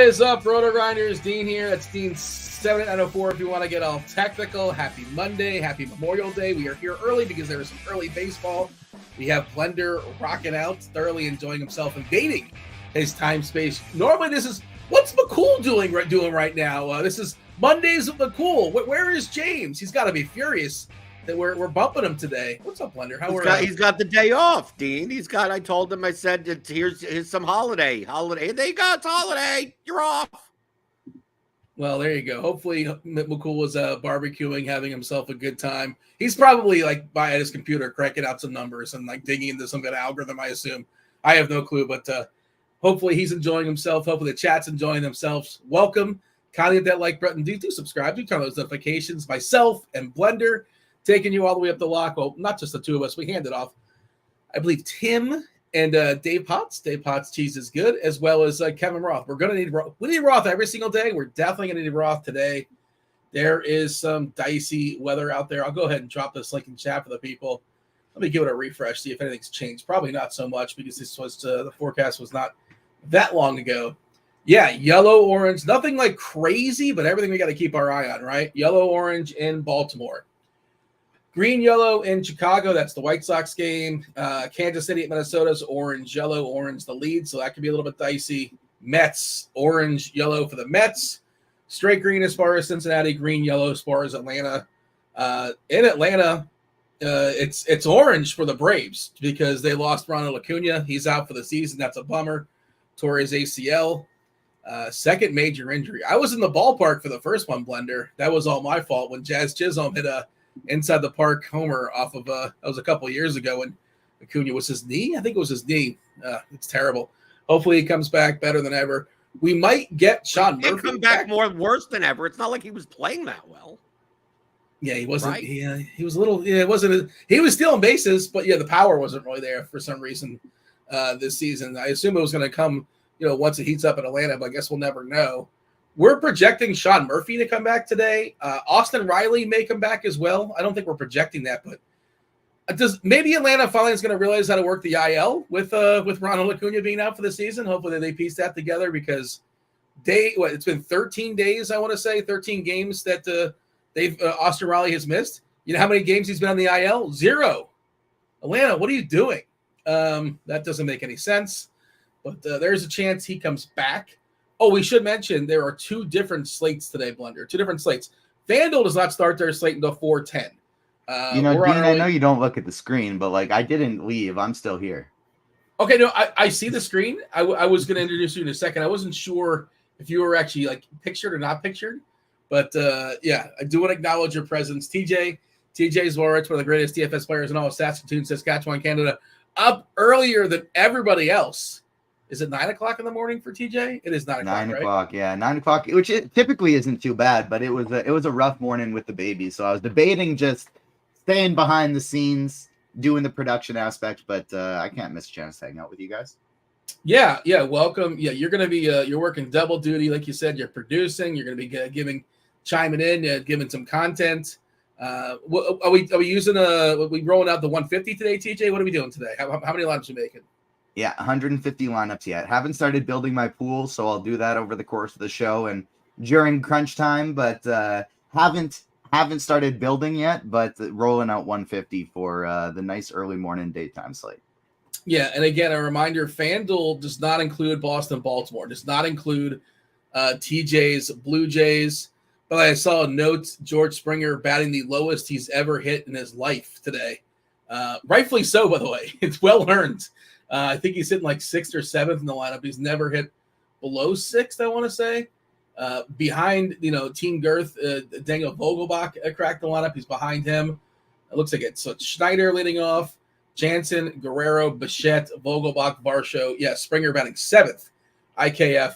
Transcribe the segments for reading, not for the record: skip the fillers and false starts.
is up, Roto Grinders? Dean here. That's Dean 7904 if you want to get all technical. Happy Monday. Happy Memorial Day. We are here early because there was some early baseball. We have Blender rocking out, thoroughly enjoying himself, invading his time space. Normally, this is what's McCool doing right now. This is Mondays with McCool. Where is James? He's got to be furious that we're bumping him today. What's up, Blender? He's got the day off, Dean. I told him, I said, here's some holiday. There you go, it's holiday. You're off. Well, there you go. Hopefully McCool was barbecuing, having himself a good time. He's probably like by his computer cranking out some numbers and like digging into some kind of algorithm, I assume. I have no clue, but hopefully he's enjoying himself. Hopefully the chat's enjoying themselves. Welcome. Kindly hit that like button. Do subscribe. Do turn on those notifications. Myself and Blender taking you all the way up the lock. Well, not just the two of us. We handed off, I believe, Tim and Dave Potts. Dave Potts, Cheese is Good, as well as Kevin Roth. We're going to need Roth. We need Roth every single day. We're definitely going to need Roth today. There is some dicey weather out there. I'll go ahead and drop this link in chat for the people. Let me give it a refresh, see if anything's changed. Probably not so much because this was the forecast was not that long ago. Yeah, yellow, orange, nothing like crazy, but everything we got to keep our eye on, right? Yellow, orange in Baltimore. Green, yellow in Chicago. That's the White Sox game. Kansas City at Minnesota's orange, yellow, orange the lead. So that could be a little bit dicey. Mets, orange, yellow for the Mets. Straight green as far as Cincinnati. Green, yellow as far as Atlanta. In Atlanta, it's orange for the Braves because they lost Ronald Acuna. He's out for the season. That's a bummer. Tore his ACL. Second major injury. I was in the ballpark for the first one, Blender. That was all my fault when Jazz Chisholm hit a inside the park homer off of that was a couple of years ago when Acuna was his knee. I think it was his knee. It's terrible. Hopefully he comes back better than ever. We might get Sean Murphy. He'll come back worse than ever. It's not like he was playing that well. Yeah, he wasn't. Right? Yeah, he was a little. Yeah, it wasn't. He was stealing bases, but yeah, the power wasn't really there for some reason this season. I assume it was going to come, once it heats up in Atlanta, but I guess we'll never know. We're projecting Sean Murphy to come back today. Austin Riley may come back as well. I don't think we're projecting that, but maybe Atlanta finally is going to realize how to work the IL with Ronald Acuna being out for the season. Hopefully they piece that together because it's been 13 days, I want to say, 13 games that Austin Riley has missed. You know how many games he's been on the IL? 0. Atlanta, what are you doing? That doesn't make any sense, but there's a chance he comes back. Oh, we should mention there are 2 different slates today, Blender. 2 different slates. FanDuel does not start their slate until 4:10. Dean, I know you don't look at the screen, but I didn't leave. I'm still here. Okay, no, I see the screen. I was going to introduce you in a second. I wasn't sure if you were actually pictured or not pictured, but yeah, I do want to acknowledge your presence, TJ Zwarich, one of the greatest DFS players in all of Saskatoon, Saskatchewan, Canada, up earlier than everybody else. Is it 9 o'clock in the morning for TJ? It is 9 o'clock. 9 right? o'clock, yeah, 9 o'clock, which it typically isn't too bad, but it was a rough morning with the baby, so I was debating just staying behind the scenes, doing the production aspect, but I can't miss a chance to hang out with you guys. Yeah, welcome. Yeah, you're going to be you're working double duty, like you said. You're producing. You're going to be chiming in, giving some content. Are we using we rolling out the 150 today, TJ? What are we doing today? How many lineups are we making? Yeah, 150 lineups yet. Haven't started building my pool, so I'll do that over the course of the show and during crunch time, but haven't started building yet, but rolling out 150 for the nice early morning daytime slate. Yeah, and again, a reminder, FanDuel does not include Boston, Baltimore, does not include TJ's Blue Jays, but I saw a note, George Springer batting the lowest he's ever hit in his life today. Rightfully so, by the way. It's well earned. I think he's hitting 6th or 7th in the lineup. He's never hit below 6th, I want to say. Behind, Team Girth, Daniel Vogelbach cracked the lineup. He's behind him. It looks like it's Schneider leading off, Jansen, Guerrero, Bichette, Vogelbach, Varsho. Yeah, Springer batting 7th, IKF,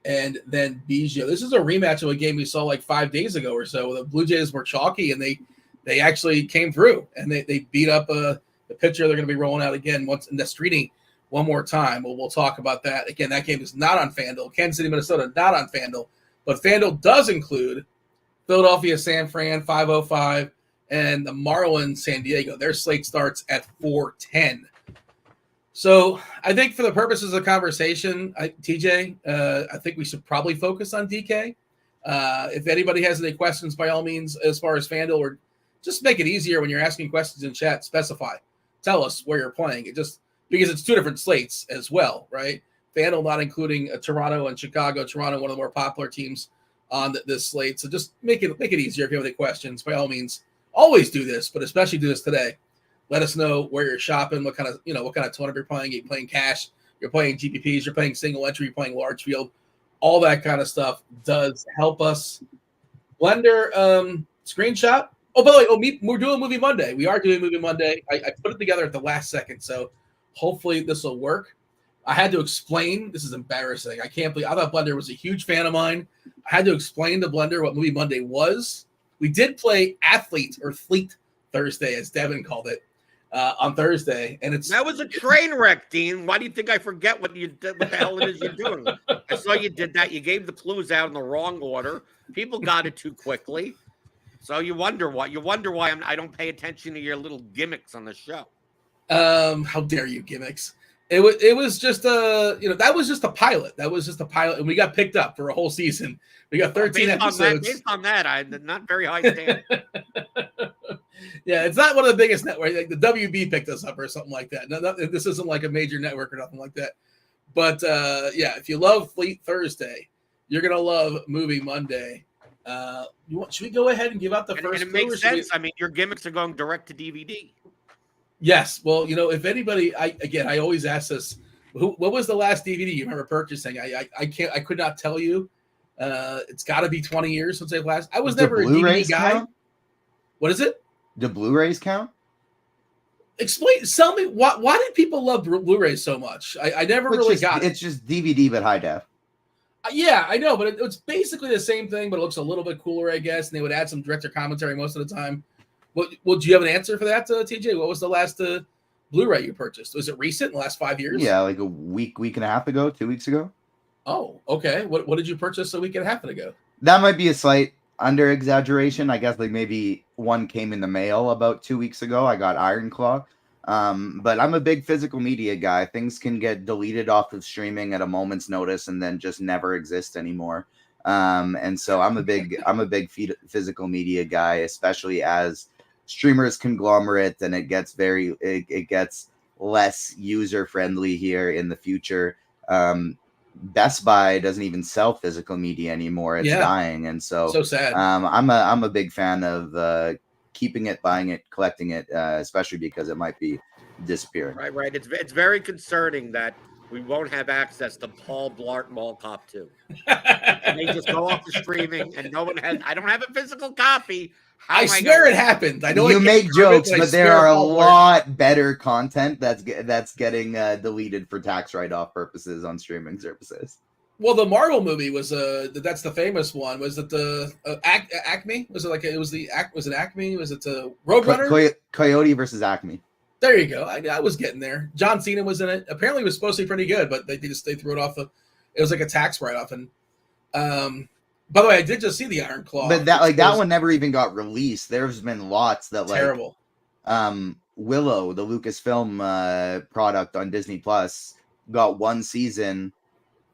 and then Biggio. This is a rematch of a game we saw 5 days ago or so. The Blue Jays were chalky, and they actually came through, and they beat up the pitcher they're going to be rolling out again once in Nestrini one more time. We'll talk about that. Again, that game is not on FanDuel. Kansas City, Minnesota, not on FanDuel. But FanDuel does include Philadelphia, San Fran, 5:05, and the Marlins, San Diego. Their slate starts at 4:10. So I think for the purposes of conversation, TJ, I think we should probably focus on DK. If anybody has any questions, by all means, as far as FanDuel, or just make it easier when you're asking questions in chat, specify. Tell us where you're playing. It just because it's two different slates as well, right? FanDuel not including Toronto and Chicago. Toronto, one of the more popular teams on this slate. So just make it easier if you have any questions. By all means, always do this, but especially do this today. Let us know where you're shopping, what kind of tournament you're playing. You're playing cash, you're playing GPPs, you're playing single entry, you're playing large field. All that kind of stuff does help us. Blender screenshot. Oh, by the way, we're doing Movie Monday. We are doing Movie Monday. I put it together at the last second, so hopefully this will work. I had to explain. This is embarrassing. I can't believe. I thought Blender was a huge fan of mine. I had to explain to Blender what Movie Monday was. We did play Athlete or Fleet Thursday, as Devin called it, on Thursday, and that was a train wreck, Dean. Why do you think I forget what the hell it is you're doing? I saw you did that. You gave the clues out in the wrong order. People got it too quickly, so you wonder why. I don't pay attention to your little gimmicks on the show. How dare you, gimmicks? It was just that was just a pilot. That was just a pilot, and we got picked up for a whole season. We got 13 episodes. Based on that, I'm not very high standard. Yeah, it's not one of the biggest networks. Like the WB picked us up or something like that. No, this isn't like a major network or nothing like that. But yeah, if you love Fleet Thursday, you're gonna love Movie Monday. Should we go ahead and give out the first? And it makes sense. I mean, your gimmicks are going direct to DVD. Yes. Well, if anybody, I always ask this. What was the last DVD you remember purchasing? I could not tell you. It's got to be 20 years since I've last. I was never a DVD guy. Count? What is it? Do Blu-rays count? Tell me why did people love Blu-rays so much? I never really got it. It's just DVD but high def. Yeah, I know, but it's basically the same thing, but it looks a little bit cooler, I guess. And they would add some director commentary most of the time. Well, do you have an answer for that, TJ? What was the last Blu-ray you purchased? Was it recent, in the last 5 years? Yeah, like a week and a half ago, 2 weeks ago. Oh, okay. What did you purchase a week and a half ago? That might be a slight under exaggeration. I guess like maybe one came in the mail about 2 weeks ago. I got Iron Claw. But I'm a big physical media guy. Things can get deleted off of streaming at a moment's notice and then just never exist anymore. And so I'm a big physical media guy, especially as streamers conglomerate and it gets less user friendly here in the future. Best Buy doesn't even sell physical media anymore. It's dying. And so sad. I'm a big fan of keeping it, buying it, collecting it, especially because it might be disappearing. Right. It's very concerning that we won't have access to Paul Blart Mall Cop 2. And they just go off the streaming and no one has. I don't have a physical copy. I swear it happened. I know you make jokes, but there are a lot better content that's getting deleted for tax write-off purposes on streaming services. Well, the Marvel movie was that's the famous one. Was it the Acme? Was it was it Acme? Was it Roadrunner? Coyote versus Acme. There you go. I was getting there. John Cena was in it. Apparently, it was supposed to be pretty good, but they threw it off. It was like a tax write-off. And by the way, I did just see the Iron Claw. But that one never even got released. There's been lots that terrible. Willow, the Lucasfilm product on Disney Plus, got one season,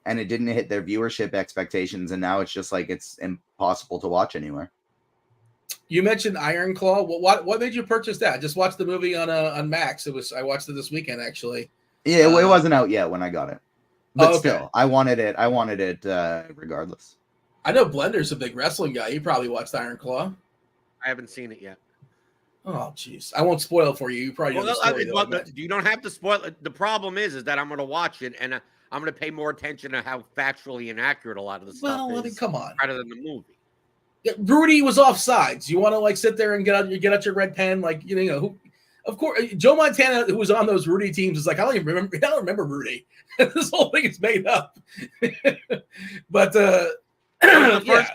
and it didn't hit their viewership expectations, and now it's just like it's impossible to watch anywhere. You mentioned Iron Claw. What made you purchase that? I just watched the movie on Max. I watched it this weekend actually. Yeah, it wasn't out yet when I got it, but still, I wanted it. I wanted it regardless. I know Blender's a big wrestling guy. You probably watched Iron Claw. I haven't seen it yet. Oh, jeez. I won't spoil it for you. You probably know the story. You don't have to spoil it. The problem is that I'm going to watch it, and I'm going to pay more attention to how factually inaccurure a lot of the stuff is. Well, I mean, come on. Rather than the movie. Yeah, Rudy was offsides. You want to sit there and get out your red pen, who? Of course, Joe Montana, who was on those Rudy teams, is like, I don't remember Rudy. This whole thing is made up. But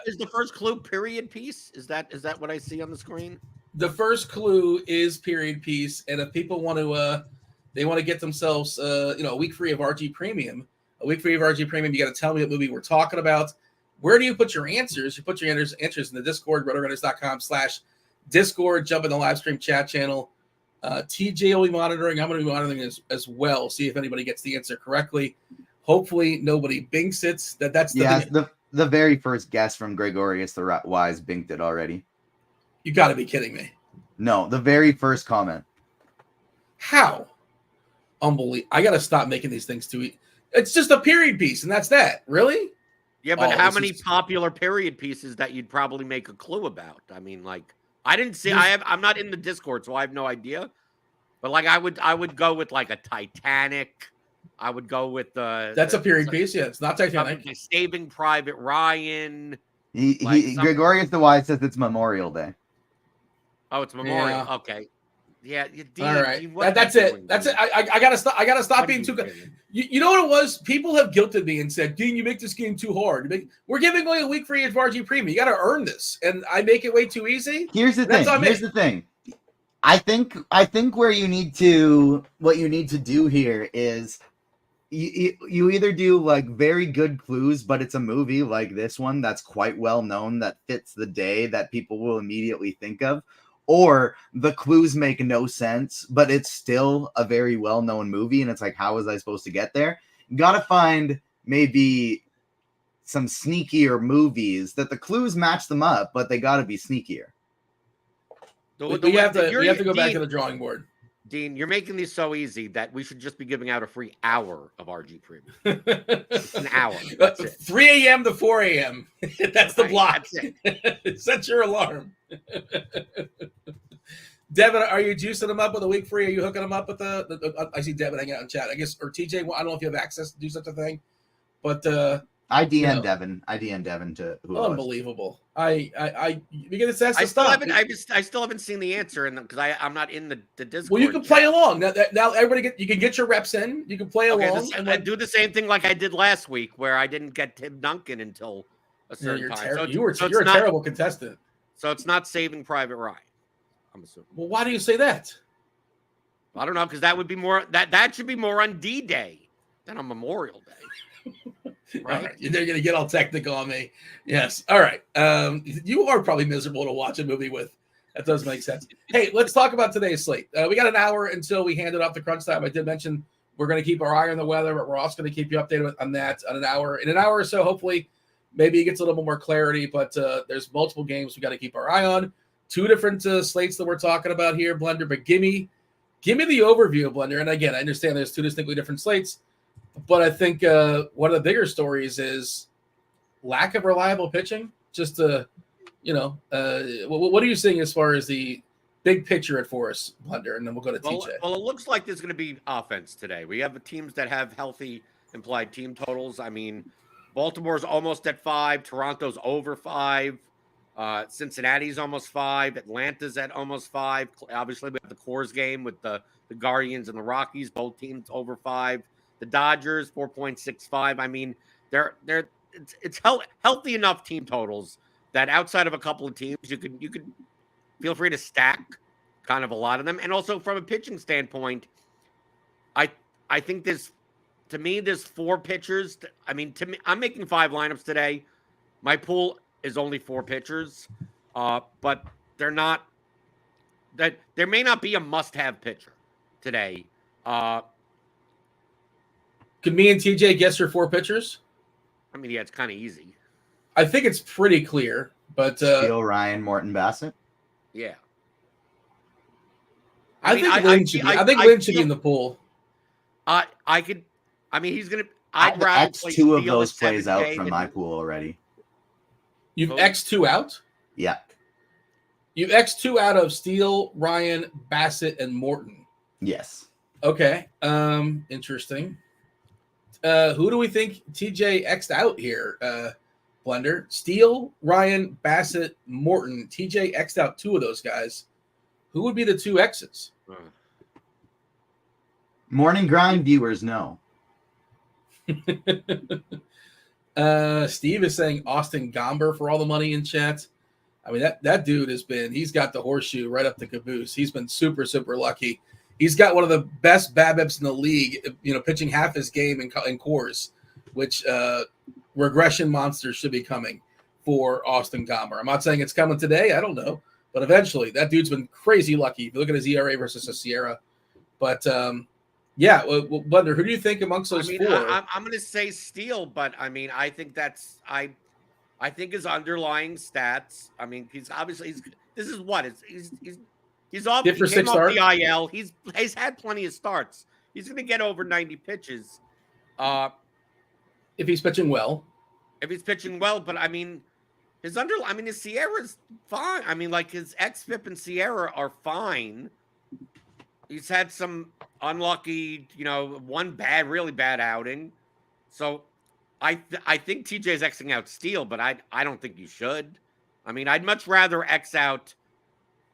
is the first clue period piece? Is that what I see on the screen? The first clue is period piece, and if people want to, they want to get themselves, a week free of RG Premium. A week free of RG Premium. You got to tell me what movie we're talking about. Where do you put your answers? You put your answers in the Discord, rotorunners.com/Discord. Jump in the live stream chat channel. TJ will be monitoring. I'm going to be monitoring as well. See if anybody gets the answer correctly. Hopefully nobody binks it. That's the thing. The very first guess from Gregorius the Wise binked it already. You got to be kidding me. No, the very first comment. How? Unbelievable. I got to stop making these things too easy. It's just a period piece, and that's that. Really? Yeah, but how many popular period pieces that you'd probably make a clue about? I mean, like, I didn't see. I'm not in the Discord, so I have no idea. But like, I would go with like a Titanic. I would go with that's a period piece. Yeah, it's not Titanic. Saving Private Ryan. Gregorius the Wise says it's Memorial Day. Oh, it's Memorial. Yeah. Okay. Yeah. All right. That's it. That's it. I gotta stop. I gotta stop being too good. You know what it was? People have guilted me and said, "Dean, you make this game too hard. We're giving away a week free of RG Premium. You got to earn this, and I make it way too easy." Here's the thing. I think what you need to do here is you either do like very good clues, but it's a movie like this one that's quite well known that fits the day that people will immediately think of, or the clues make no sense, but it's still a very well known movie, and it's like, how was I supposed to get there? You gotta find maybe some sneakier movies that the clues match them up, but they gotta be sneakier. We have to go back to the drawing board. Dean, you're making these so easy that we should just be giving out a free hour of RG Premium. An hour. That's it. 3 a.m. to 4 a.m. That's the block. That's Set your alarm. Devin, are you juicing them up with a week free? Are you hooking them up with the I see Devin hanging out in chat. I guess, or TJ, I don't know if you have access to do such a thing, but I DM Devin. I DM Devin to who unbelievable. Because that's I still haven't seen the answer, and because I'm not in the Discord. Well, you can play along now. Everybody you can get your reps in. You can play along and do the same thing like I did last week, where I didn't get Tim Duncan until a certain time. You're a terrible contestant. So it's not Saving Private Ryan. I'm assuming. Well, why do you say that? I don't know, because that would be more that should be more on D-Day than on Memorial Day. Right. They're going to get all technical on me. Yes. All right. You are probably miserable to watch a movie with. That does make sense. Hey, let's talk about today's slate. We got an hour until we hand it off to crunch time. I did mention we're going to keep our eye on the weather, but we're also going to keep you updated on that on an hour. In an hour or so, hopefully, maybe it gets a little more clarity, but there's multiple games we got to keep our eye on. 2 different slates that we're talking about here, Blender, but give me the overview, Blender. And again, I understand there's 2 distinctly different slates. But I think one of the bigger stories is lack of reliable pitching. Just what are you seeing as far as the big picture at Forest, Blender? And then we'll go to TJ. Well, it looks like there's going to be offense today. We have teams that have healthy implied team totals. I mean, Baltimore's almost at 5. Toronto's over 5. Cincinnati's almost 5. Atlanta's at almost 5. Obviously, we have the Coors game with the Guardians and the Rockies. Both teams over 5. The Dodgers 4.65. I mean, it's healthy enough team totals that outside of a couple of teams, you could feel free to stack kind of a lot of them. And also from a pitching standpoint, I think there's 4 pitchers. I mean, to me, I'm making 5 lineups today. My pool is only 4 pitchers, but they're not. That there may not be a must-have pitcher today. Could me and TJ guess your 4 pitchers? I mean, yeah, it's kind of easy. I think it's pretty clear, but Steele, Ryan, Morton, Bassett. Yeah. I think Lynn should be in the pool. I could. I mean, he's gonna. I'd rather play 2 of those plays out from my pool already. You've X2 out? Yeah. You've X2 out of Steele, Ryan, Bassett, and Morton. Yes. Okay. Interesting. Who do we think TJ X'd out here, Blender? Steele, Ryan, Bassett, Morton. TJ X'd out 2 of those guys. Who would be the 2 X's? Morning Grind viewers know. Steve is saying Austin Gomber for all the money in chat. I mean, that dude he's got the horseshoe right up the caboose. He's been super, super lucky. He's got one of the best BABIPs in the league, pitching half his game in Coors, which regression monsters should be coming for Austin Gomber. I'm not saying it's coming today. I don't know. But eventually, that dude's been crazy lucky. If you look at his ERA versus his Sierra. But, yeah, Blender, who do you think amongst those four? I'm going to say Steele, but, I mean, I think that's – I think his underlying stats. I mean, he's obviously this is what he's off. He came off the IL. He's had plenty of starts. He's going to get over 90 pitches. If he's pitching well. But I mean, his Sierra's fine. I mean, like his xFIP and Sierra are fine. He's had some unlucky, one really bad outing. So I think TJ's Xing out Steele, but I don't think you should. I mean, I'd much rather X out.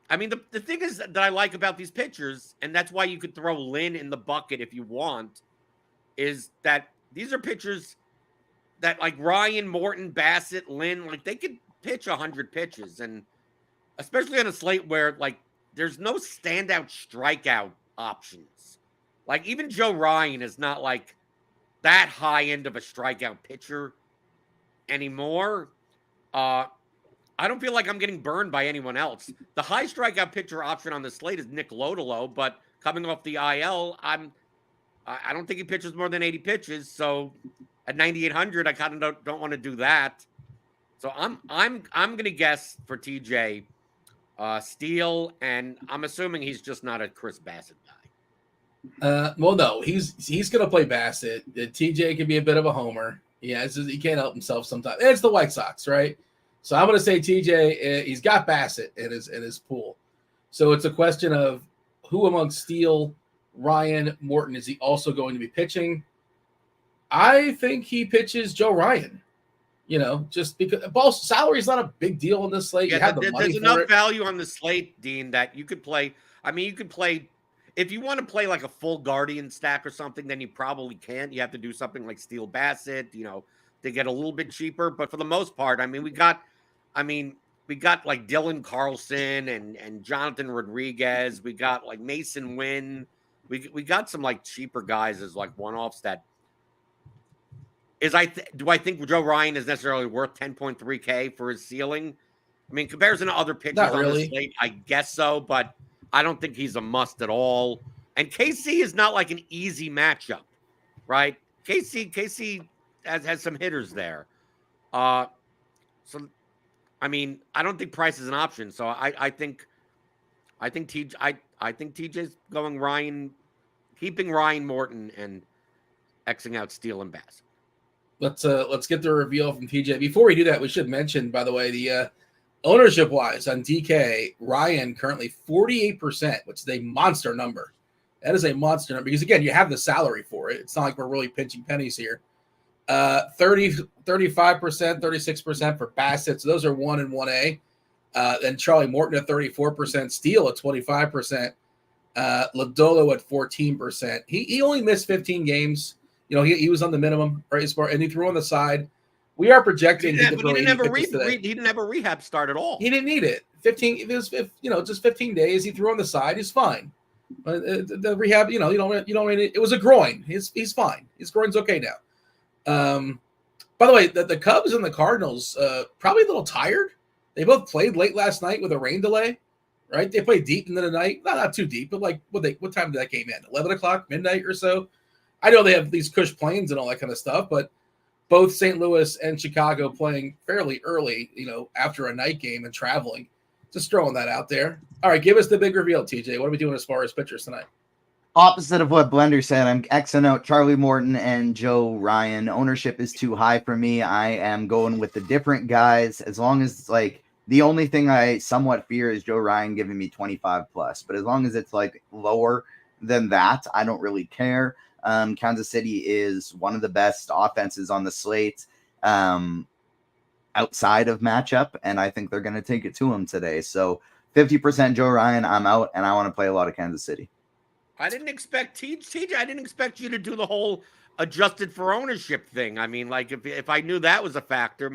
I mean, the thing is that I like about these pitchers, and that's why you could throw Lynn in the bucket if you want, is that these are pitchers that like Ryan, Morton, Bassett, Lynn, like they could pitch 100 pitches. And especially on a slate where like there's no standout strikeout options. Like even Joe Ryan is not like that high end of a strikeout pitcher anymore. I don't feel like I'm getting burned by anyone else. The high strikeout pitcher option on the slate is Nick Lodolo, but coming off the IL, I don't think he pitches more than 80 pitches. So at 9,800, I kind of don't want to do that. So I'm gonna guess for TJ, Steele, and I'm assuming he's just not a Chris Bassett guy. Well, no, he's going to play Bassett. TJ can be a bit of a homer. Yeah, he can't help himself sometimes. It's the White Sox, right? So I'm going to say TJ. He's got Bassett in his pool. So it's a question of who among Steele, Ryan, Morton is he also going to be pitching? I think he pitches Joe Ryan. Just because ball salary is not a big deal in this slate. Yeah, you have the money there's enough value on the slate, Dean, that you could play. I mean, you could play. If you want to play like a full Guardian stack or something, then you probably can't. You have to do something like Steele Bassett, to get a little bit cheaper. But for the most part, I mean, we got like Dylan Carlson and Jonathan Rodriguez. We got like Mason Wynn. We got some like cheaper guys as like one-offs that do I think Joe Ryan is necessarily worth 10.3K for his ceiling? I mean, comparison to other pitchers on the slate, I guess so, but I don't think he's a must at all. And KC is not like an easy matchup, right? KC has some hitters there. So, I mean, I don't think price is an option. So I think TJ's going Ryan, keeping Ryan, Morton, and Xing out Steele and Bassett. Let's get the reveal from TJ. Before we do that, we should mention, by the way, the ownership wise on DK, Ryan currently 48%, which is a monster number. That is a monster number because again, you have the salary for it. It's not like we're really pinching pennies here. 35%, 36% for Bassett. So those are 1 and 1A. Then Charlie Morton at 34%, Steele at 25%, Lodolo at 14%. He only missed 15 games. He was on the minimum, right? And he threw on the side. We are projecting. He didn't have a rehab start at all. He didn't need it. 15. Just 15 days. He threw on the side. He's fine. The rehab, you don't. It was a groin. He's fine. His groin's okay now. By the way, the Cubs and the Cardinals probably a little tired. They both played late last night with a rain delay, right? They played deep into the night. Not too deep, but like what time did that game end? 11 o'clock, midnight or so. I know they have these cush planes and all that kind of stuff, but both St. Louis and Chicago playing fairly early, after a night game and traveling. Just throwing that out there. All right, give us the big reveal, TJ. What are we doing as far as pitchers tonight? Opposite of what Blender said, I'm Xing out Charlie Morton and Joe Ryan. Ownership is too high for me. I am going with the different guys. As long as the only thing I somewhat fear is Joe Ryan giving me 25 plus. But as long as it's like lower than that, I don't really care. Kansas City is one of the best offenses on the slate outside of matchup, and I think they're going to take it to him today. So 50% Joe Ryan, I'm out, and I want to play a lot of Kansas City. I didn't expect TJ. I didn't expect you to do the whole adjusted for ownership thing. I mean, like if I knew that was a factor,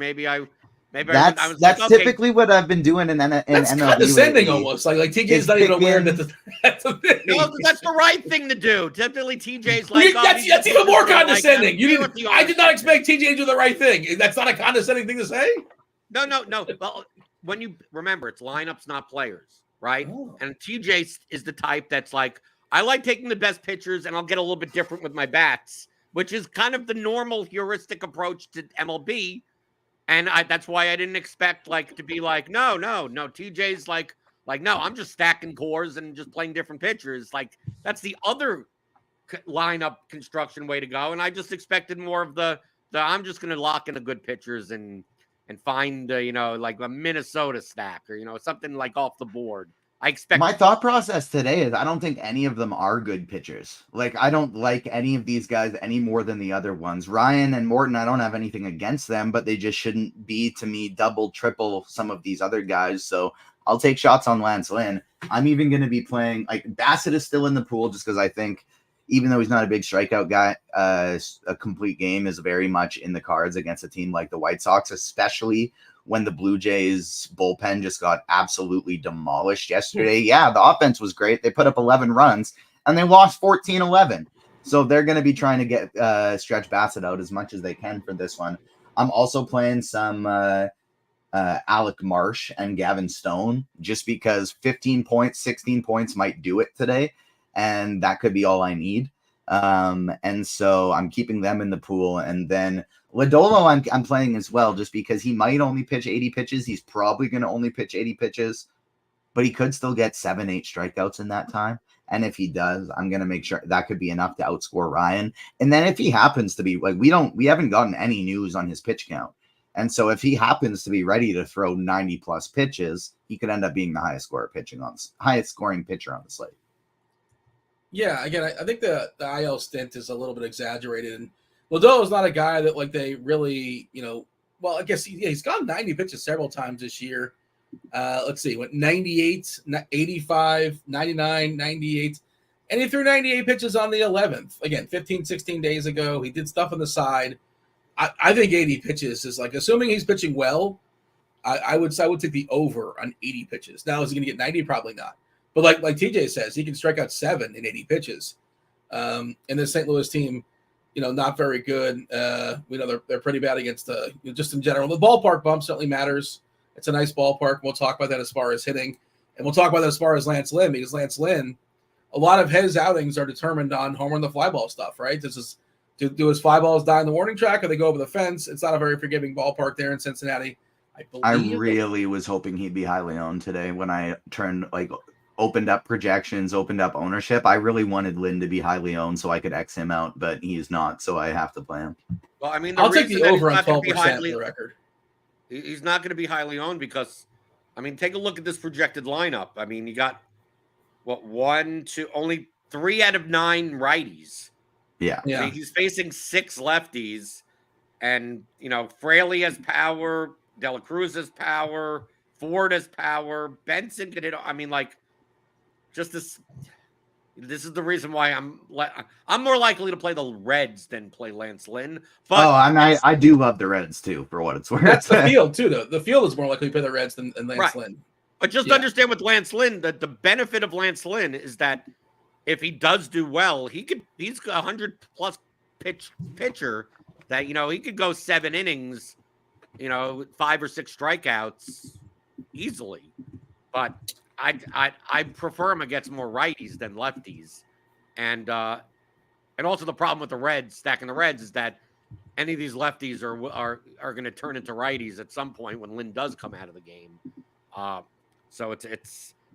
that's typically what I've been doing in that's MLB condescending lately. Almost like TJ's not even aware that that's a thing. No, that's the right thing to do. Typically, TJ's like that's even more condescending. I did not expect TJ to do the right thing. That's not a condescending thing to say. No. Well, when you remember, it's lineups, not players, right? Oh. And TJ is the type that's like, I like taking the best pitchers, and I'll get a little bit different with my bats, which is kind of the normal heuristic approach to MLB. And that's why I didn't expect to be like, no. TJ's like, no, I'm just stacking cores and just playing different pitchers. Like, that's the other lineup construction way to go. And I just expected more of the I'm just going to lock in the good pitchers and find, like a Minnesota stack or, something like off the board. I expect my thought process today is I don't think any of them are good pitchers. Like, I don't like any of these guys any more than the other ones. Ryan and Morton, I don't have anything against them, but they just shouldn't be, to me, double, triple some of these other guys. So I'll take shots on Lance Lynn. I'm even going to be playing, like, Bassett is still in the pool just because I think, even though he's not a big strikeout guy, a complete game is very much in the cards against a team like the White Sox, especially when the Blue Jays bullpen just got absolutely demolished yesterday. Yeah, the offense was great. They put up 11 runs, and they lost 14-11. So they're going to be trying to get Stretch Bassett out as much as they can for this one. I'm also playing some Alec Marsh and Gavin Stone, just because 15 points, 16 points might do it today, and that could be all I need. And so I'm keeping them in the pool, and then Lodolo I'm playing as well, just because he might only pitch 80 pitches. He's probably going to only pitch 80 pitches, but he could still get 7-8 strikeouts in that time. And if he does, I'm going to make sure that could be enough to outscore Ryan. And then if he happens to be like, we haven't gotten any news on his pitch count. And so if he happens to be ready to throw 90 plus pitches, he could end up being the highest scoring pitcher on the slate. Yeah, again, I think the IL stint is a little bit exaggerated. And Lodolo is not a guy that they really, well, I guess he's gone 90 pitches several times this year. Let's see, went 98, 85, 99, 98, and he threw 98 pitches on the 11th. Again, 15, 16 days ago. He did stuff on the side. I think 80 pitches is assuming he's pitching well, I would take the over on 80 pitches. Now, is he going to get 90? Probably not. But like TJ says, he can strike out 7 in 80 pitches. And the St. Louis team, not very good. We know they're pretty bad against just in general. The ballpark bump certainly matters. It's a nice ballpark. We'll talk about that as far as hitting. And we'll talk about that as far as Lance Lynn, because Lance Lynn, a lot of his outings are determined on home run the fly ball stuff, right? Do his fly balls die in the warning track, or they go over the fence? It's not a very forgiving ballpark there in Cincinnati. I really was hoping he'd be highly owned today when I opened up projections, opened up ownership. I really wanted Lynn to be highly owned so I could X him out, but he's not, so I have to play him. Well, I mean, I'll take the over on 12% for the record. He's not going to be highly owned because, take a look at this projected lineup. You got, only 3 out of 9 righties. Yeah. So he's facing 6 lefties, and, Fraley has power, Dela Cruz has power, Ford has power, Benson could hit. Just this is the reason why I'm more likely to play the Reds than play Lance Lynn. But I do love the Reds too, for what it's worth. That's the field too, though. The field is more likely to play the Reds than Lance Lynn. But just understand with Lance Lynn that the benefit of Lance Lynn is that if he does do well, he's a 100+ pitcher that he could go 7 innings, 5 or 6 strikeouts easily. But I prefer him against more righties than lefties, and also the problem with the Reds, stacking the Reds, is that any of these lefties are going to turn into righties at some point when Lynn does come out of the game. So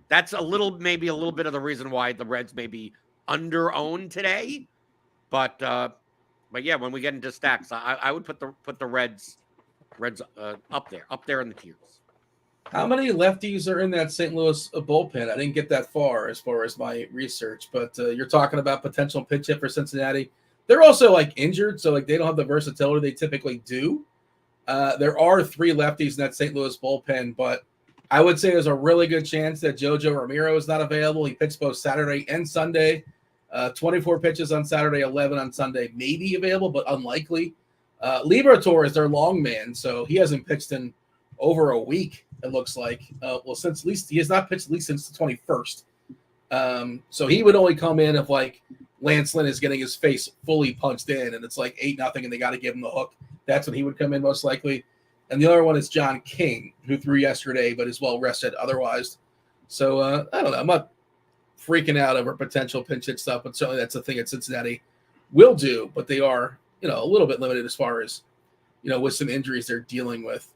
that's maybe a little bit of the reason why the Reds may be under-owned today, but yeah, when we get into stacks, I would put the Reds up there in the tiers. How many lefties are in that St. Louis bullpen? I didn't get that far as my research, but you're talking about potential pitch hit for Cincinnati. They're also injured, so they don't have the versatility they typically do. There are 3 lefties in that St. Louis bullpen, but I would say there's a really good chance that Jojo Ramiro is not available. He pitched both Saturday and Sunday. 24 pitches on Saturday, 11 on Sunday, maybe available, but unlikely. Liberatore is their long man, so he hasn't pitched in over a week, it looks like. Since at least he has not pitched at least since the 21st. So he would only come in if Lance Lynn is getting his face fully punched in and it's 8-0 and they got to give him the hook. That's when he would come in most likely. and the other one is John King, who threw yesterday but is well rested otherwise. So I don't know. I'm not freaking out over potential pinch hit stuff, but certainly that's the thing that Cincinnati will do. But they are, a little bit limited as far as, with some injuries they're dealing with.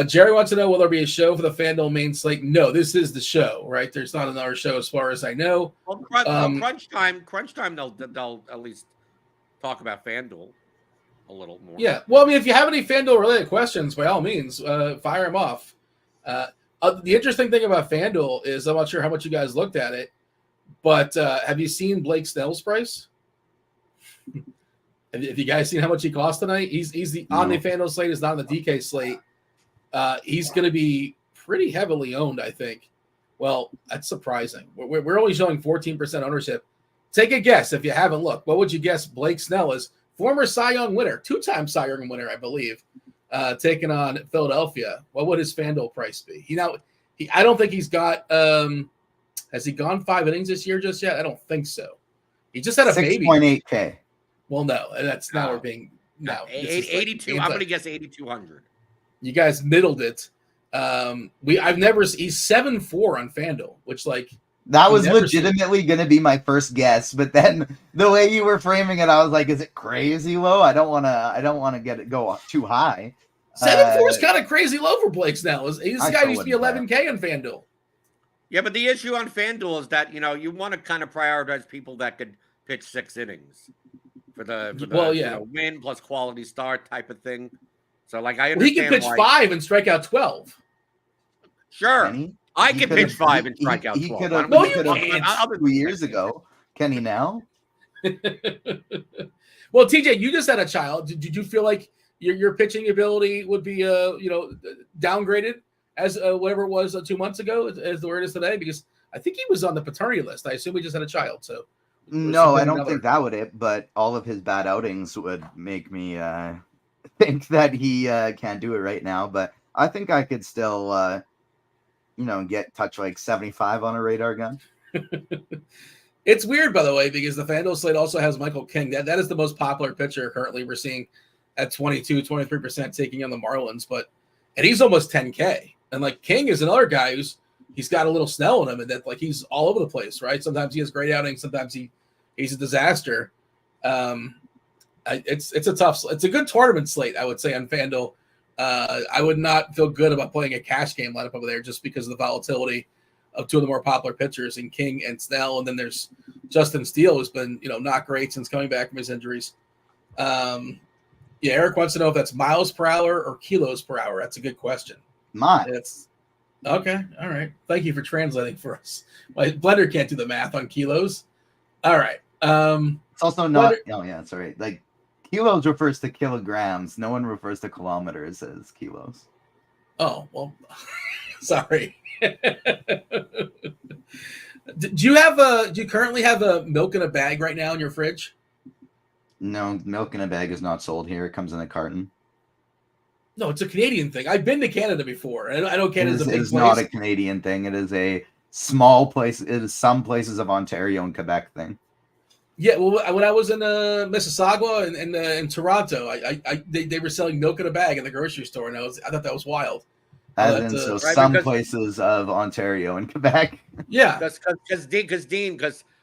Jerry wants to know, will there be a show for the FanDuel main slate? No, this is the show, right? There's not another show as far as I know. Well, crunch time, they'll at least talk about FanDuel a little more. Yeah. Well, I mean, if you have any FanDuel related questions, by all means, fire them off. The interesting thing about FanDuel is I'm not sure how much you guys looked at it, but have you seen Blake Snell's price? Have you guys seen how much he cost tonight? He's on the FanDuel slate, is not on the DK slate. He's going to be pretty heavily owned, I think. Well, that's surprising. We're only showing 14% ownership. Take a guess if you haven't looked. What would you guess Blake Snell is? Former Cy Young winner, 2-time Cy Young winner, I believe, taking on Philadelphia. What would his FanDuel price be? I don't think he's got. Has he gone 5 innings this year just yet? I don't think so. He just had a baby. 6.8K. Well, no, that's now we're being 82. I'm going to guess 8,200. You guys middled it. He's 7-4 on FanDuel, which that was legitimately going to be my first guess, but then the way you were framing it, I was like, is it crazy low? I don't want to get it go too high. 7-4 is kind of crazy low for Blake Snell. This guy used to be 11K on FanDuel. Yeah, but the issue on FanDuel is that, you want to kind of prioritize people that could pitch 6 innings for the win plus quality start type of thing. So, I understand he can pitch 5 and strike out 12. Sure. I can pitch 5 and strike out 12. No, you can't. 2 years ago. Can he now? Well, TJ, you just had a child. Did you feel like your pitching ability would be, downgraded as whatever it was 2 months ago, as the word is today? Because I think he was on the paternity list. I assume he just had a child. So no, I don't think that would it. But all of his bad outings would make me think that he can't do it right now. But I think I could still, get touch 75 on a radar gun. It's weird, by the way, because the FanDuel slate also has Michael King. That is the most popular pitcher currently we're seeing at 23% taking on the Marlins. And he's almost 10K. And King is another guy he's got a little Snell in him, and that he's all over the place, right? Sometimes he has great outings, sometimes he's a disaster. It's a good tournament slate, I would say, on FanDuel. I would not feel good about playing a cash game lineup over there just because of the volatility of 2 of the more popular pitchers in King and Snell. And then there's Justin Steele, who's been, not great since coming back from his injuries. Eric wants to know if that's miles per hour or kilos per hour. That's a good question. It's okay. All right. Thank you for translating for us. My Blender can't do the math on kilos. All right. It's also not. Oh yeah, that's all right. Kilos refers to kilograms. No one refers to kilometers as kilos. Oh, well, sorry. Do you currently have a milk in a bag right now in your fridge? No, milk in a bag is not sold here. It comes in a carton. No, it's a Canadian thing. I've been to Canada before, and I know Canada's a big place. It is not a Canadian thing. It is a small place. It is some places of Ontario and Quebec thing. Yeah, well, when I was in Mississauga and in Toronto, they were selling milk in a bag in the grocery store, and I thought that was wild. Some places of Ontario and Quebec. Yeah, because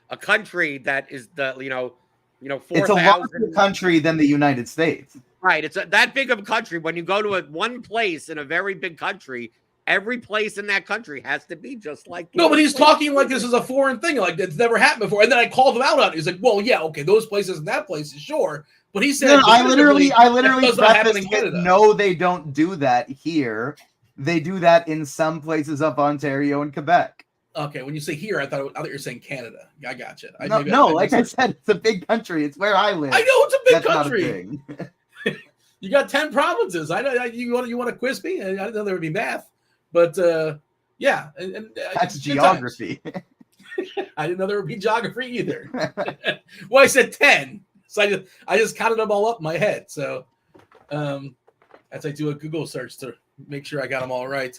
a country that is 4,000. It's a larger country than the United States. Right, it's that big of a country. When you go to one place in a very big country, every place in that country has to be just like. No, but he's talking like this is a foreign thing, like it's never happened before. And then I called him out on it. He's like, "Well, yeah, okay, those places and that place is sure." But he said, no, I literally prefaced it. No, they don't do that here. They do that in some places of Ontario and Quebec. Okay, when you say here, I thought you were saying Canada. I got you. I said, it's a big country. It's where I live. I know it's a big country. You got 10 provinces. I know you want to quiz me. I didn't know there would be math, but yeah, and that's geography. I didn't know there would be geography either. Well, I said 10, so I just counted them all up in my head. So as I do a Google search to make sure I got them all right.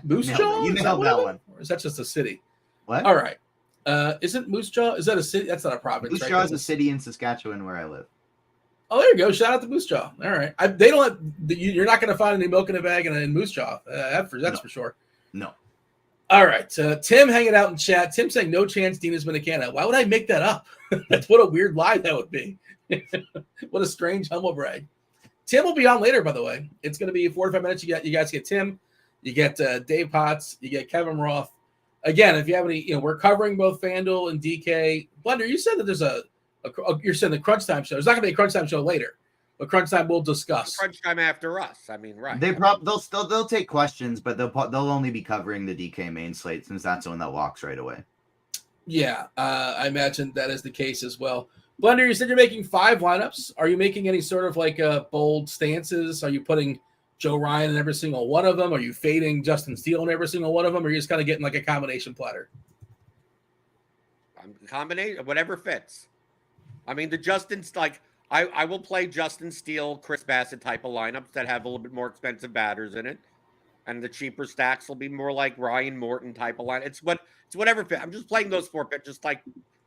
Moose Jaw? You nailed that one. Or is that just a city? What? All right. Isn't Moose Jaw? Is that a city? That's not a province. Moose Jaw is a city in Saskatchewan where I live. Oh, there you go. Shout out to Moose Jaw. All right. They don't. You're not going to find any milk in a bag in Moose Jaw. That's for sure. No. All right. Tim hanging out in chat. Tim saying no chance Dean has been a candidate. Why would I make that up? That's what a weird lie that would be. What a strange humble brag. Tim will be on later, by the way. It's going to be 45 minutes. You guys get Tim. You get Dave Potts. You get Kevin Roth. Again, if you have any, we're covering both FanDuel and DK. Blender, you said that there's you're saying the Crunch Time show. There's not going to be a Crunch Time show later, but Crunch Time we'll discuss. Crunch Time after us. I mean, right. They'll take questions, but they'll only be covering the DK main slate since that's the one that walks right away. Yeah, I imagine that is the case as well. Blender, you said you're making 5 lineups. Are you making any sort of like bold stances? Are you putting Joe Ryan in every single one of them? Are you fading Justin Steele in every single one of them? Or are you just kind of getting like a combination platter? Combination, whatever fits. I mean, the Justin's like I will play Justin Steele, Chris Bassett type of lineups that have a little bit more expensive batters in it, and the cheaper stacks will be more like Ryan Morton type of line. It's whatever fit. I'm just playing those 4 pitches. Like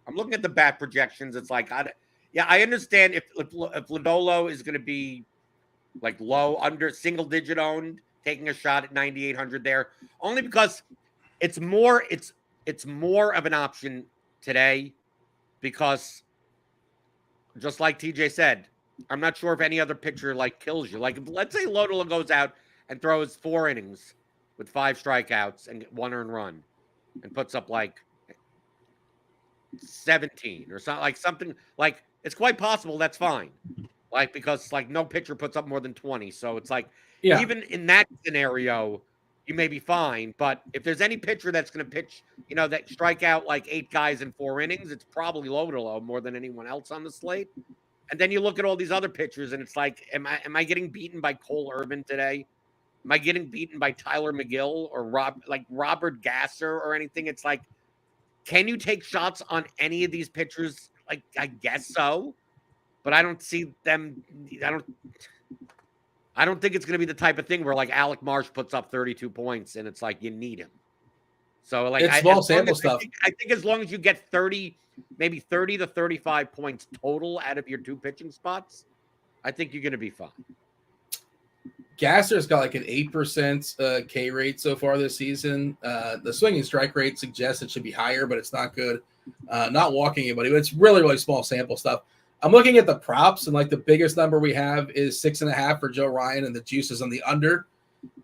I'm looking at the bat projections. It's like I understand if Lodolo is going to be like low under single digit owned, taking a shot at 9,800 there, only because it's more of an option today because. Just like TJ said, I'm not sure if any other pitcher like kills you. Like, let's say Lodolo goes out and throws 4 innings with 5 strikeouts and 1 earned run and puts up like 17 or something like it's quite possible that's fine. Like, because like no pitcher puts up more than 20. So it's like, even in that scenario, you may be fine. But if there's any pitcher that's going to pitch, that strike out like 8 guys in 4 innings, it's probably Lodolo more than anyone else on the slate. And then you look at all these other pitchers, and it's like, am I getting beaten by Cole Irvin today? Am I getting beaten by Tyler McGill or Robert Gasser or anything? It's like, can you take shots on any of these pitchers? Like, I guess so, but I don't see them. I don't think it's going to be the type of thing where like Alec Marsh puts up 32 points and it's like you need him. So like it's small sample stuff. I think as long as you get 30 to 35 points total out of your 2 pitching spots, I think you're going to be fine. Gasser's got like an 8% K rate so far this season. The swinging strike rate suggests it should be higher, but it's not good. Not walking anybody, but it's really, really small sample stuff. I'm looking at the props, and like the biggest number we have is 6.5 for Joe Ryan, and the juice is on the under.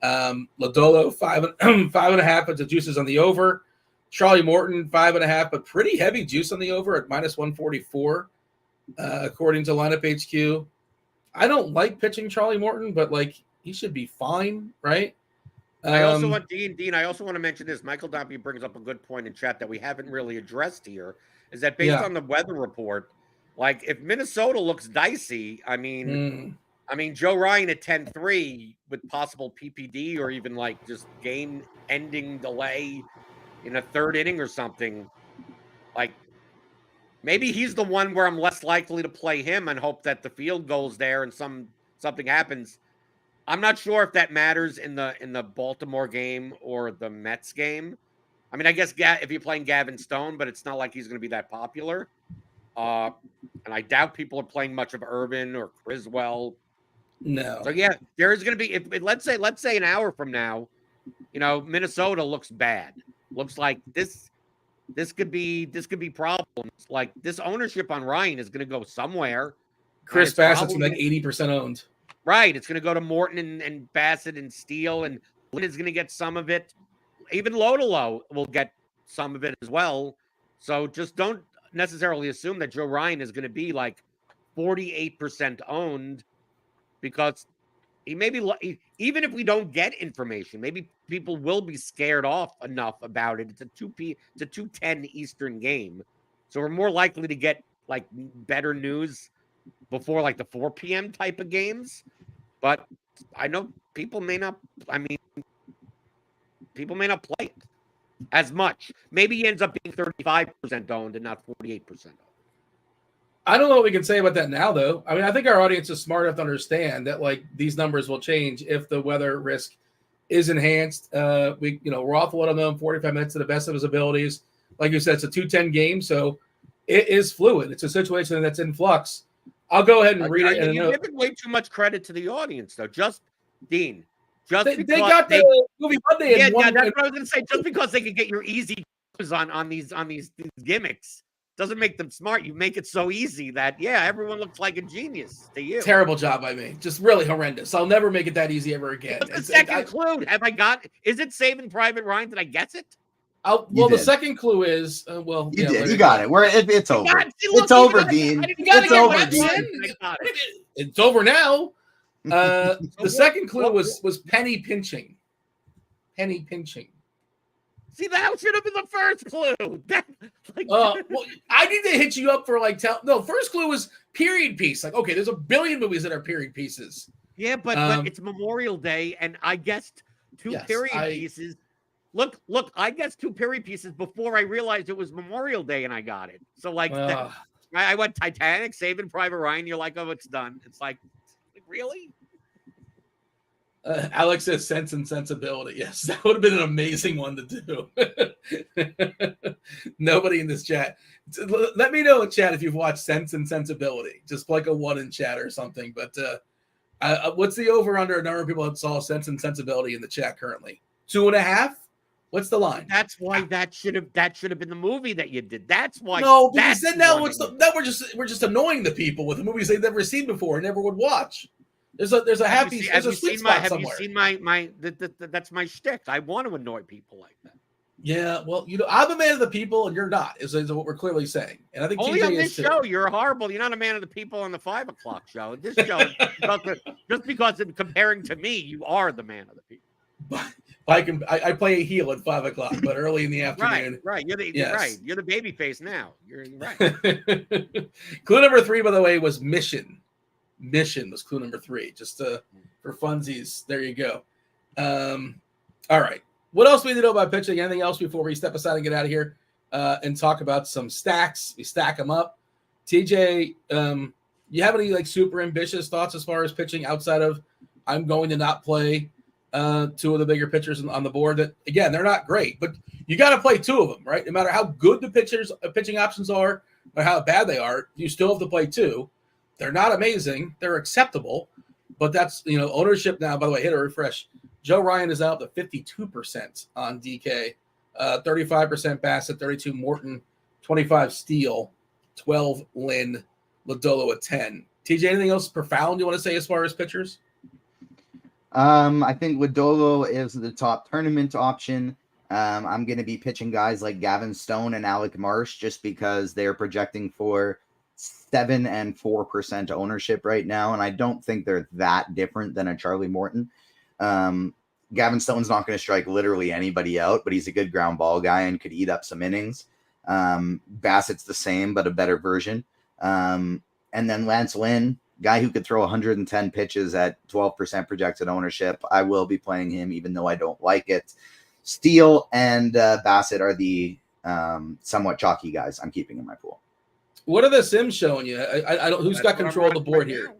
Lodolo 5.5, but the juice is on the over. Charlie Morton 5.5, but pretty heavy juice on the over at -144, according to Lineup HQ. I don't like pitching Charlie Morton, but like he should be fine, right? I also want Dean. I also want to mention this. Michael Dompey brings up a good point in chat that we haven't really addressed here. Is that based on the weather report? Like if Minnesota looks dicey, I mean, Joe Ryan at 10-3 with possible PPD or even like just game-ending delay in a 3rd inning or something. Like maybe he's the one where I'm less likely to play him and hope that the field goes there and something happens. I'm not sure if that matters in the Baltimore game or the Mets game. I mean, I guess if you're playing Gavin Stone, but it's not like he's going to be that popular. And I doubt people are playing much of Irvin or Criswell. No. So yeah, there is going to be. If let's say an hour from now, Minnesota looks bad. Looks like this could be problems. Like this ownership on Ryan is going to go somewhere. Chris Bassett's like 80% owned. Right. It's going to go to Morton and Bassett and Steele, and Lynn is going to get some of it. Even Lodolo will get some of it as well. So just don't necessarily assume that Joe Ryan is going to be like 48% owned because he may be, even if we don't get information, maybe people will be scared off enough about it. It's a 2:10 Eastern game. So we're more likely to get like better news before like the 4 p.m. type of games. But I know people may not play it as much. Maybe he ends up being 35% owned and not 48% owned. I don't know what we can say about that now, though. I mean, I think our audience is smart enough to understand that like these numbers will change if the weather risk is enhanced. Roth will let him know in 45 minutes to the best of his abilities. Like you said, it's a 2:10 game, so it is fluid. It's a situation that's in flux. I'll go ahead and read it. And You're giving way too much credit to the audience, though. Dean, they because got the movie Monday. Yeah, that's what I was going to say. Just because they could get your easy on these gimmicks doesn't make them smart. You make it so easy that everyone looks like a genius to you. Terrible job by me. Just really horrendous. I'll never make it that easy ever again. What's the second clue? Have I got? Is it Saving Private Ryan? Did I guess it? The second clue is you did. You got it. It's over. It's over, Dean. It's over, Dean. It's over now. The second clue was penny pinching. Penny pinching. See, that should have been the first clue. I need to hit you up for first clue was period piece. Like, okay, there's a billion movies that are period pieces. Yeah, but it's Memorial Day, and I guessed two period pieces. Look, I guessed two period pieces before I realized it was Memorial Day, and I got it. So, I went Titanic, Saving Private Ryan. You're like, oh, it's done. It's like, really? Alex says Sense and Sensibility. Yes, that would have been an amazing one to do. Nobody in this chat. Let me know in chat if you've watched Sense and Sensibility. Just like a 1 in chat or something. But what's the over-under number of people that saw Sense and Sensibility in the chat currently? 2.5? What's the line? That's why that should have been the movie that you did. That's why. No, because then now we're just annoying the people with the movies they've never seen before and never would watch. There's a happy sweet spot somewhere. Have you seen my that's my shtick. I want to annoy people like that. Yeah, well, I'm a man of the people and you're not, is what we're clearly saying. And I think only TJ on this is show, too. You're horrible. You're not a man of the people on the 5 o'clock show. This show, just because in comparing to me, you are the man of the people. I play a heel at 5 o'clock, but early in the afternoon. Right. You're the baby face now. You're right. Clue number 3, by the way, was mission. Mission was clue number 3, just for funsies. There you go. All right. What else do we need to know about pitching? Anything else before we step aside and get out of here and talk about some stacks? We stack them up. TJ, you have any super ambitious thoughts as far as pitching outside of I'm going to not play 2 of the bigger pitchers on the board that, again, they're not great, but you got to play 2 of them, right? No matter how good the pitching options are or how bad they are, you still have to play 2. They're not amazing. They're acceptable, but that's, ownership now. By the way, hit a refresh. Joe Ryan is out to 52% on DK, 35% Bassett, 32 Morton, 25 Steele, 12 Lynn, Lodolo at 10. TJ, anything else profound you want to say as far as pitchers? I think Lodolo is the top tournament option. I'm going to be pitching guys like Gavin Stone and Alec Marsh just because they're projecting for 7% and 4% ownership right now, and I don't think they're that different than a Charlie Morton. Gavin Stone's not going to strike literally anybody out, but he's a good ground ball guy and could eat up some innings. Bassett's the same, but a better version. And then Lance Lynn, guy who could throw 110 pitches at 12% projected ownership. I will be playing him, even though I don't like it. Steele and Bassett are the somewhat chalky guys I'm keeping in my pool. What are the Sims showing you? I don't. Who's got control of the board here?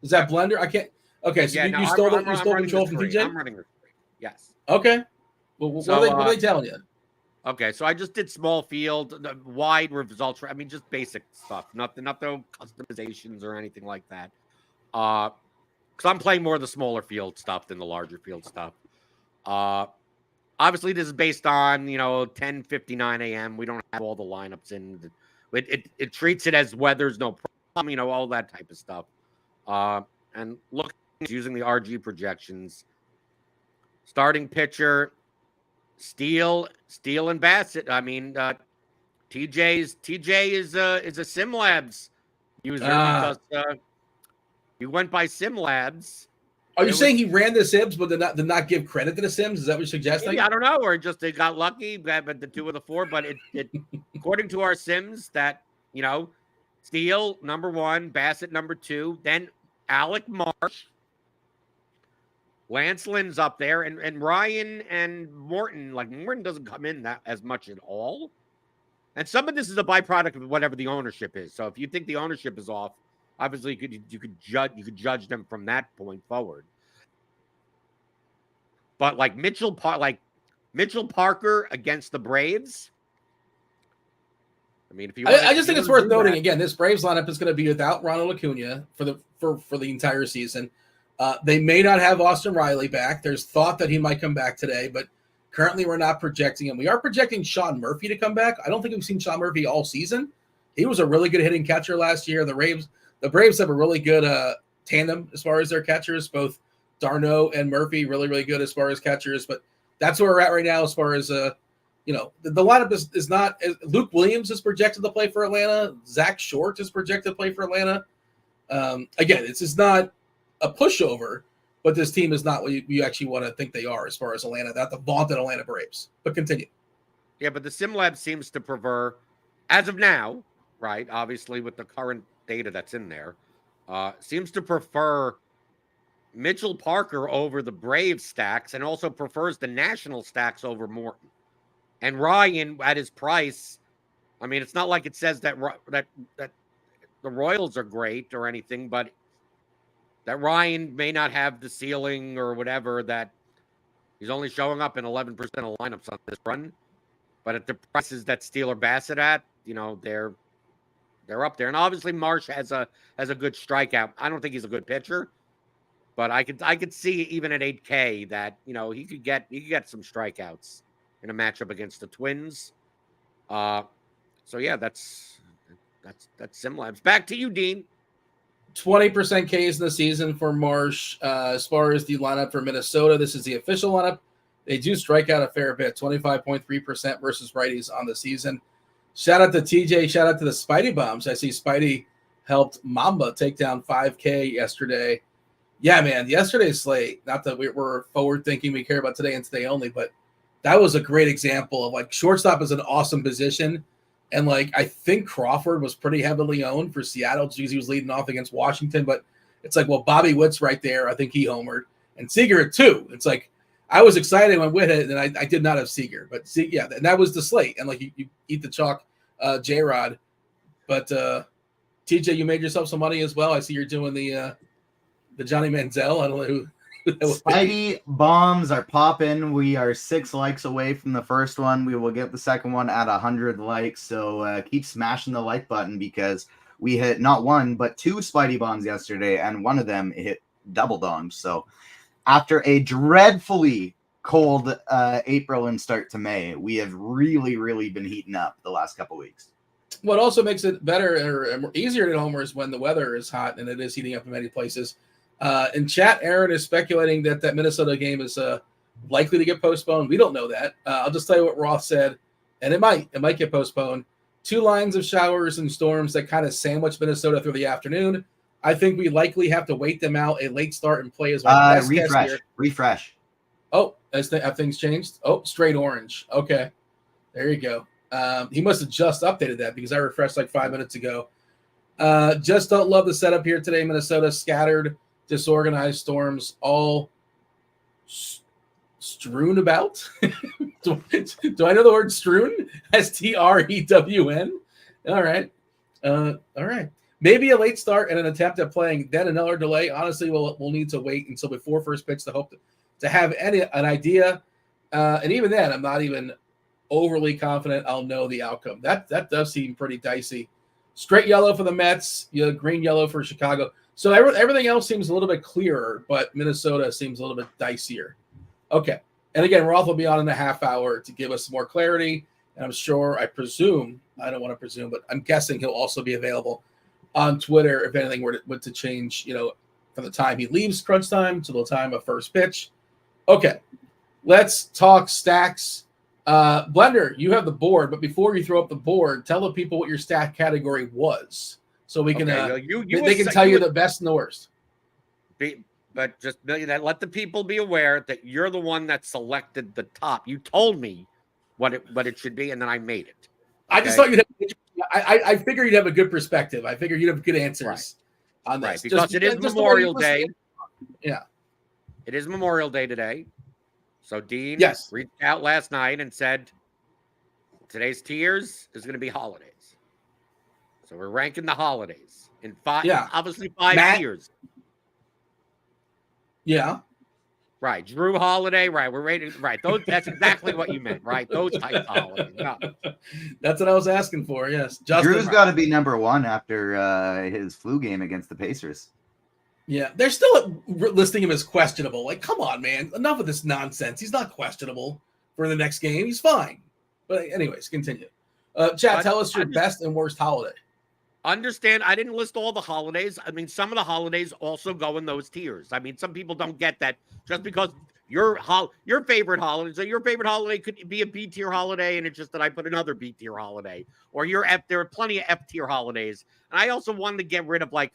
Is that Blender? I can't. Okay, so you stole control from TJ. I'm running the 3. Yes. Okay. Well, what are they telling you? Okay, so I just did small field, wide results. I mean, just basic stuff. Nothing customizations or anything like that. Because I'm playing more of the smaller field stuff than the larger field stuff. Obviously, this is based on 10:59 a.m. We don't have all the lineups in. It treats it as weather's no problem, all that type of stuff. And look, using the RG projections. Starting pitcher, Steele and Bassett. I mean, TJ is a SimLabs user because he went by SimLabs. Are you saying he ran the Sims but did not give credit to the Sims? Is that what you're suggesting? I don't know, or just they got lucky, but the 2 of the 4. But it according to our Sims that Steele number 1, Bassett number 2, then Alec Marsh, Lance Lynn's up there, and Ryan and Morton. Morton doesn't come in that as much at all. And some of this is a byproduct of whatever the ownership is. So if you think the ownership is off, obviously you could judge them from that point forward. But Mitchell Parker against the Braves, I mean, if you I just think it's worth noting again. This Braves lineup is going to be without Ronald Acuna for the entire season. They may not have Austin Riley back. There's thought that he might come back today, but currently we're not projecting him. We are projecting Sean Murphy to come back. I don't think we've seen Sean Murphy all season. He was a really good hitting catcher last year. The Braves have a really good tandem as far as their catchers, both d'Arnaud and Murphy, really, really good as far as catchers. But that's where we're at right now as far as the lineup is not. Luke Williams is projected to play for Atlanta. Zach Short is projected to play for Atlanta. Again, it's just not a pushover, but this team is not what you actually want to think they are as far as Atlanta, not the vaunted Atlanta Braves. But continue. Yeah, but the SimLabs seems to prefer, as of now, right, obviously with the current data that's in there, seems to prefer Mitchell Parker over the Braves stacks and also prefers the national stacks over Morton. And Ryan, at his price, I mean, it's not like it says that the Royals are great or anything, but that Ryan may not have the ceiling or whatever, that he's only showing up in 11% of lineups on this run. But at the prices that Steele or Bassett at, they're up there. And obviously Marsh has a good strikeout. I don't think he's a good pitcher, but I could see even at 8K that, he could get some strikeouts in a matchup against the Twins. So yeah, that's SimLabs. Back to you, Dean. 20% Ks in the season for Marsh. As far as the lineup for Minnesota, this is the official lineup. They do strike out a fair bit, 25.3% versus righties on the season. Shout out to TJ. Shout out to the Spidey Bombs. I see Spidey helped Mamba take down 5K yesterday. Yeah, man, yesterday's slate, not that we're forward thinking, we care about today and today only, but that was a great example of shortstop is an awesome position. And I think Crawford was pretty heavily owned for Seattle because he was leading off against Washington. But it's Bobby Witt's right there. I think he homered. And Seager at 2. It's I was excited when Witt hit, and I did not have Seager. But and that was the slate. And you eat the chalk, J-Rod. But TJ, you made yourself some money as well. I see you're doing the Johnny Manziel. I don't know who. Spidey bombs are popping. We are 6 likes away from the first one. We will get the second one at 100 likes. So keep smashing the like button because we hit not 1 but 2 Spidey bombs yesterday, and one of them hit double doms. So after a dreadfully cold April and start to May, we have really, really been heating up the last couple weeks. What also makes it better or easier to hit homers when the weather is hot, and it is heating up in many places. In chat, Aaron is speculating that Minnesota game is likely to get postponed. We don't know that. I'll just tell you what Roth said, and it might get postponed. 2 lines of showers and storms that kind of sandwich Minnesota through the afternoon. I think we likely have to wait them out. A late start and play is my best guess here. Refresh. Oh, have things changed? Oh, straight orange. Okay, there you go. He must have just updated that because I refreshed 5 minutes ago. Just don't love the setup here today. Minnesota scattered, disorganized storms all strewn about. do I know the word strewn? S-T-R-E-W-N. All right. Maybe a late start and an attempt at playing, then another delay. Honestly, we'll need to wait until before first pitch to hope to have an idea. And even then, I'm not even overly confident I'll know the outcome. That does seem pretty dicey. Straight yellow for the Mets, green yellow for Chicago. So everything else seems a little bit clearer, but Minnesota seems a little bit dicier. Okay. And again, Roth will be on in a half hour to give us more clarity. And I'm sure, I don't want to presume, but I'm guessing he'll also be available on Twitter if anything were to change, from the time he leaves crunch time to the time of first pitch. Okay. Let's talk stacks. Blender, you have the board, but before you throw up the board, tell the people what your stack category was. So we can they can tell you the best and the worst. But just let the people be aware that you're the one that selected the top. You told me what it should be, and then I made it. Okay? I just thought you'd have, I figured you'd have a good perspective. I figured you'd have good answers on this. Right, because it is Memorial Day. Yeah. It is Memorial Day today. So Dean reached out last night and said, today's tiers is going to be holidays. So we're ranking the holidays in 5, obviously 5 tiers. Yeah. Right, Drew Holiday. Right, we're ready. Right, those. That's exactly what you meant. Right, those types of holidays. No. That's what I was asking for. Yes, Justin. Drew's got to be number one after his flu game against the Pacers. Yeah, they're still listing him as questionable. Like, come on, man. Enough of this nonsense. He's not questionable for the next game. He's fine. But anyways, continue. Chad, tell us your best and worst holiday. Understand, I didn't list all the holidays. I mean, some of the holidays also go in those tiers. I mean, some people don't get that just because your favorite holiday, so your favorite holiday could be a B tier holiday, and it's just that I put another B tier holiday. Or there are plenty of F tier holidays. And I also wanted to get rid of like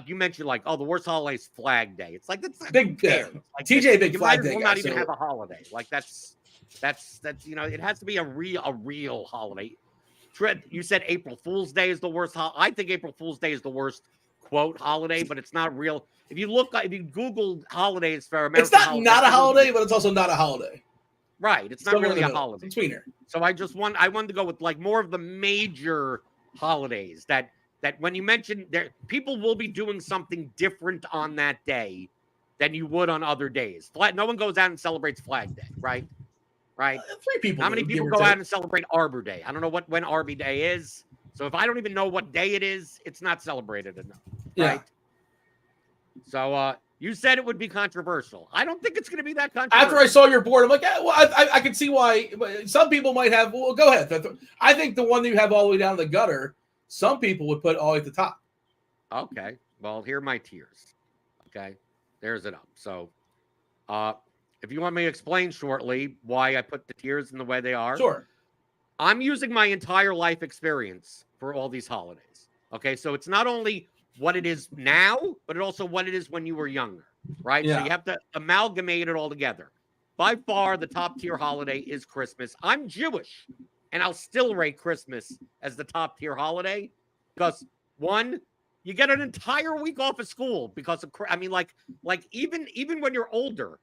you mentioned, like, oh, the worst holiday is Flag Day. It's like that's big like, TJ big Flag Day. You might as well not even have a holiday. Like that's it has to be a real holiday. You said April Fool's Day is the worst. I think April Fool's Day is the worst quote holiday, but it's not real. If you Google holidays for American, it's not a holiday, but it's also not a holiday. Right, it's not really a holiday. It's tweener. So I wanted to go with like more of the major holidays that when you mention there, people will be doing something different on that day than you would on other days. No one goes out and celebrates Flag Day, right? Right. 3 people. How many people go out and celebrate Arbor Day? I don't know when Arbor Day is. So if I don't even know what day it is, it's not celebrated enough. Right. Yeah. So you said it would be controversial. I don't think it's going to be that controversial. After I saw your board, I'm like, yeah, well, I can see why some people might have. Well, go ahead. I think the one that you have all the way down the gutter, some people would put all at the top. Okay. Well, here are my tiers. Okay. There's it up. So, if you want me to explain shortly why I put the tiers in the way they are. Sure. I'm using my entire life experience for all these holidays. Okay. So it's not only what it is now, but it also what it is when you were younger. Right. Yeah. So you have to amalgamate it all together. By far, the top tier holiday is Christmas. I'm Jewish, and I'll still rate Christmas as the top tier holiday because, one, you get an entire week off of school because of, I mean, like even when you're older,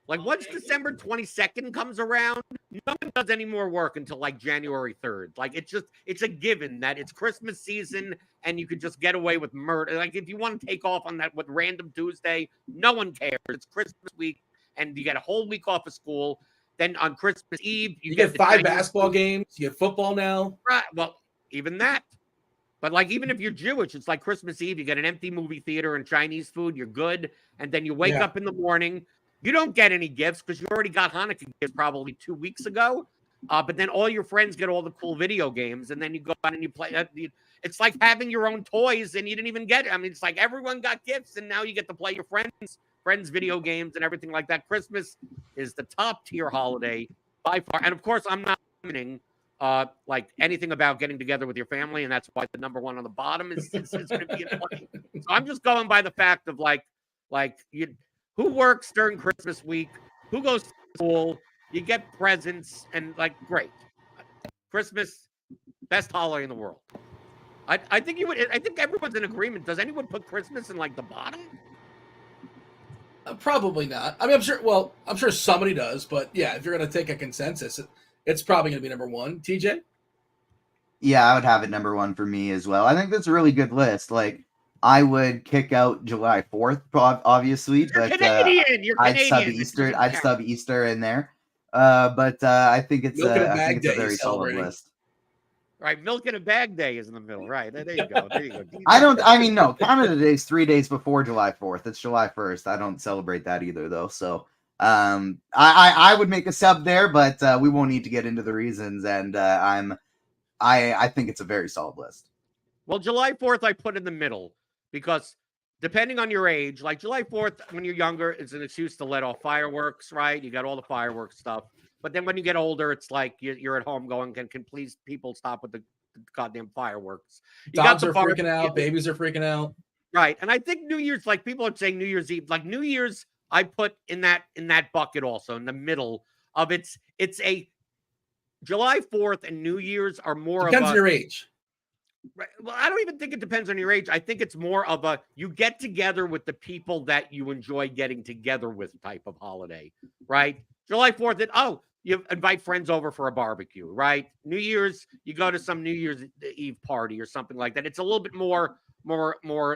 like once December 22nd comes around, no one does any more work until like January 3rd. Like it's a given that it's Christmas season and you could just get away with murder. Like if you want to take off on that with Random Tuesday, no one cares. It's Christmas week and you get a whole week off of school. Then on Christmas Eve, you get 5 basketball games. You get football now. Right. Well, even that. But like even if you're Jewish, it's like Christmas Eve. You get an empty movie theater and Chinese food. You're good. And then you wake up in the morning. You don't get any gifts because you already got Hanukkah gifts probably 2 weeks ago. But then all your friends get all the cool video games, and then you go out and you play. It's like having your own toys, and you didn't even get it. I mean, it's like everyone got gifts, and now you get to play your friends' video games and everything like that. Christmas is the top tier holiday by far, and of course, I'm not limiting like anything about getting together with your family, and that's why the number one on the bottom is going to be in play. So I'm just going by the fact of like you. Who works during Christmas week? Who goes to school? You get presents and like great. Christmas, best holiday in the world. I think you would. I think everyone's in agreement. Does anyone put Christmas in like the bottom? Probably not. I mean, I'm sure. Well, I'm sure somebody does, but yeah, if you're going to take a consensus, it's probably going to be number one. TJ? Yeah, I would have it number one for me as well. I think that's a really good list. Like, I would kick out July 4th, obviously, but I'd sub Easter in there. But I think it's a very solid list. Right, Milk in a Bag Day is in the middle. Right, there you go. There you go. No, Canada Day is 3 days before July 4th. It's July 1st. I don't celebrate that either, though. So I would make a sub there, but we won't need to get into the reasons. And I think it's a very solid list. Well, July 4th, I put in the middle. Because depending on your age, like July 4th, when you're younger, it's an excuse to let off fireworks, right? You got all the fireworks stuff. But then when you get older, it's like you're at home going, can please people stop with the goddamn fireworks? Dogs are freaking out. Babies are freaking out. Right. And I think New Year's, like people are saying New Year's Eve, like New Year's, I put in that bucket also in the middle of it's a July 4th and New Year's are more depends on your age. Right. Well, I don't even think it depends on your age. I think it's more of a you get together with the people that you enjoy getting together with type of holiday, right? July 4th, you invite friends over for a barbecue, right? New Year's, you go to some New Year's Eve party or something like that. It's a little bit more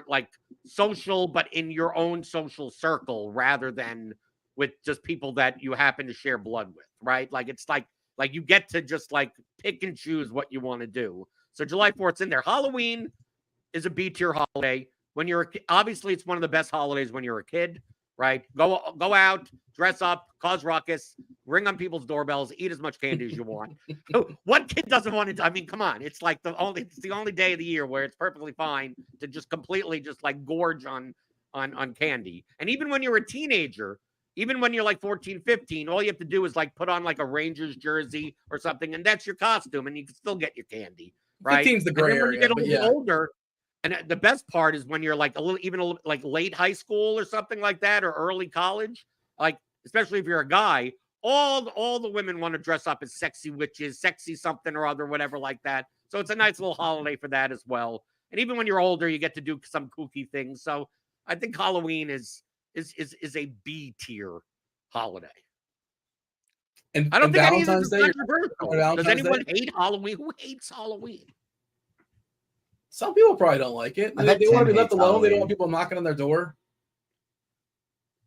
like social, but in your own social circle rather than with just people that you happen to share blood with, right? Like it's like you get to just like pick and choose what you want to do. So July 4th's in there. Halloween is a B tier holiday. When you're obviously it's one of the best holidays when you're a kid, right? Go out, dress up, cause ruckus, ring on people's doorbells, eat as much candy as you want. What kid doesn't want to? I mean, come on. It's like it's the only day of the year where it's perfectly fine to just completely just like gorge on candy. And even when you're a teenager, even when you're like 14, 15, all you have to do is like put on like a Rangers jersey or something, and that's your costume, and you can still get your candy, right? 15's the gray and then when area, you get a little older, and the best part is when you're like a little like late high school or something like that, or early college, like especially if you're a guy, all the women want to dress up as sexy witches, sexy something or other, whatever like that. So it's a nice little holiday for that as well. And even when you're older, you get to do some kooky things. So I think Halloween is a B tier holiday. And I don't think any of this Valentine's is Day. controversial. Does anyone hate Halloween? Who hates Halloween? Some people probably don't like it. They want to be left alone. They don't want people knocking on their door.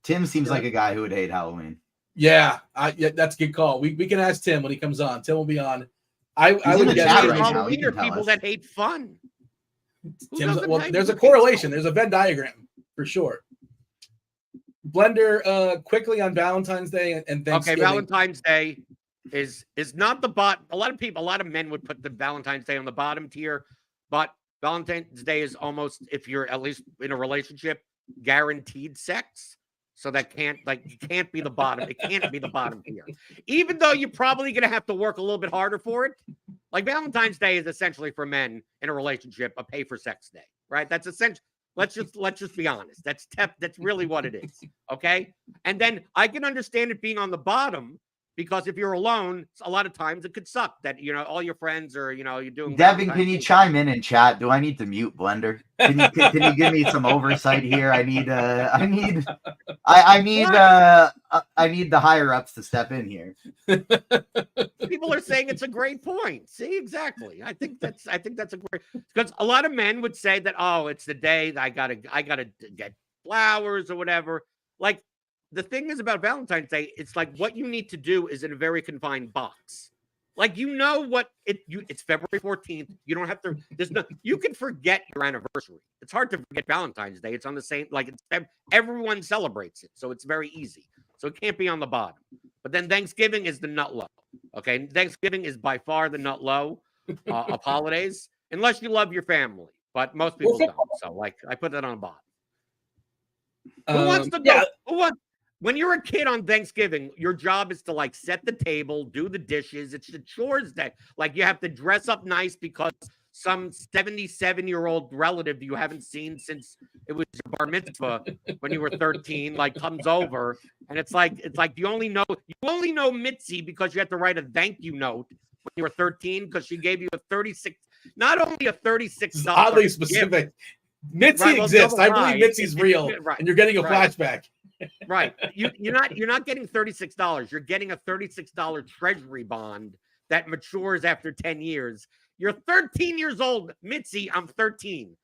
Tim seems like a guy who would hate Halloween. Yeah, that's a good call. We can ask Tim when he comes on. Tim will be on. I guess would guess Halloween are people that hate fun. There's a correlation. There's a Venn diagram for sure. Blender, quickly on Valentine's Day and Thanksgiving. Okay, Valentine's Day is not the bottom. A lot of men would put the Valentine's Day on the bottom tier, but Valentine's Day is almost, if you're at least in a relationship, guaranteed sex. So that can't be the bottom. It can't be the bottom tier. Even though you're probably going to have to work a little bit harder for it. Like Valentine's Day is essentially for men in a relationship a pay for sex day, right? That's essential. Let's just be honest. That's really what it is. Okay. And then I can understand it being on the bottom because if you're alone, a lot of times it could suck that, all your friends are, you're doing. Devin, can you chime in chat? Do I need to mute Blender? Can you give me some oversight here? I need the higher ups to step in here. People are saying it's a great point. See, exactly. I think that's a great, because a lot of men would say that, oh, it's the day that I gotta get flowers or whatever. Like, the thing is about Valentine's Day, it's like what you need to do is in a very confined box. Like, it's February 14th. You don't have to, you can forget your anniversary. It's hard to forget Valentine's Day. It's on the same, everyone celebrates it. So it's very easy. So it can't be on the bottom. But then Thanksgiving is the nut low. Okay. Thanksgiving is by far the nut low of holidays, unless you love your family. But most people don't. So I put that on the bottom. Who wants to go? When you're a kid on Thanksgiving, your job is to set the table, do the dishes. It's the chores that you have to dress up nice because some 77-year-old relative you haven't seen since it was your bar mitzvah when you were 13, comes over, and it's like you only know Mitzi because you had to write a thank you note when you were 13 because she gave you not only a $36 oddly specific gift. Mitzi exists. I believe Mitzi's real, and you're getting a flashback. Right. You're not getting $36. You're getting a $36 treasury bond that matures after 10 years. You're 13 years old, Mitzi. I'm 13.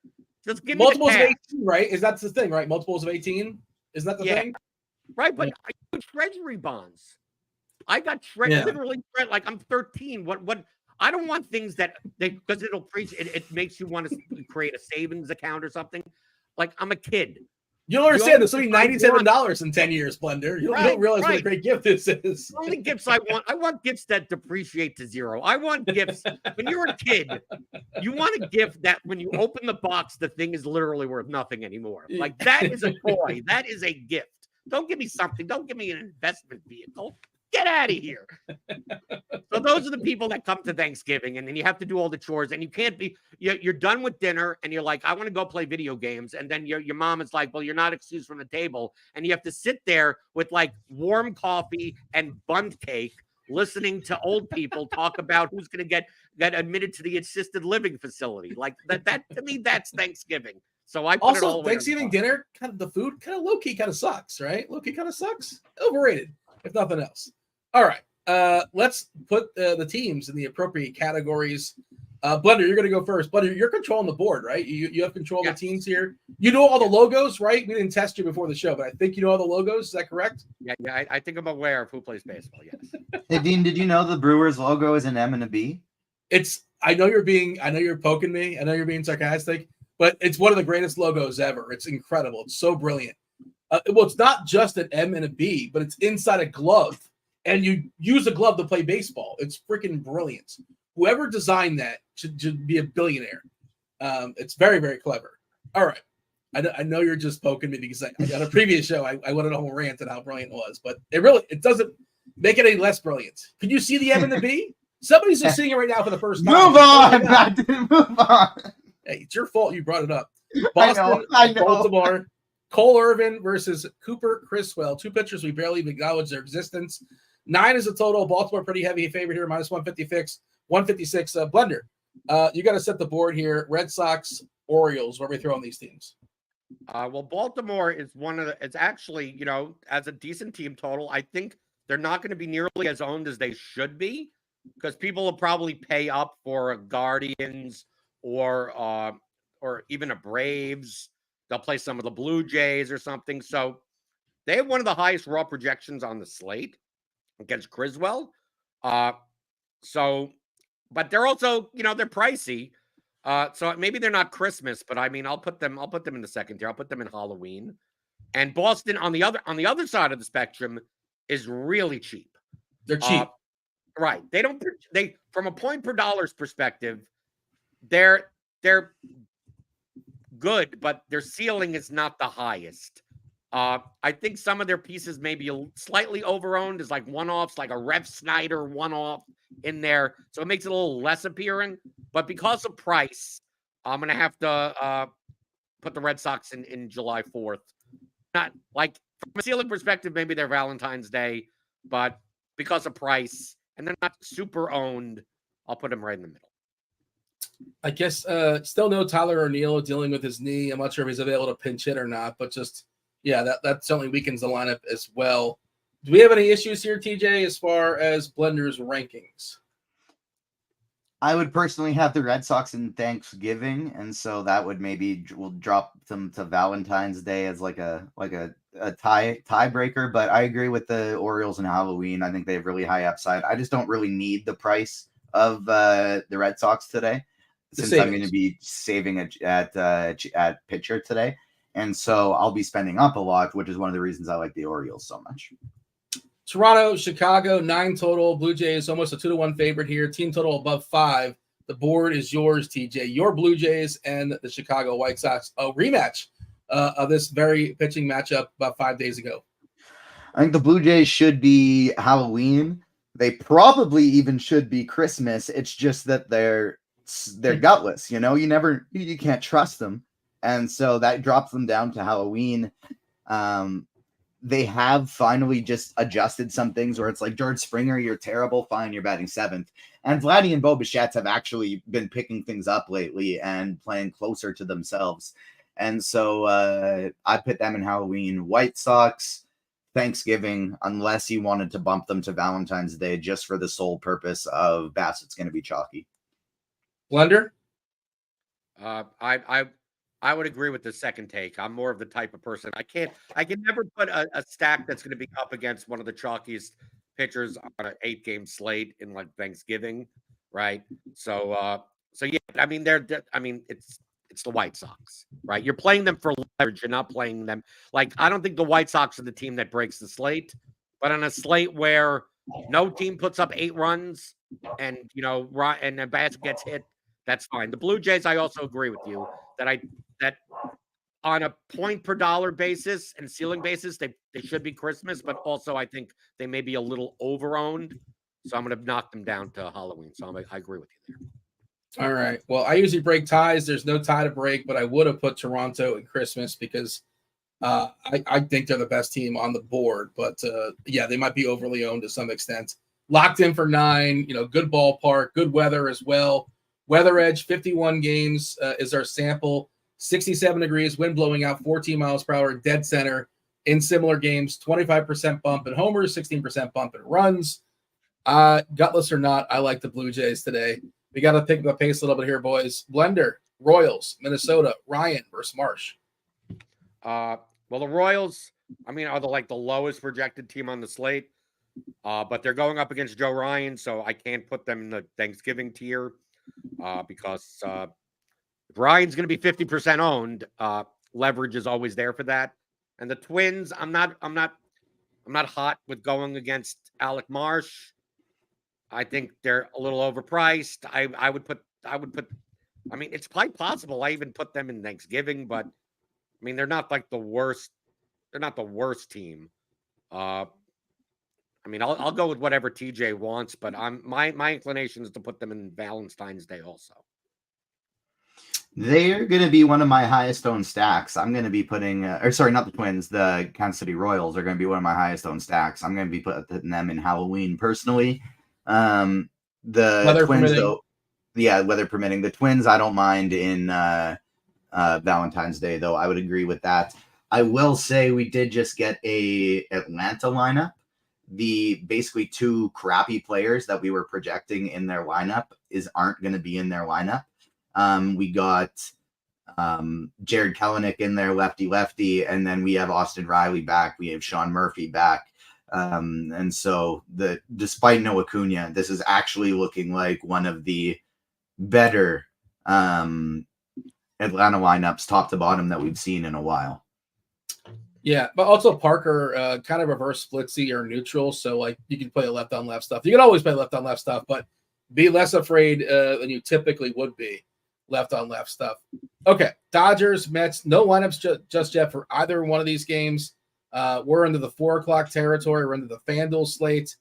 Just give me multiples of 18, right? Is that the thing, right? Multiples of 18? Isn't that the thing? Right, but I got treasury bonds. I got literally I'm 13. What? I don't want things that because it makes you want to create a savings account or something. I'm a kid. You don't understand. This will be $97 in 10 years, Blender. You don't realize what a great gift this is. The only gifts I want gifts that depreciate to zero. I want gifts. When you're a kid, you want a gift that when you open the box, the thing is literally worth nothing anymore. That is a toy. That is a gift. Don't give me something. Don't give me an investment vehicle. Get out of here. So those are the people that come to Thanksgiving, and then you have to do all the chores, and you can't be, you're done with dinner, and you're like, I want to go play video games. And then your mom is like, well, you're not excused from the table. And you have to sit there with warm coffee and bundt cake, listening to old people talk about who's going to get admitted to the assisted living facility. That to me, that's Thanksgiving. So I put it all Thanksgiving dinner, kind of the food kind of low-key kind of sucks, right? Low-key kind of sucks. Overrated, if nothing else. All right. Let's put the teams in the appropriate categories. Blender, you're going to go first. Blender, you're controlling the board, right? You have control of Yes. the teams here. You know all the logos, right? We didn't test you before the show, but I think you know all the logos. Is that correct? Yeah. I think I'm aware of who plays baseball. Yes. Hey, Dean, did you know the Brewers logo is an M and a B? I know you're poking me. I know you're being sarcastic, but it's one of the greatest logos ever. It's incredible. It's so brilliant. Well, it's not just an M and a B, but it's inside a glove, and you use a glove to play baseball. It's freaking brilliant. Whoever designed that should be a billionaire. It's very, very clever. All right. I know you're just poking me because on a previous show, I went on a whole rant on how brilliant it was, but it doesn't make it any less brilliant. Can you see the M and the B? Somebody's just seeing it right now for the first time. Move on! I didn't move on. Hey, it's your fault you brought it up. I Boston, know. Baltimore, Cole Irvin versus Cooper Criswell. Two pitchers we barely even acknowledge their existence. 9 is the total. Baltimore pretty heavy favorite here, minus 156. Blender. You got to set the board here. Red Sox, Orioles. Where are we throwing these teams? Well, Baltimore is it's actually, as a decent team total. I think they're not going to be nearly as owned as they should be because people will probably pay up for a Guardians or even a Braves. They'll play some of the Blue Jays or something. So they have one of the highest raw projections on the slate against Criswell. But they're also, they're pricey. So maybe they're not Christmas, but I mean, I'll put them in the second tier. I'll put them in Halloween. And Boston on the other side of the spectrum is really cheap. They're cheap. Right. They from a point per dollars perspective, they're good, but their ceiling is not the highest. I think some of their pieces may be slightly overowned as like one-offs, like a Rev Snyder one-off in there. So it makes it a little less appealing. But because of price, I'm going to have to put the Red Sox in July 4th. Not like from a ceiling perspective, maybe they're Valentine's Day, but because of price and they're not super owned, I'll put them right in the middle. I guess still no Tyler O'Neill dealing with his knee. I'm not sure if he's available to pinch hit or not, but just that certainly weakens the lineup as well. Do we have any issues here, TJ, as far as Blender's rankings? I would personally have the Red Sox in Thanksgiving, and so that would we'll drop them to Valentine's Day as like a tiebreaker. But I agree with the Orioles and Halloween. I think they have really high upside. I just don't really need the price of the Red Sox today, since I'm going to be saving at pitcher today, and so I'll be spending up a lot, which is one of the reasons I like the Orioles so much. Toronto, Chicago, 9 total. Blue Jays almost a 2-1 favorite here. Team total above 5. The board is yours, TJ. Your Blue Jays and the Chicago White Sox. A rematch of this very pitching matchup about 5 days ago. I think the Blue Jays should be Halloween. They probably even should be Christmas. It's just that they're gutless. You can't trust them, and so that drops them down to Halloween. They have finally just adjusted some things where it's like, George Springer, you're terrible. Fine, you're batting 7th. And Vladdy and Bo Bichette's have actually been picking things up lately and playing closer to themselves. And so I put them in Halloween. White Sox, Thanksgiving, unless you wanted to bump them to Valentine's Day just for the sole purpose of Bassett's going to be chalky. Blender? I would agree with the second take. I'm more of the type of person. I can never put a stack that's going to be up against one of the chalkiest pitchers on an 8-game slate in like Thanksgiving, right? So yeah, I mean it's the White Sox, right? You're playing them for leverage. You're not playing them like I don't think the White Sox are the team that breaks the slate, but on a slate where no team puts up 8 runs and and a Bassett gets hit, that's fine. The Blue Jays, I also agree with you that on a point per dollar basis and ceiling basis, they should be Christmas, but also I think they may be a little overowned. So I'm going to knock them down to Halloween. So I agree with you there. All right. Well, I usually break ties. There's no tie to break, but I would have put Toronto in Christmas because I think they're the best team on the board. But they might be overly owned to some extent. Locked in for 9, good ballpark, good weather as well. Weather edge, 51 games is our sample. 67 degrees, wind blowing out 14 miles per hour, dead center in similar games. 25% bump in homers, 16% bump in runs. Gutless or not, I like the Blue Jays today. We got to pick the pace a little bit here, boys. Blender, Royals, Minnesota, Ryan versus Marsh. Well, the Royals, I mean, are the lowest projected team on the slate. But they're going up against Joe Ryan, so I can't put them in the Thanksgiving tier because if Ryan's going to be 50% owned, leverage is always there for that. And the Twins, I'm not hot with going against Alec Marsh. I think they're a little overpriced. I would put. I mean, it's quite possible I even put them in Thanksgiving, but I mean, they're not like the worst. They're not the worst team. I mean, I'll go with whatever TJ wants, but my inclination is to put them in Valentine's Day also. They're going to be one of my highest owned stacks. I'm going to be putting, or sorry, not the Twins, the Kansas City Royals are going to be one of my highest owned stacks. I'm going to be putting them in Halloween personally. The Weather Twins, permitting. though, yeah, weather permitting. The Twins, I don't mind in Valentine's Day, though. I would agree with that. I will say we did just get a Atlanta lineup. The basically two crappy players that we were projecting in their lineup aren't going to be in their lineup. We got Jared Kelenic in there, lefty, and then we have Austin Riley back. We have Sean Murphy back. And so despite no Acuna, this is actually looking like one of the better Atlanta lineups top to bottom that we've seen in a while. Yeah, but also Parker kind of reverse splitsy or neutral. So like you can play a left on left stuff. You can always play left on left stuff, but be less afraid than you typically would be left on left stuff. Okay, Dodgers, Mets, no lineups just yet for either one of these games. We're into the 4:00 territory. We're into the FanDuel slate.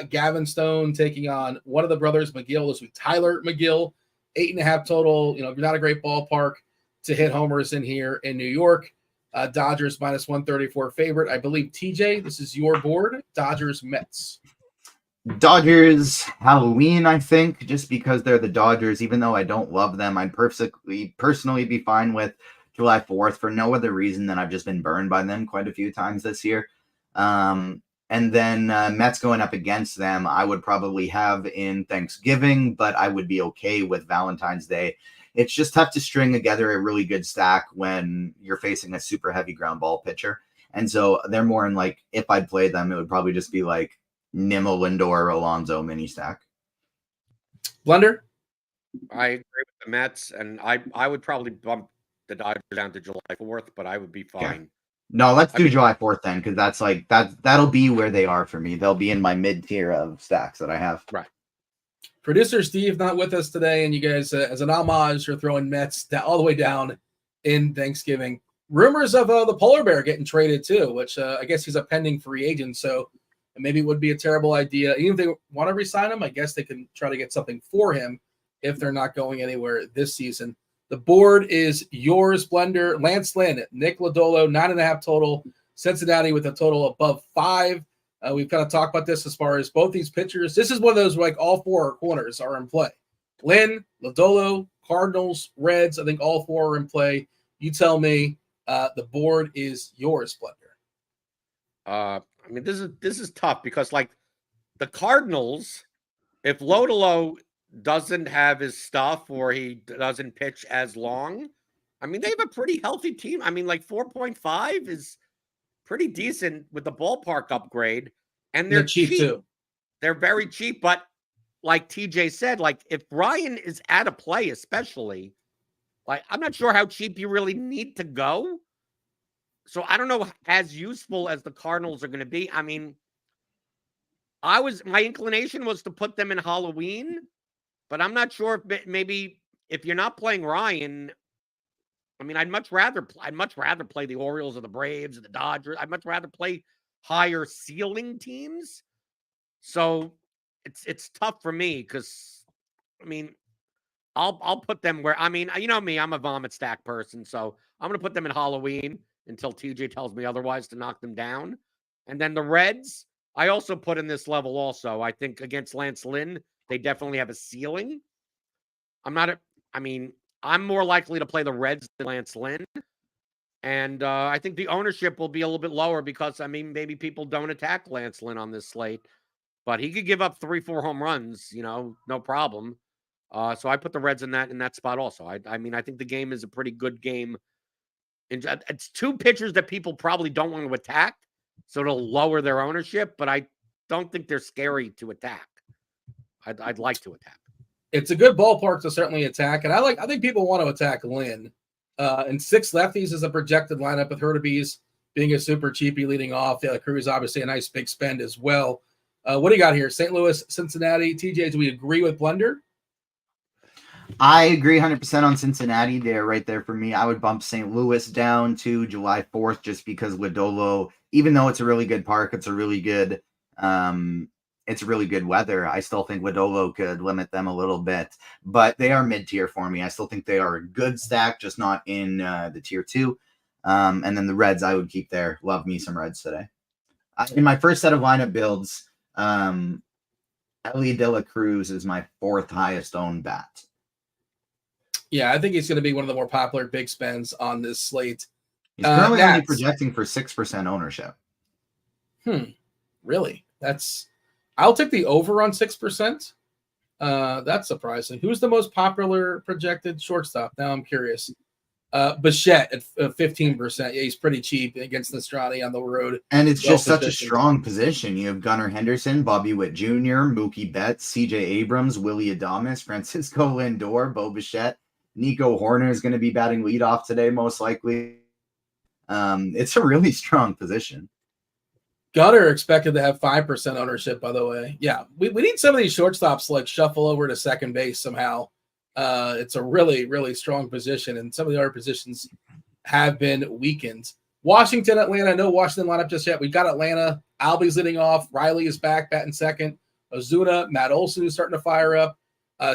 Gavin Stone taking on one of the brothers, McGill. This will be Tyler McGill. 8.5 total. You know, not a great ballpark to hit homers in here in New York. Dodgers minus 134 favorite. I believe, TJ, this is your board. Dodgers, Mets. Dodgers Halloween, I think, just because they're the Dodgers. Even though I don't love them, I'd personally be fine with July 4th for no other reason than I've just been burned by them quite a few times this year. And then Mets going up against them, I would probably have in Thanksgiving, but I would be okay with Valentine's Day. It's just tough to string together a really good stack when you're facing a super heavy ground ball pitcher. And so they're more in like, if I'd play them, it would probably just be like Nimmo, Lindor, Alonso mini stack. Blender? I agree with the Mets, and I would probably bump the Dodgers down to July 4th, but I would be fine. Okay. No, let's do July 4th then, because that's like that'll be where they are for me. They'll be in my mid tier of stacks that I have. Right. Producer Steve not with us today, and you guys, as an homage, are throwing Mets all the way down in Thanksgiving. Rumors of the polar bear getting traded too, which I guess he's a pending free agent, so maybe it would be a terrible idea. Even if they want to re-sign him, I guess they can try to get something for him if they're not going anywhere this season. The board is yours, Blender. Lance Lynn, Nick Lodolo, 9.5 total. Cincinnati with a total above 5. We've kind of talked about this as far as both these pitchers. This is one of those where like all four corners are in play. Lynn, Lodolo, Cardinals, Reds. I think all four are in play. You tell me. The board is yours, Blender. I mean, this is tough because like the Cardinals, if Lodolo doesn't have his stuff or he doesn't pitch as long, I mean, they have a pretty healthy team. I mean, like 4.5 is pretty decent with the ballpark upgrade, and they're cheap too. They're very cheap, but like TJ said, like if Ryan is out of play, especially, like I'm not sure how cheap you really need to go. So I don't know as useful as the Cardinals are going to be. I mean, my inclination was to put them in Halloween, but I'm not sure if maybe if you're not playing Ryan, I mean, I'd much rather play the Orioles or the Braves or the Dodgers. I'd much rather play higher ceiling teams. So it's tough for me because I mean, I'll put them where, I mean, you know me, I'm a vomit stack person, so I'm going to put them in Halloween until TJ tells me otherwise to knock them down. And then the Reds, I also put in this level also. I think against Lance Lynn, they definitely have a ceiling. I'm more likely to play the Reds than Lance Lynn. And I think the ownership will be a little bit lower because, I mean, maybe people don't attack Lance Lynn on this slate. But he could give up 3-4 home runs, you know, no problem. So I put the Reds in that spot also. I mean, I think the game is a pretty good game. It's two pitchers that people probably don't want to attack, so it'll lower their ownership, but I don't think they're scary to attack. I'd like to attack. It's a good ballpark to certainly attack, and I think people want to attack Lynn. And 6 lefties is a projected lineup with Hurtubise being a super cheapie leading off. The Cruz obviously a nice big spend as well. What do you got here? St. Louis, Cincinnati. TJ, do we agree with Blender? I agree 100% on Cincinnati. They're right there for me. I would bump St. Louis down to July 4th just because Lodolo, even though it's a really good park, it's really good weather. I still think Lodolo could limit them a little bit, but they are mid-tier for me. I still think they are a good stack, just not in the tier 2. And then the Reds, I would keep there. Love me some Reds today. In my first set of lineup builds, Ellie De La Cruz is my 4th highest owned bat. Yeah, I think he's going to be one of the more popular big spends on this slate. He's currently only projecting for 6% ownership. Really? I'll take the over on 6%. That's surprising. Who's the most popular projected shortstop? Now I'm curious. Bichette at 15%. Yeah, he's pretty cheap against Nostrani on the road. And it's just such a strong position. You have Gunnar Henderson, Bobby Witt Jr., Mookie Betts, C.J. Abrams, Willie Adames, Francisco Lindor, Bo Bichette. Nico Horner is going to be batting leadoff today, most likely. It's a really strong position. Gunnar expected to have 5% ownership, by the way. Yeah, we need some of these shortstops to shuffle over to second base somehow. It's a really, really strong position, and some of the other positions have been weakened. Washington, Atlanta. No Washington lineup just yet. We've got Atlanta. Albies leading off. Riley is back, batting second. Ozuna, Matt Olson is starting to fire up.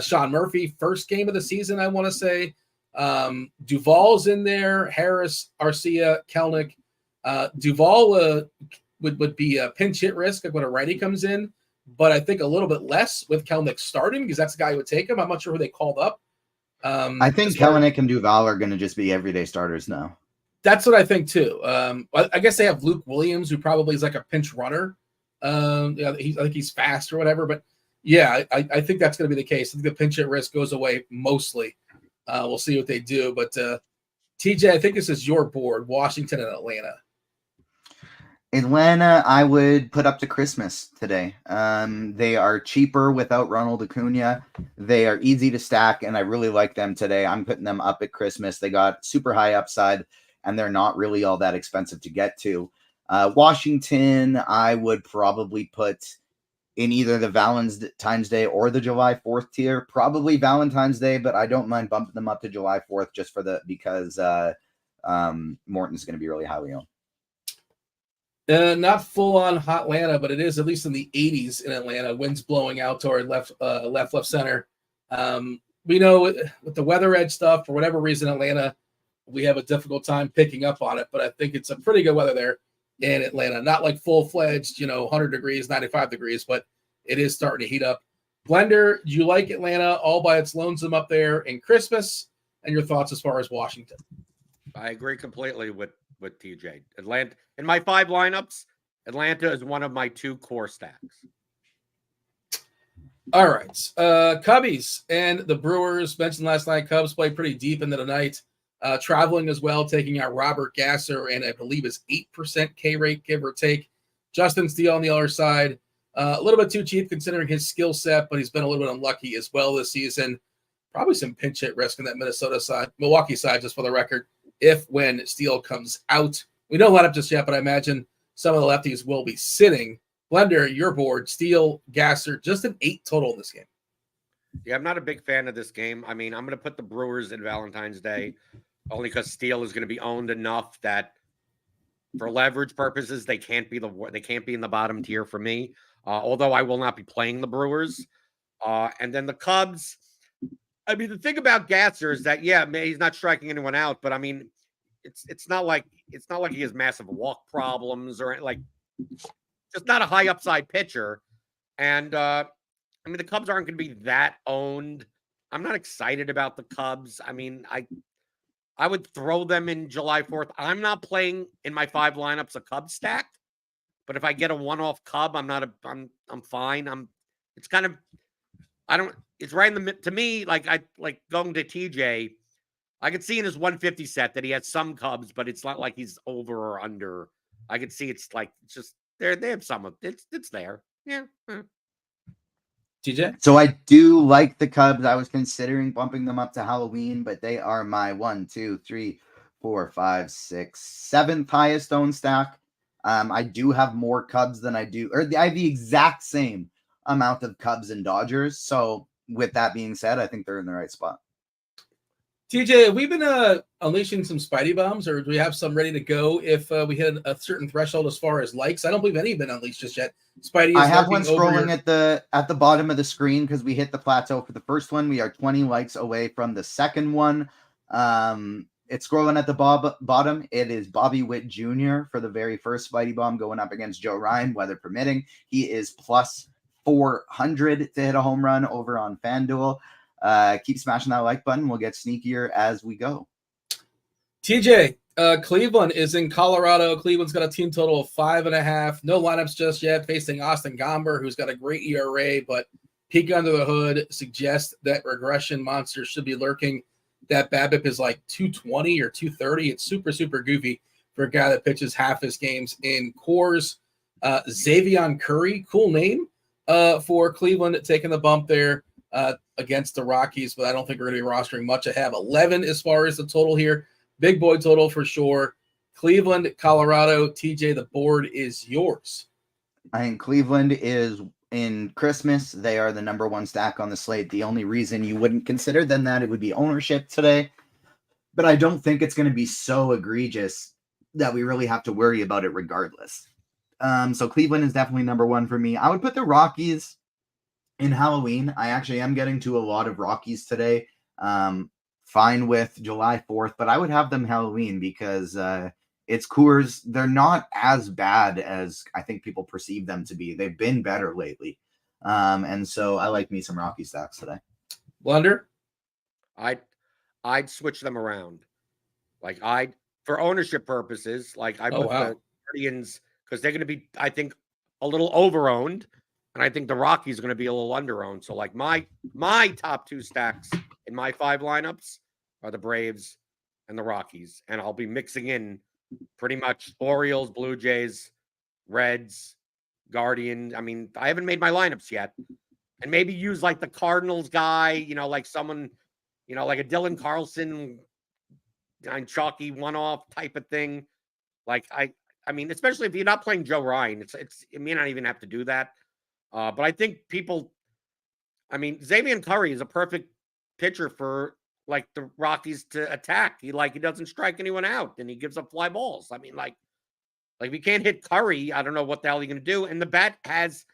Sean Murphy, first game of the season, I want to say. Duvall's in there. Harris, Arcia, Kelnick. Duvall would be a pinch hit risk when a righty comes in, but I think a little bit less with Kelnick starting because that's the guy who would take him. I'm not sure who they called up. I think Kelnick and Duvall are going to just be everyday starters now. That's what I think too. I guess they have Luke Williams, who probably is like a pinch runner. I think he's fast or whatever, but yeah, I think that's going to be the case. I think the pinch hit risk goes away mostly. We'll see what they do, but TJ, I think this is your board: Washington and Atlanta. Atlanta, I would put up to Christmas today. They are cheaper without Ronald Acuna. They are easy to stack, and I really like them today. I'm putting them up at Christmas. They got super high upside, and they're not really all that expensive to get to. Washington, I would probably put in either the Valentine's Day or the July 4th tier. Probably Valentine's Day, but I don't mind bumping them up to July 4th just because Morton's going to be really highly owned. Not full on hot Atlanta, but it is at least in the 80s in Atlanta. Winds blowing out toward left center. We know with the weather edge stuff, for whatever reason, Atlanta, we have a difficult time picking up on it, but I think it's a pretty good weather there in Atlanta. Not like full-fledged, 100 degrees, 95 degrees, but it is starting to heat up. Blender, do you like Atlanta all by its lonesome up there in Christmas? And your thoughts as far as Washington? I agree completely with TJ. Atlanta, in my 5 lineups, Atlanta is one of my 2 core stacks. All right. Cubbies and the Brewers. Mentioned last night, Cubs played pretty deep into the night. Traveling as well, taking out Robert Gasser, and I believe his 8% K rate, give or take. Justin Steele on the other side. A little bit too cheap considering his skill set, but he's been a little bit unlucky as well this season. Probably some pinch hit risk on that Milwaukee side, just for the record, when Steele comes out. We don't let up just yet, but I imagine some of the lefties will be sitting. Blender, your board, Steele, Gasser, just an 8 total in this game. Yeah, I'm not a big fan of this game. I mean, I'm going to put the Brewers in Valentine's Day only because Steele is going to be owned enough that for leverage purposes, they can't be in the bottom tier for me. Although I will not be playing the Brewers. And then the Cubs. I mean, the thing about Gasser is that, yeah, he's not striking anyone out, but I mean, it's not like he has massive walk problems or just not a high upside pitcher. And I mean, the Cubs aren't going to be that owned. I'm not excited about the Cubs. I mean, I would throw them in July 4th. I'm not playing in my 5 lineups a Cub stack, but if I get a one-off Cub, I'm fine. it's right in the to me. Like I like going to TJ. I could see in his 150 set that he has some Cubs, but it's not like he's over or under. I could see it's like it's just they have some of it's there. Yeah. TJ? So I do like the Cubs. I was considering bumping them up to Halloween, but they are my 1, 2, 3, 4, 5, 6, 7th highest owned stack. I do have more Cubs than I do, or I have the exact same amount of Cubs and Dodgers. So with that being said, I think they're in the right spot. TJ, have we been unleashing some Spidey bombs, or do we have some ready to go if we hit a certain threshold as far as likes? I don't believe any have been unleashed just yet. Spidey is I have one lurking over scrolling at the bottom of the screen because we hit the plateau for the first one. We are 20 likes away from the second one. It's scrolling at the bottom. It is Bobby Witt Jr. for the very first Spidey bomb going up against Joe Ryan, weather permitting. He is plus 400 to hit a home run over on FanDuel. Keep smashing that like button. We'll get sneakier as we go. TJ, Cleveland is in Colorado. Cleveland's got a team total of 5.5. No lineups just yet, facing Austin Gomber, who's got a great ERA, but peek under the hood suggests that regression monster should be lurking. That BABIP is like 220 or 230. It's super, super goofy for a guy that pitches half his games in Coors. Xavier Curry, cool name for Cleveland, taking the bump there against the Rockies, but I don't think we're going to be rostering much. I have 11 as far as the total here. Big boy total for sure. Cleveland, Colorado. TJ, the board is yours. I think Cleveland is in Christmas. They are the number one stack on the slate. The only reason you wouldn't consider them that it would be ownership today. But I don't think it's going to be so egregious that we really have to worry about it regardless. So Cleveland is definitely number one for me. I would put the Rockies in Halloween. I actually am getting to a lot of Rockies today. Fine with July 4th, but I would have them Halloween because it's Coors. They're not as bad as I think people perceive them to be. They've been better lately. And so I like me some Rocky stacks today. Blender? I'd switch them around. Like for ownership purposes, like I put the Guardians because they're going to be, I think, a little over-owned. And I think the Rockies are going to be a little under-owned. So like my top two stacks in my 5 lineups are the Braves and the Rockies. And I'll be mixing in pretty much Orioles, Blue Jays, Reds, Guardian. I mean, I haven't made my lineups yet. And maybe use like the Cardinals guy, like someone, like a Dylan Carlson and chalky one-off type of thing. Like I mean, especially if you're not playing Joe Ryan, it may not even have to do that. But I think Xavier Curry is a perfect pitcher for like the Rockies to attack. He doesn't strike anyone out and he gives up fly balls. I mean, like if you can't hit Curry, I don't know what the hell you're going to do. And the bet has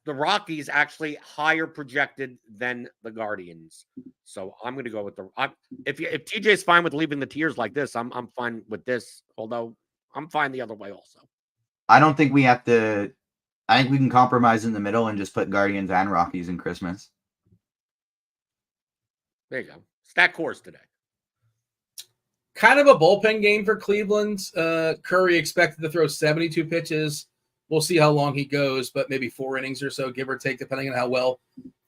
the Rockies actually higher projected than the Guardians. So I'm going to go with if TJ's fine with leaving the tiers like this, I'm fine with this. Although I'm fine the other way also. I don't think we have to. I think we can compromise in the middle and just put Guardians and Rockies in Christmas. There you go. Stack Coors today. Kind of a bullpen game for Cleveland. Curry expected to throw 72 pitches. We'll see how long he goes, but maybe 4 innings or so, give or take, depending on how well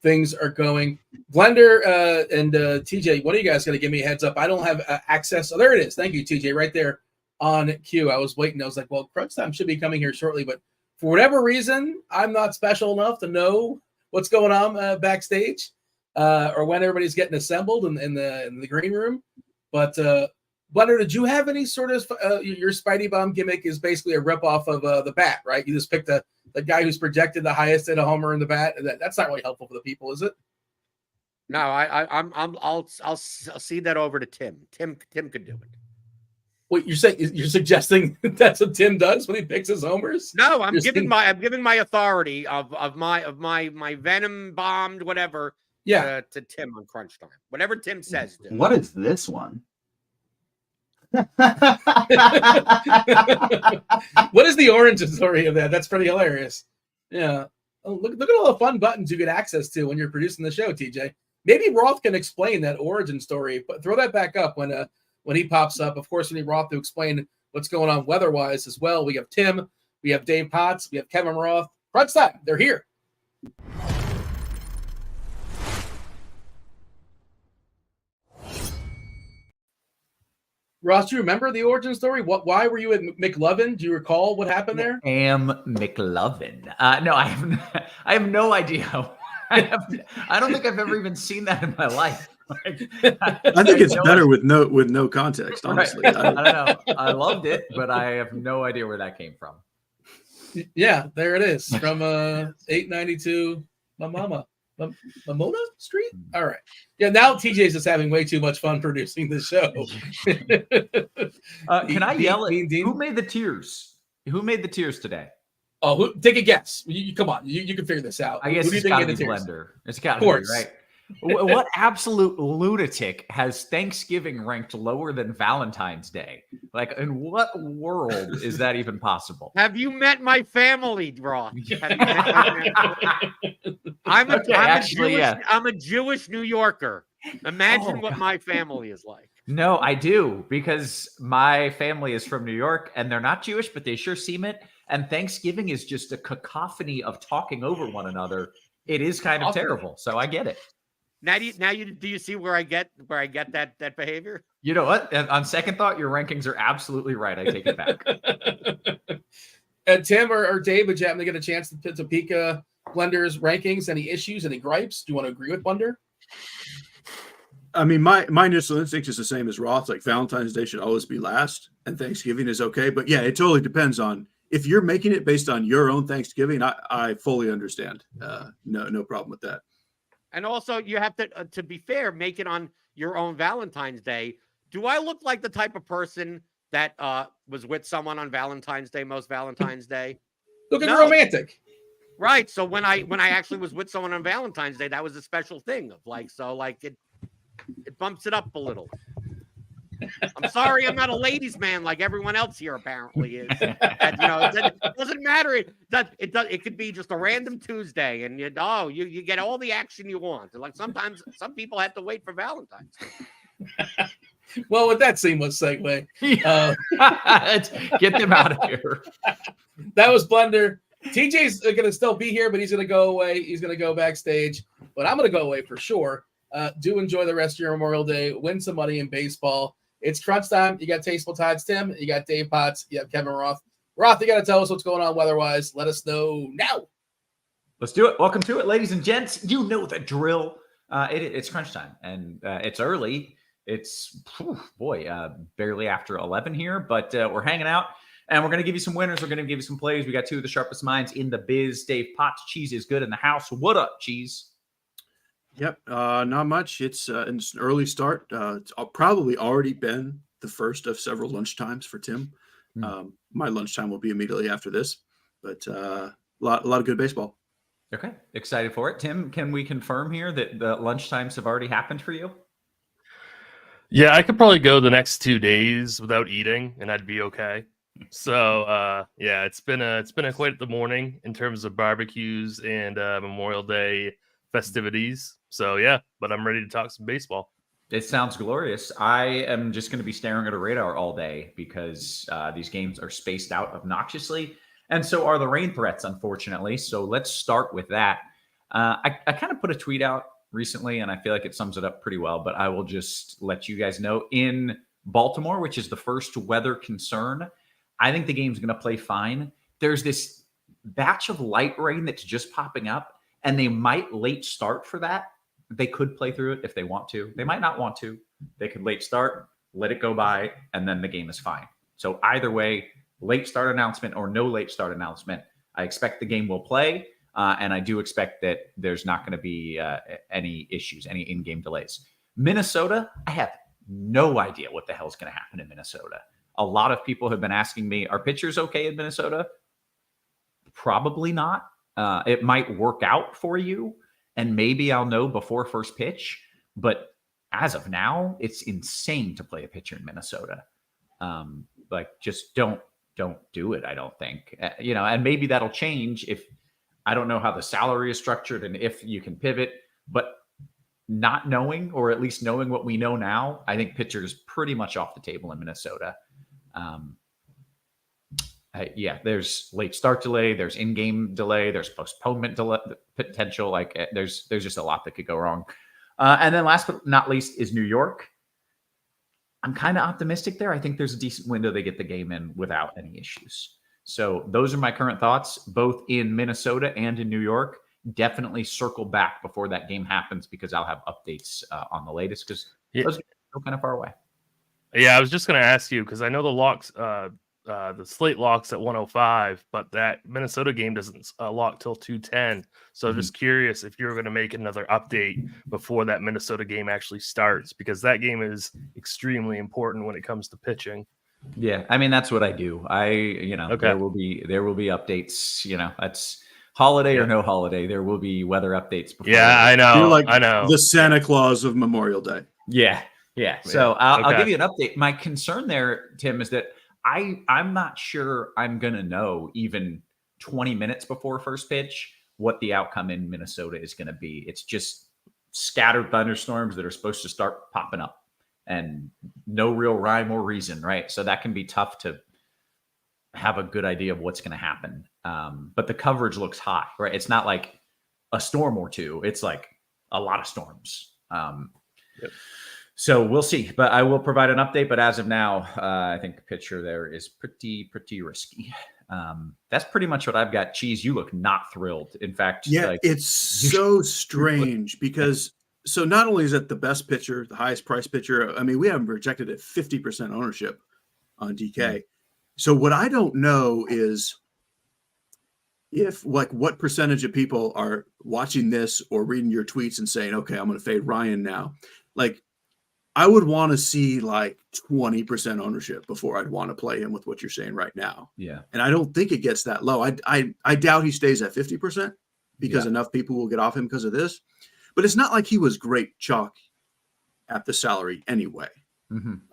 things are going. Blender and TJ, what are you guys going to give me a heads up? I don't have access. Oh, there it is. Thank you, TJ, right there on cue. I was waiting. I was like, well, crunch time should be coming here shortly, but for whatever reason, I'm not special enough to know what's going on backstage or when everybody's getting assembled in the green room. But Blender, did you have any sort of your Spidey Bomb gimmick is basically a ripoff of the bat, right? You just picked the guy who's projected the highest at a homer in the bat. That's not really helpful for the people, is it? No, I'll see that over to Tim. Tim could do it. What you're suggesting that's what Tim does when he picks his homers? No, I'm giving my authority of my venom bombed whatever to Tim on crunch time. Whatever Tim says. Dude. What is this one? What is the origin story of that? That's pretty hilarious. Yeah. Oh, look at all the fun buttons you get access to when you're producing the show, TJ. Maybe Roth can explain that origin story, but throw that back up when he pops up. Of course, we need Roth to explain what's going on weather-wise as well. We have Tim, we have Dave Potts, we have Kevin Roth. Crunch time. They're here. Ross, do you remember the origin story? Why were you at McLovin? Do you recall what happened there? Am McLovin. No, I have no idea. I don't think I've ever even seen that in my life. I think it's better with no context, honestly. Right. I don't know. I loved it, but I have no idea where that came from. Yeah, there it is from 892 Mamona Street. All right. Yeah, now TJ's just having way too much fun producing the show. Can I yell at who made the tiers? Who made the tiers today? Oh, take a guess. You come on. You can figure this out. I guess it's got to be Blender. It's got to be, right? What absolute lunatic has Thanksgiving ranked lower than Valentine's Day? Like, in what world is that even possible? Have you met my family, Roth? I'm a Jewish New Yorker. Imagine what my family is like. No, I do, because my family is from New York, and they're not Jewish, but they sure seem it. And Thanksgiving is just a cacophony of talking over one another. It is kind of terrible, so I get it. Now do you see where I get that behavior? You know what? On second thought, your rankings are absolutely right. I take it back. Tim or Dave, would you happen to get a chance to peek Blender's rankings? Any issues? Any gripes? Do you want to agree with Blender? I mean, my initial instinct is the same as Roth's. Like, Valentine's Day should always be last, and Thanksgiving is okay. But yeah, it totally depends on if you're making it based on your own Thanksgiving. I fully understand. No problem with that. And also, you have to be fair, make it on your own Valentine's Day. Do I look like the type of person that was with someone on Valentine's Day, most Valentine's Day? Looking romantic. Right. So when I actually was with someone on Valentine's Day, that was a special thing of it bumps it up a little. I'm sorry, I'm not a ladies' man like everyone else here apparently is. And, it doesn't matter. It could be just a random Tuesday, and you get all the action you want. Like sometimes some people have to wait for Valentine's. Well, with that seamless segue, get them out of here. That was Blender. TJ's going to still be here, but he's going to go away. He's going to go backstage, but I'm going to go away for sure. Do enjoy the rest of your Memorial Day. Win some money in baseball. It's crunch time. You got TastefulTides, Tim. You got Dave Potts. You have Kevin Roth. Roth, you got to tell us what's going on weather-wise. Let us know now. Let's do it. Welcome to it, ladies and gents. You know the drill. It's crunch time, and it's early. It's, barely after 11 here, but we're hanging out, and we're going to give you some winners. We're going to give you some plays. We got two of the sharpest minds in the biz. Dave Potts, Cheese is good in the house. What up, Cheese? Yep, not much. It's an early start. It's probably already been the first of several lunchtimes for Tim. My lunchtime will be immediately after this, but a lot of good baseball. Okay, excited for it. Tim, can we confirm here that the lunchtimes have already happened for you? Yeah, I could probably go the next 2 days without eating, and I'd be okay. So, it's been quite the morning in terms of barbecues and Memorial Day festivities. So yeah, but I'm ready to talk some baseball. It sounds glorious. I am just going to be staring at a radar all day because these games are spaced out obnoxiously, and so are the rain threats, unfortunately. So let's start with that. I kind of put a tweet out recently, and I feel like it sums it up pretty well, but I will just let you guys know. In Baltimore, which is the first weather concern, I think the game's going to play fine. There's this batch of light rain that's just popping up, and they might late start for that. They could play through it if they want to. They might not want to. They could late start, let it go by, and then the game is fine. So either way, late start announcement or no late start announcement, I expect the game will play, and I do expect that there's not going to be any issues, any in-game delays. Minnesota, I have no idea what the hell is going to happen in Minnesota. A lot of people have been asking me, are pitchers okay in Minnesota? Probably not. It might work out for you, and maybe I'll know before first pitch. But as of now, it's insane to play a pitcher in Minnesota. Just don't do it. I don't think, and maybe that'll change if I don't know how the salary is structured and if you can pivot. But not knowing, or at least knowing what we know now, I think pitcher is pretty much off the table in Minnesota. There's late start delay, there's in-game delay, there's postponement delay potential. There's just a lot that could go wrong. And then last but not least is New York. I'm kind of optimistic there. I think there's a decent window they get the game in without any issues. So those are my current thoughts, both in Minnesota and in New York. Definitely circle back before that game happens because I'll have updates on the latest because those are still kind of far away. Yeah, I was just going to ask you because I know the locks, the slate locks at 105, but that Minnesota game doesn't lock till 210. So I'm just curious if you're going to make another update before that Minnesota game actually starts because that game is extremely important when it comes to pitching. Yeah, I mean that's what I do. There will be updates. That's holiday or no holiday. There will be weather updates. Before I know. You're like I know the Santa Claus of Memorial Day. Yeah. So I'll give you an update. My concern there, Tim, is that I'm not sure I'm gonna know even 20 minutes before first pitch what the outcome in Minnesota is gonna be. It's just scattered thunderstorms that are supposed to start popping up. And no real rhyme or reason, right? So that can be tough to have a good idea of what's going to happen. But the coverage looks hot, right? It's not like a storm or two. It's like a lot of storms. So we'll see. But I will provide an update. But as of now, I think the picture there is pretty risky. That's pretty much what I've got. Cheese, you look not thrilled. In fact, it's so strange because... So not only is it the best pitcher, the highest price pitcher, I mean, we have him projected at 50% ownership on DK. So what I don't know is if what percentage of people are watching this or reading your tweets and saying, okay, I'm going to fade Ryan now. Like I would want to see like 20% ownership before I'd want to play him with what you're saying right now. Yeah. And I don't think it gets that low. I doubt he stays at 50% because enough people will get off him because of this. But it's not like he was great chalk at the salary anyway.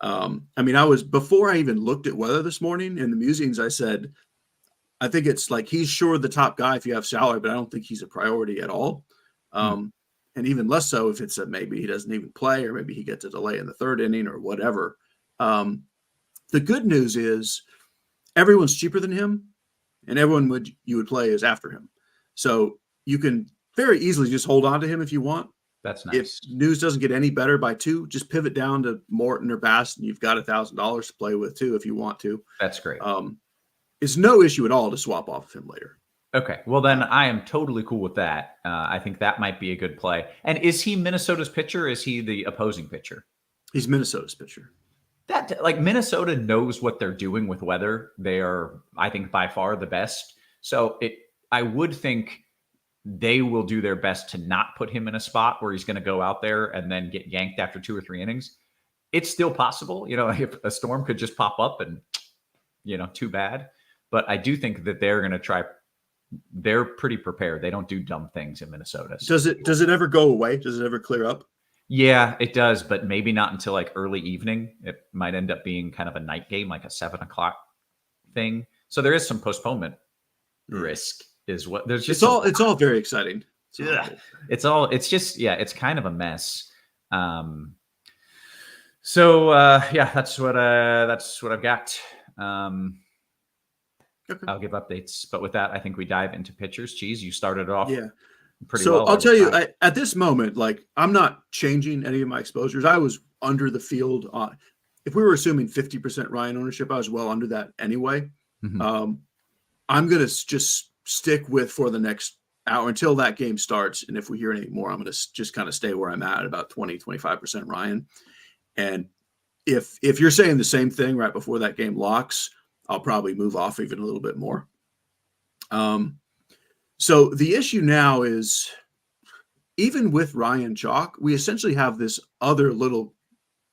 I mean, before I even looked at weather this morning in the musings, I said, I think it's like he's sure the top guy if you have salary, but I don't think he's a priority at all. And even less so if it's maybe he doesn't even play or maybe he gets a delay in the third inning or whatever. The good news is everyone's cheaper than him and everyone you would play is after him. So you can very easily just hold on to him if you want. That's nice. If news doesn't get any better by 2, just pivot down to Morton or Bass, and you've got $1,000 to play with too if you want to. That's great. It's no issue at all to swap off of him later. Okay, well then I am totally cool with that. I think that might be a good play. And is he Minnesota's pitcher? Or is he the opposing pitcher? He's Minnesota's pitcher. That like Minnesota knows what they're doing with weather. They are, I think, by far the best. So I would think they will do their best to not put him in a spot where he's going to go out there and then get yanked after 2 or 3 innings. It's still possible, if a storm could just pop up and, too bad. But I do think that they're going to try. They're pretty prepared. They don't do dumb things in Minnesota. So. Does it ever go away? Does it ever clear up? Yeah, it does, but maybe not until like early evening. It might end up being kind of a night game, like a 7:00 thing. So there is some postponement risk. Is what there's just it's all very exciting. It's kind of a mess. That's what I've got. Okay. I'll give updates, but with that, I think we dive into pitchers. Cheese, you started off. Pretty so well. I'll tell you at this moment, like I'm not changing any of my exposures. I was under the field on. If we were assuming 50% Ryan ownership, I was well under that anyway. I'm gonna just stick with for the next hour until that game starts. And if we hear anything more, I'm going to just kind of stay where I'm at about 20-25% Ryan. And if you're saying the same thing right before that game locks, I'll probably move off even a little bit more. So the issue now is even with Ryan chalk, we essentially have this other little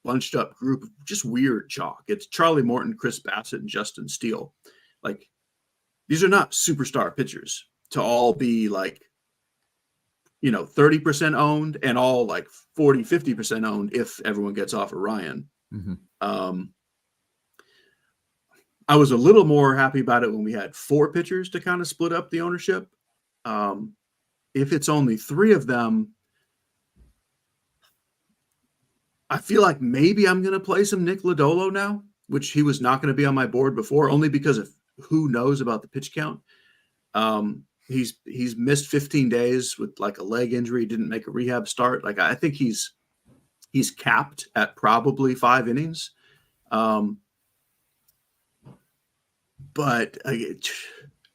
bunched up group of just weird chalk. It's Charlie Morton, Chris Bassett, and Justin Steele. Like, these are not superstar pitchers to all be like, 30% owned and all like 40, 50% owned if everyone gets off of Ryan. I was a little more happy about it when we had 4 pitchers to kind of split up the ownership. If it's only 3 of them, I feel like maybe I'm going to play some Nick Lodolo now, which he was not going to be on my board before, only because of who knows about the pitch count. He's missed 15 days with like a leg injury, didn't make a rehab start. Like I think he's capped at probably 5 innings. But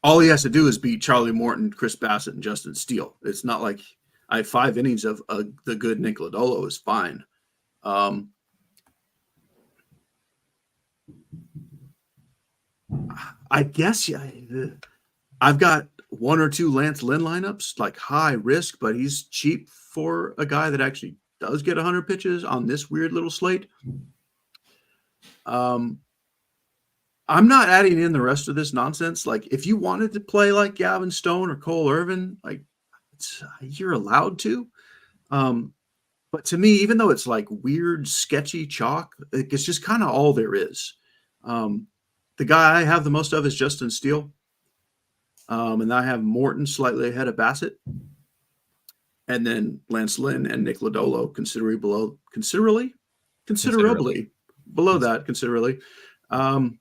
all he has to do is beat Charlie Morton, Chris Bassett, and Justin Steele. It's not like I have 5 innings of the good Nick Lodolo is fine. I guess I've got 1 or 2 Lance Lynn lineups, like high risk, but he's cheap for a guy that actually does get 100 pitches on this weird little slate. I'm not adding in the rest of this nonsense. Like, if you wanted to play like Gavin Stone or Cole Irvin, like you're allowed to. But to me, even though it's like weird, sketchy chalk, it's just kind of all there is. The guy I have the most of is Justin Steele. And I have Morton slightly ahead of Bassett. And then Lance Lynn and Nick Lodolo considerably below that.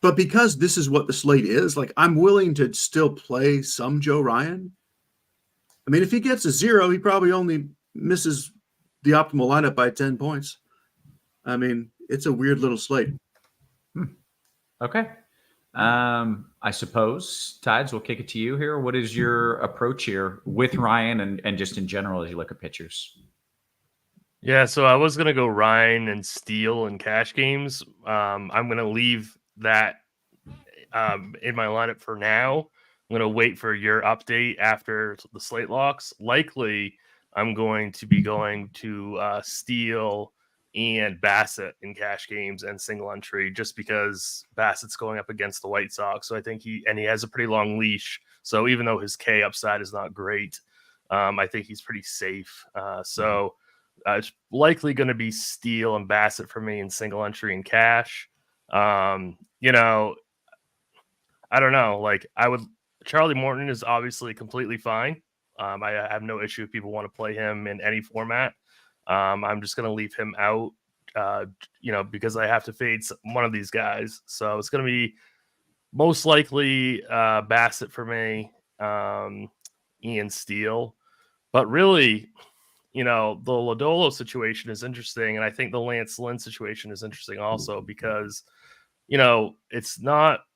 But because this is what the slate is, like, I'm willing to still play some Joe Ryan. I mean, if he gets a 0, he probably only misses the optimal lineup by 10 points. I mean, it's a weird little slate. Okay. I suppose, Tides, we'll kick it to you here. What is your approach here with Ryan and just in general as you look at pitchers? Yeah, so I was going to go Ryan and Steele in cash games. I'm going to leave that in my lineup for now. I'm going to wait for your update after the slate locks. Likely, I'm going to be going to Steele and Bassett in cash games and single entry, just because Bassett's going up against the White Sox. So I think he has a pretty long leash. So even though his K upside is not great, I think he's pretty safe. So it's likely going to be Steele and Bassett for me in single entry and cash. I don't know. Like, Charlie Morton is obviously completely fine. I have no issue if people want to play him in any format. I'm just going to leave him out, because I have to fade one of these guys. So it's going to be most likely Bassett for me, Ian Steele. But really, the Lodolo situation is interesting. And I think the Lance Lynn situation is interesting also because, it's not –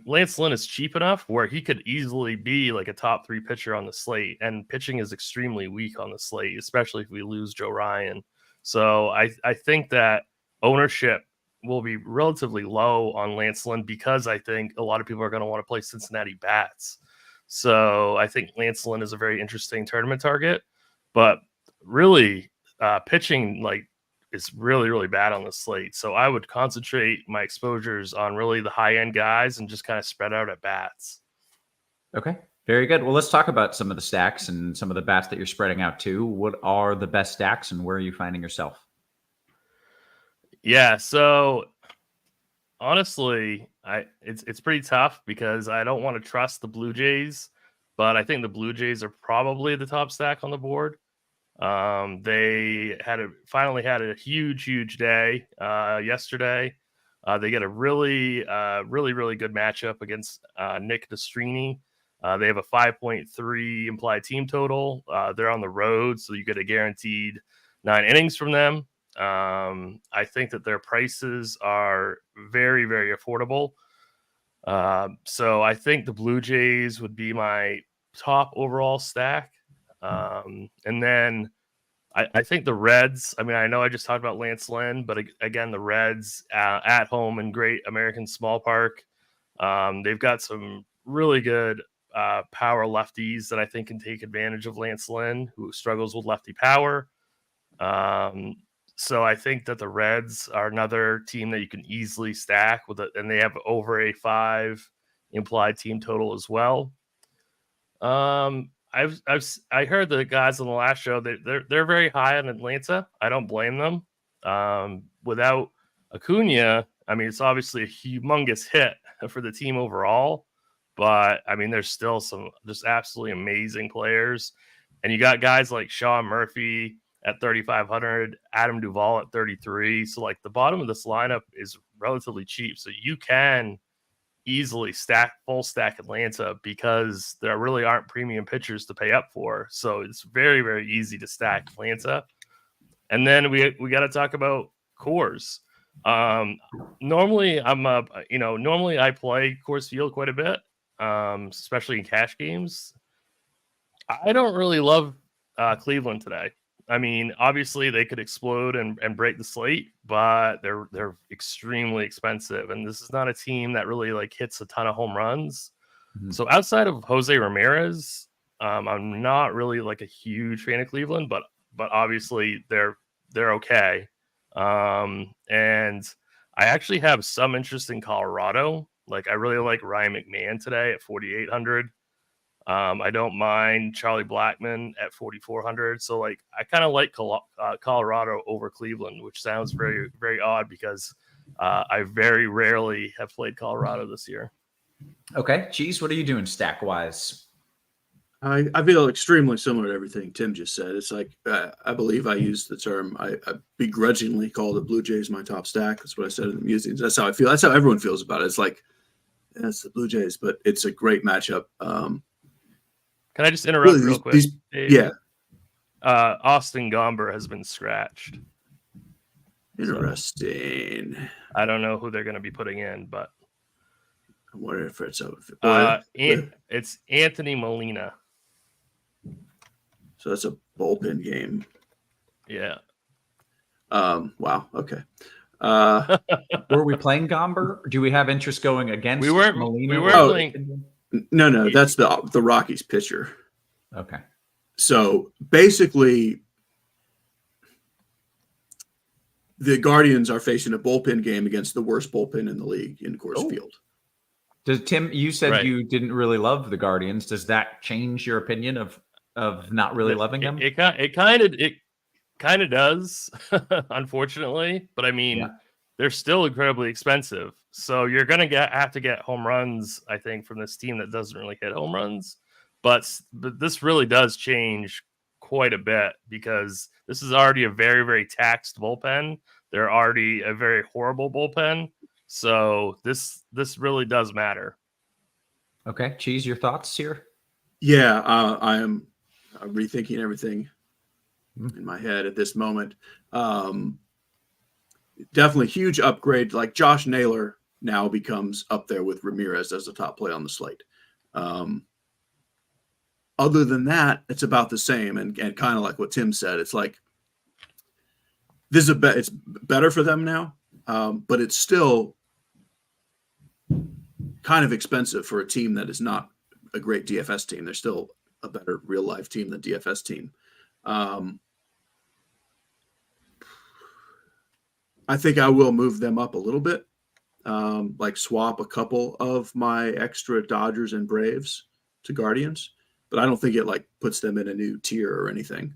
Lance Lynn is cheap enough where he could easily be like a top 3 pitcher on the slate, and pitching is extremely weak on the slate, especially if we lose Joe Ryan. So I think that ownership will be relatively low on Lance Lynn because I think a lot of people are going to want to play Cincinnati bats. So I think Lance Lynn is a very interesting tournament target, but really pitching is really, really bad on the slate. So I would concentrate my exposures on really the high-end guys and just kind of spread out at bats. Okay, very good. Well, let's talk about some of the stacks and some of the bats that you're spreading out to. What are the best stacks and where are you finding yourself? Yeah, so honestly, it's pretty tough because I don't want to trust the Blue Jays, but I think the Blue Jays are probably the top stack on the board. They finally had a huge day yesterday. They get a really good matchup against Nick Destrini. They have a 5.3 implied team total. They're on the road, so you get a guaranteed 9 innings from them. I think that their prices are very, very affordable. So I think the Blue Jays would be my top overall stack. And then I think the Reds, I know I just talked about Lance Lynn, but again, the Reds at home in Great American Small Park, they've got some really good power lefties that I think can take advantage of Lance Lynn, who struggles with lefty power. So I think that the Reds are another team that you can easily stack and they have over a 5 implied team total as well. I heard the guys on the last show that they're very high on Atlanta. I don't blame them. Without Acuna, it's obviously a humongous hit for the team overall, but there's still some just absolutely amazing players, and you got guys like Sean Murphy at 3,500, Adam Duvall at 33. So the bottom of this lineup is relatively cheap, so you can easily full stack Atlanta because there really aren't premium pitchers to pay up for. So it's very, very easy to stack Atlanta. And then we got to talk about Coors. Normally normally I play Coors Field quite a bit, especially in cash games. I don't really love Cleveland today. I mean, obviously they could explode and break the slate, but they're extremely expensive, and this is not a team that really like hits a ton of home runs. Mhm. So outside of Jose Ramirez, I'm not really like a huge fan of Cleveland, but obviously they're okay. And I actually have some interest in Colorado. Like I really like Ryan McMahon today at 4,800. I don't mind Charlie Blackmon at 4,400. So like I kind of like Colorado over Cleveland, which sounds very, very odd because I very rarely have played Colorado this year. Okay, Cheese, what are you doing stack wise? I feel extremely similar to everything Tim just said. It's like I believe I used the term I begrudgingly call the Blue Jays my top stack. That's what I said in the musings. That's how I feel. That's how everyone feels about it. It's like that's the Blue Jays, but it's a great matchup. Can I just interrupt really, real quick? Dave? Yeah. Austin Gomber has been scratched. Interesting. So, I don't know who they're going to be putting in, but I wonder if it's it's Anthony Molina. So that's a bullpen game. Yeah. Wow. Okay. Were we playing Gomber? Do we have interest going against Molina? We weren't playing. No, that's the Rockies pitcher. Okay. So basically, the Guardians are facing a bullpen game against the worst bullpen in the league in Coors Field. Does Tim? You said Right. You didn't really love the Guardians. Does that change your opinion of not really loving them? It kind of does, unfortunately. But I mean, they're still incredibly expensive. So you're gonna have to get home runs, I think, from this team that doesn't really hit home runs. But this really does change quite a bit because this is already a very, very taxed bullpen. They're already a very horrible bullpen. So this really does matter. Okay, Cheese, your thoughts here? Yeah, I'm rethinking everything in my head at this moment. Definitely huge upgrade. Like Josh Naylor now becomes up there with Ramirez as the top play on the slate. Other than that, it's about the same, and kind of like what Tim said. It's like it's better for them now, but it's still kind of expensive for a team that is not a great DFS team. They're still a better real life team than DFS team. I think I will move them up a little bit, like swap a couple of my extra Dodgers and Braves to Guardians, but I don't think it like puts them in a new tier or anything.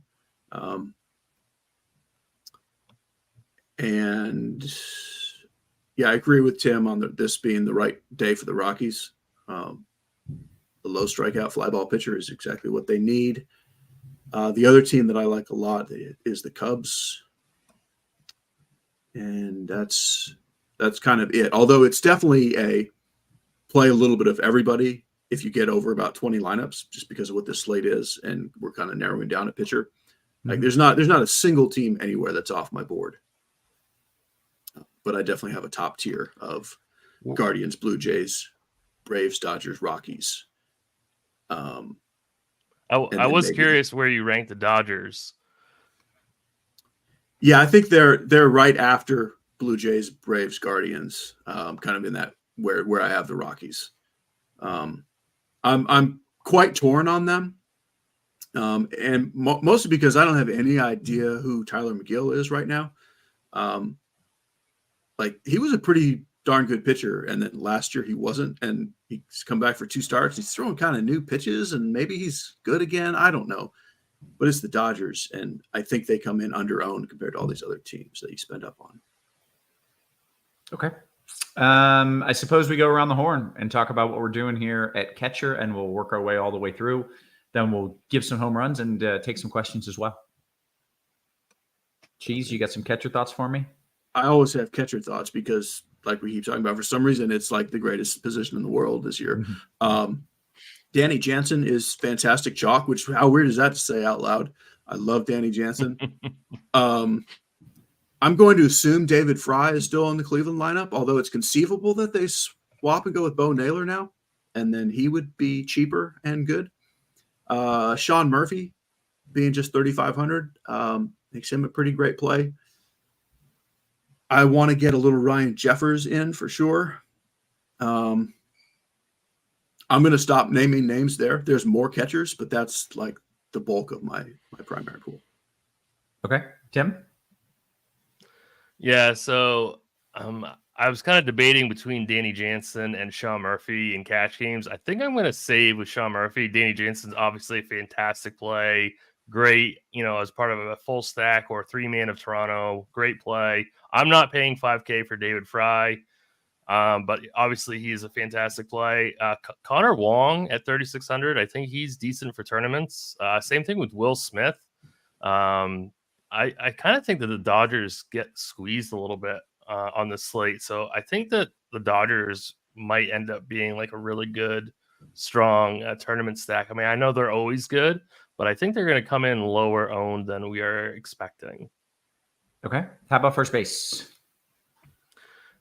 And yeah, I agree with Tim on this being the right day for the Rockies. The low strikeout fly ball pitcher is exactly what they need. The other team that I like a lot is the Cubs. And that's kind of it. Although it's definitely play a little bit of everybody if you get over about 20 lineups, just because of what this slate is, and we're kind of narrowing down a pitcher. Like there's not a single team anywhere that's off my board. But I definitely have a top tier of Guardians, Blue Jays, Braves, Dodgers, Rockies. I was curious where you rank the Dodgers. Yeah, I think they're right after Blue Jays, Braves, Guardians, kind of in that where I have the Rockies. I'm quite torn on them, and mostly because I don't have any idea who Tyler McGill is right now. Like he was a pretty darn good pitcher, and then last year he wasn't, and he's come back for 2 starts. He's throwing kind of new pitches, and maybe he's good again. I don't know. But it's the Dodgers, and I think they come in under-owned compared to all these other teams that you spend up on. Okay. I suppose we go around the horn and talk about what we're doing here at catcher, and we'll work our way all the way through. Then we'll give some home runs and take some questions as well. Cheese, you got some catcher thoughts for me? I always have catcher thoughts because, like we keep talking about, for some reason, it's like the greatest position in the world this year. Mm-hmm. Danny Jansen is fantastic chalk, which how weird is that to say out loud? I love Danny Jansen. I I'm going to assume David Fry is still in the Cleveland lineup, although it's conceivable that they swap and go with Bo Naylor now, and then he would be cheaper and good. Sean Murphy being just 3,500 makes him a pretty great play. I want to get a little Ryan Jeffers in for sure. I'm going to stop naming names there. There's more catchers, but that's like the bulk of my primary pool. Okay, Tim? Yeah, so I was kind of debating between Danny Jansen and Sean Murphy in cash games. I think I'm going to save with Sean Murphy. Danny Jansen's obviously a fantastic play. Great, as part of a full stack or 3-man of Toronto. Great play. I'm not paying $5K for David Fry, but obviously he is a fantastic play. Connor Wong at 3,600. I think he's decent for tournaments. Same thing with Will Smith. I kind of think that the Dodgers get squeezed a little bit on the slate. So I think that the Dodgers might end up being like a really good, strong tournament stack. I mean, I know they're always good, but I think they're going to come in lower owned than we are expecting. Okay. How about first base?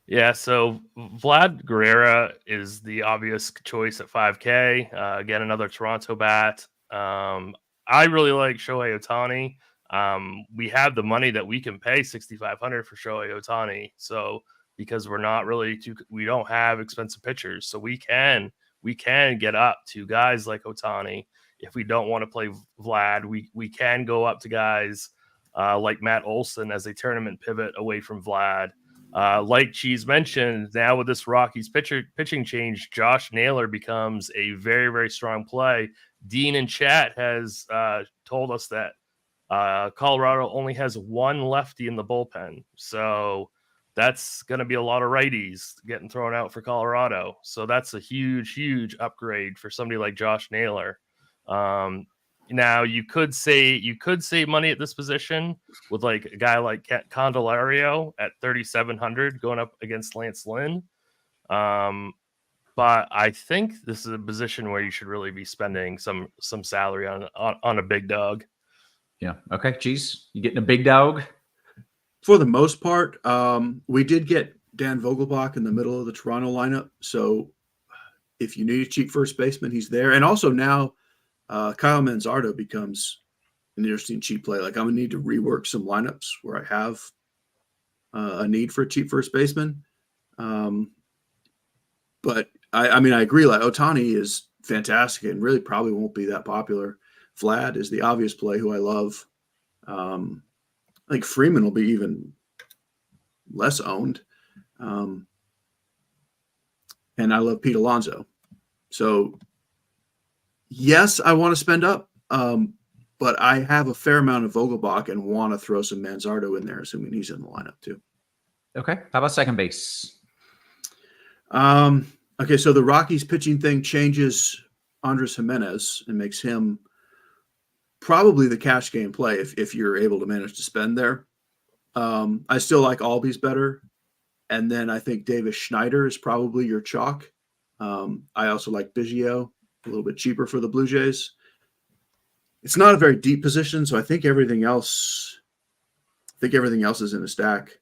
Yeah, so Vlad Guerrera is the obvious choice at 5K. Again, another Toronto bat. I really like Shohei Ohtani. We have the money that we can pay 6,500 for Shohei Ohtani. So because we don't have expensive pitchers, so we can get up to guys like Ohtani. If we don't want to play Vlad, we can go up to guys like Matt Olson as a tournament pivot away from Vlad. Like Cheese mentioned, now with this Rockies pitching change, Josh Naylor becomes a very, very strong play. Dean in chat has told us that Colorado only has one lefty in the bullpen. So that's going to be a lot of righties getting thrown out for Colorado. So that's a huge, huge upgrade for somebody like Josh Naylor. Now you could save money at this position with like a guy like Candelario at 3,700 going up against Lance Lynn. But I think this is a position where you should really be spending some salary on a big dog. Yeah. Okay. Cheese, you getting a big dog? For the most part, we did get Dan Vogelbach in the middle of the Toronto lineup. So if you need a cheap first baseman, he's there. And also now Kyle Manzardo becomes an interesting cheap play. Like I'm going to need to rework some lineups where I have a need for a cheap first baseman. But I mean, I agree. Like Ohtani is fantastic and really probably won't be that popular. Vlad is the obvious play who I love. I think Freeman will be even less owned. And I love Pete Alonso. So yes, I want to spend up, but I have a fair amount of Vogelbach and want to throw some Manzardo in there, assuming he's in the lineup too. Okay. How about second base? Okay, so the Rockies pitching thing changes Andres Jimenez and makes him probably the cash game play if you're able to manage to spend there. I still like Albies better. And then I think Davis Schneider is probably your chalk. I also like Biggio, a little bit cheaper for the Blue Jays. It's not a very deep position, so I think everything else is in a stack.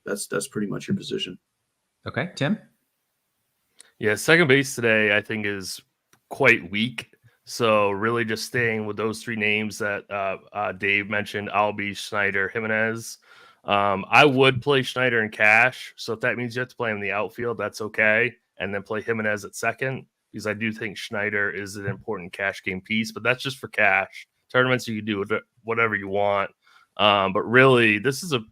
That's pretty much your position. Okay, Tim? Yeah, second base today I think is quite weak. So really just staying with those three names that Dave mentioned, Albies, Schneider, Jimenez. I would play Schneider in cash. So if that means you have to play him in the outfield, that's okay. And then play Jimenez at second, because I do think Schneider is an important cash game piece, but that's just for cash. Tournaments, you can do whatever you want. But really, this is a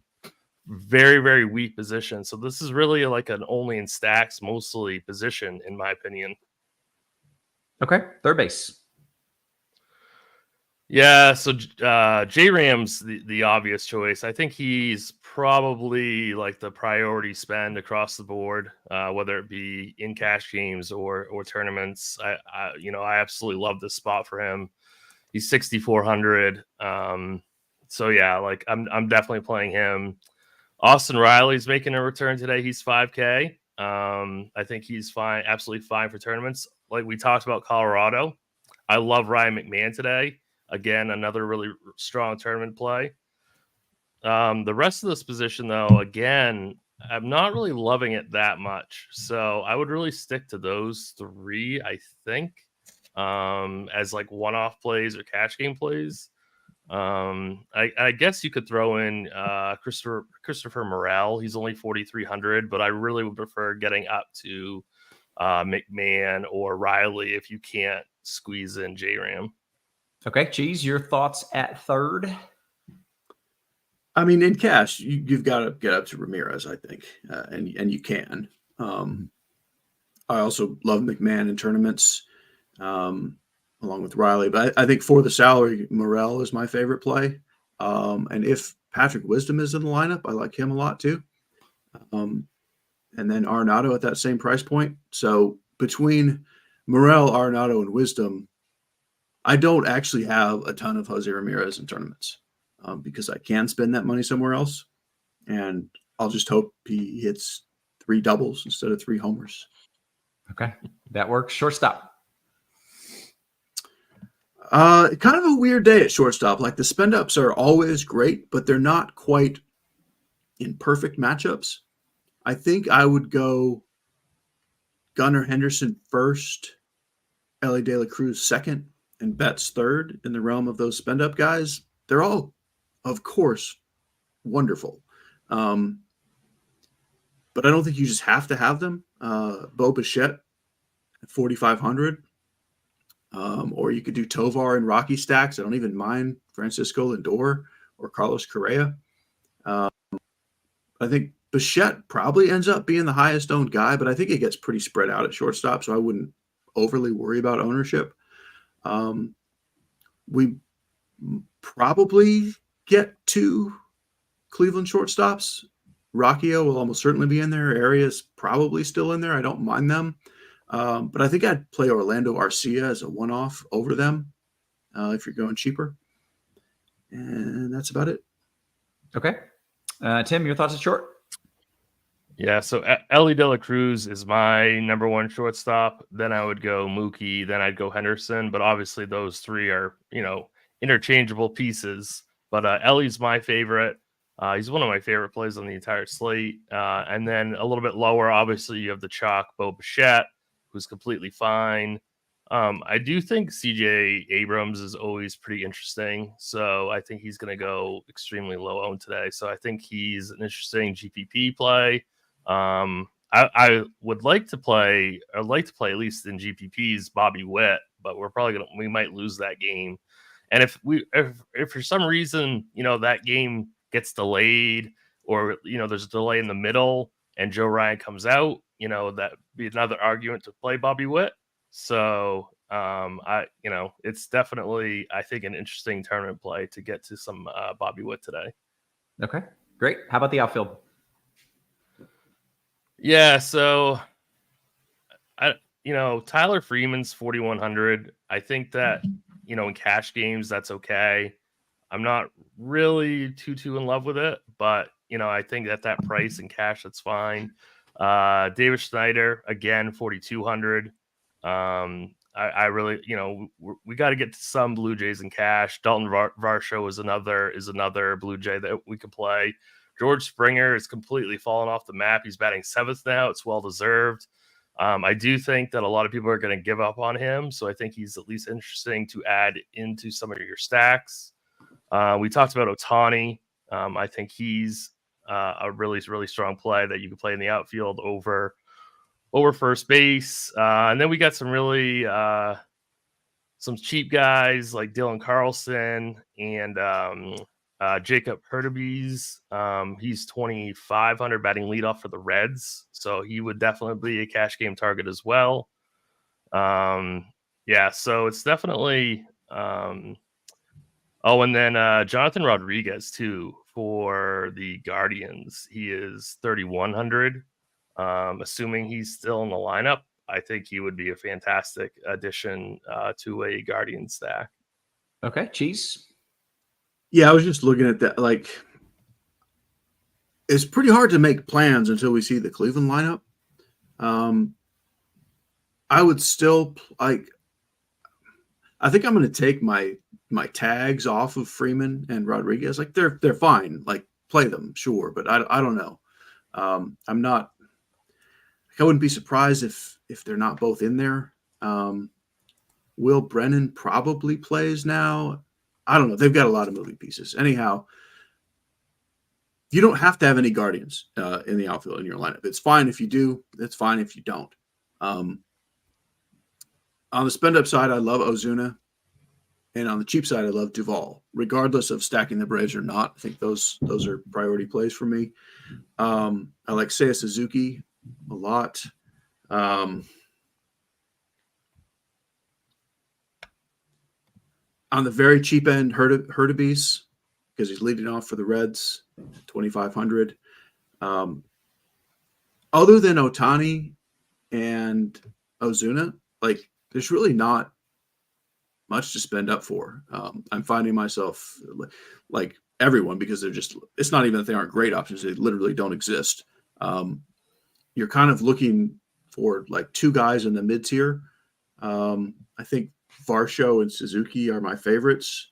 very, very weak position. So this is really like an only in stacks, mostly position, in my opinion. Okay, third base. Yeah, so J Ram's the obvious choice. I think he's probably like the priority spend across the board, whether it be in cash games or tournaments. I absolutely love this spot for him. He's 6,400. So yeah, like I'm definitely playing him. Austin Riley's making a return today. He's 5K. I think he's fine, absolutely fine for tournaments. Like we talked about Colorado. I love Ryan McMahon today. Again, another really strong tournament play. The rest of this position, though, again, I'm not really loving it that much. So I would really stick to those three, I think, as like one-off plays or cash game plays. I guess you could throw in Christopher Morel. He's only 4,300, but I really would prefer getting up to McMahon or Riley if you can't squeeze in J-Ram. Okay, Cheese, your thoughts at third? I mean, in cash, you've got to get up to Ramirez, I think, and you can. I also love McMahon in tournaments, along with Riley. But I think for the salary, Morel is my favorite play. And if Patrick Wisdom is in the lineup, I like him a lot too. And then Arenado at that same price point. So between Morel, Arenado, and Wisdom, I don't actually have a ton of Jose Ramirez in tournaments. Because I can spend that money somewhere else, and I'll just hope he hits 3 doubles instead of 3 homers. Okay, that works. Shortstop. Kind of a weird day at shortstop. Like the spend ups are always great, but they're not quite in perfect matchups. I think I would go Gunnar Henderson first, Ellie De La Cruz second, and Betts third in the realm of those spend up guys. They're all, of course, wonderful. But I don't think you just have to have them. Bo Bichette at 4,500. Or you could do Tovar and Rocky stacks. I don't even mind Francisco Lindor or Carlos Correa. I think Bichette probably ends up being the highest owned guy, but I think it gets pretty spread out at shortstop, so I wouldn't overly worry about ownership. We probably get 2 Cleveland shortstops. Rocchio will almost certainly be in there. Arias probably still in there. I don't mind them. But I think I'd play Orlando Arcia as a one-off over them if you're going cheaper. And that's about it. Okay. Tim, your thoughts at short? Yeah, so Ellie De La Cruz is my number 1 shortstop. Then I would go Mookie. Then I'd go Henderson. But obviously those 3 are, interchangeable pieces. But Ellie's my favorite. He's one of my favorite plays on the entire slate. And then a little bit lower, obviously, you have the chalk Bo Bichette, who's completely fine. I do think CJ Abrams is always pretty interesting. So I think he's going to go extremely low owned today. So I think he's an interesting GPP play. I would like to play, at least in GPPs, Bobby Witt, but we might lose that game. And if for some reason, that game gets delayed or, there's a delay in the middle and Joe Ryan comes out, that be another argument to play Bobby Witt. So, it's definitely, I think, an interesting tournament play to get to some Bobby Witt today. Okay, great. How about the outfield? Yeah, so Tyler Freeman's 4,100. I think that, in cash games, that's okay. I'm not really too in love with it, but, I think that price in cash, that's fine. David Schneider, again, 4,200. I really, we got to get to some Blue Jays in cash. Dalton Varsho is another Blue Jay that we could play. George Springer is completely fallen off the map. He's batting 7th now. It's well deserved. I do think that a lot of people are going to give up on him, so I think he's at least interesting to add into some of your stacks. We talked about Ohtani. I think he's a really, really strong play that you can play in the outfield over first base. And then we got some really some cheap guys like Dylan Carlson and Jacob Hurtubise. He's 2,500 batting leadoff for the Reds, so he would definitely be a cash game target as well. Yeah, so it's definitely. And then Jonathan Rodriguez too for the Guardians. He is 3,100. Assuming he's still in the lineup, I think he would be a fantastic addition to a Guardian stack. Okay, Cheese. Yeah, I was just looking at that. Like, it's pretty hard to make plans until we see the Cleveland lineup. I would still I think I'm going to take my tags off of Freeman and Rodriguez. Like they're fine. Like play them, sure, but I don't know. I'm not. I wouldn't be surprised if they're not both in there. Will Brennan probably plays now. I don't know. They've got a lot of moving pieces. Anyhow, you don't have to have any Guardians in the outfield in your lineup. It's fine if you do. It's fine if you don't. On the spend-up side, I love Ozuna. And on the cheap side, I love Duvall. Regardless of stacking the Braves or not, I think those are priority plays for me. I like Seiya Suzuki a lot. On the very cheap end, Hurtubise, because he's leading off for the Reds, 2,500. Other than Ohtani and Ozuna, like there's really not much to spend up for. I'm finding myself like everyone, because it's not even that they aren't great options. They literally don't exist. You're kind of looking for like two guys in the mid tier. I think Varsho and Suzuki are my favorites,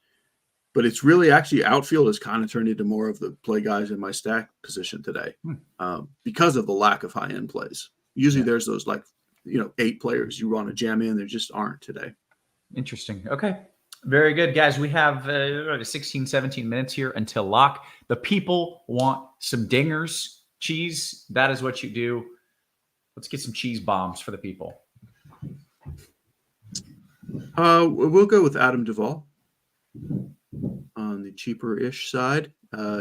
but it's really actually outfield has kind of turned into more of the play guys in my stack position today because of the lack of high end plays. Usually there's those 8 players you want to jam in. There just aren't today. Interesting. Okay. Very good, guys. We have 16, 17 minutes here until lock. The people want some dingers. Cheese, that is what you do. Let's get some cheese bombs for the people. We'll go with Adam Duvall on the cheaper-ish side.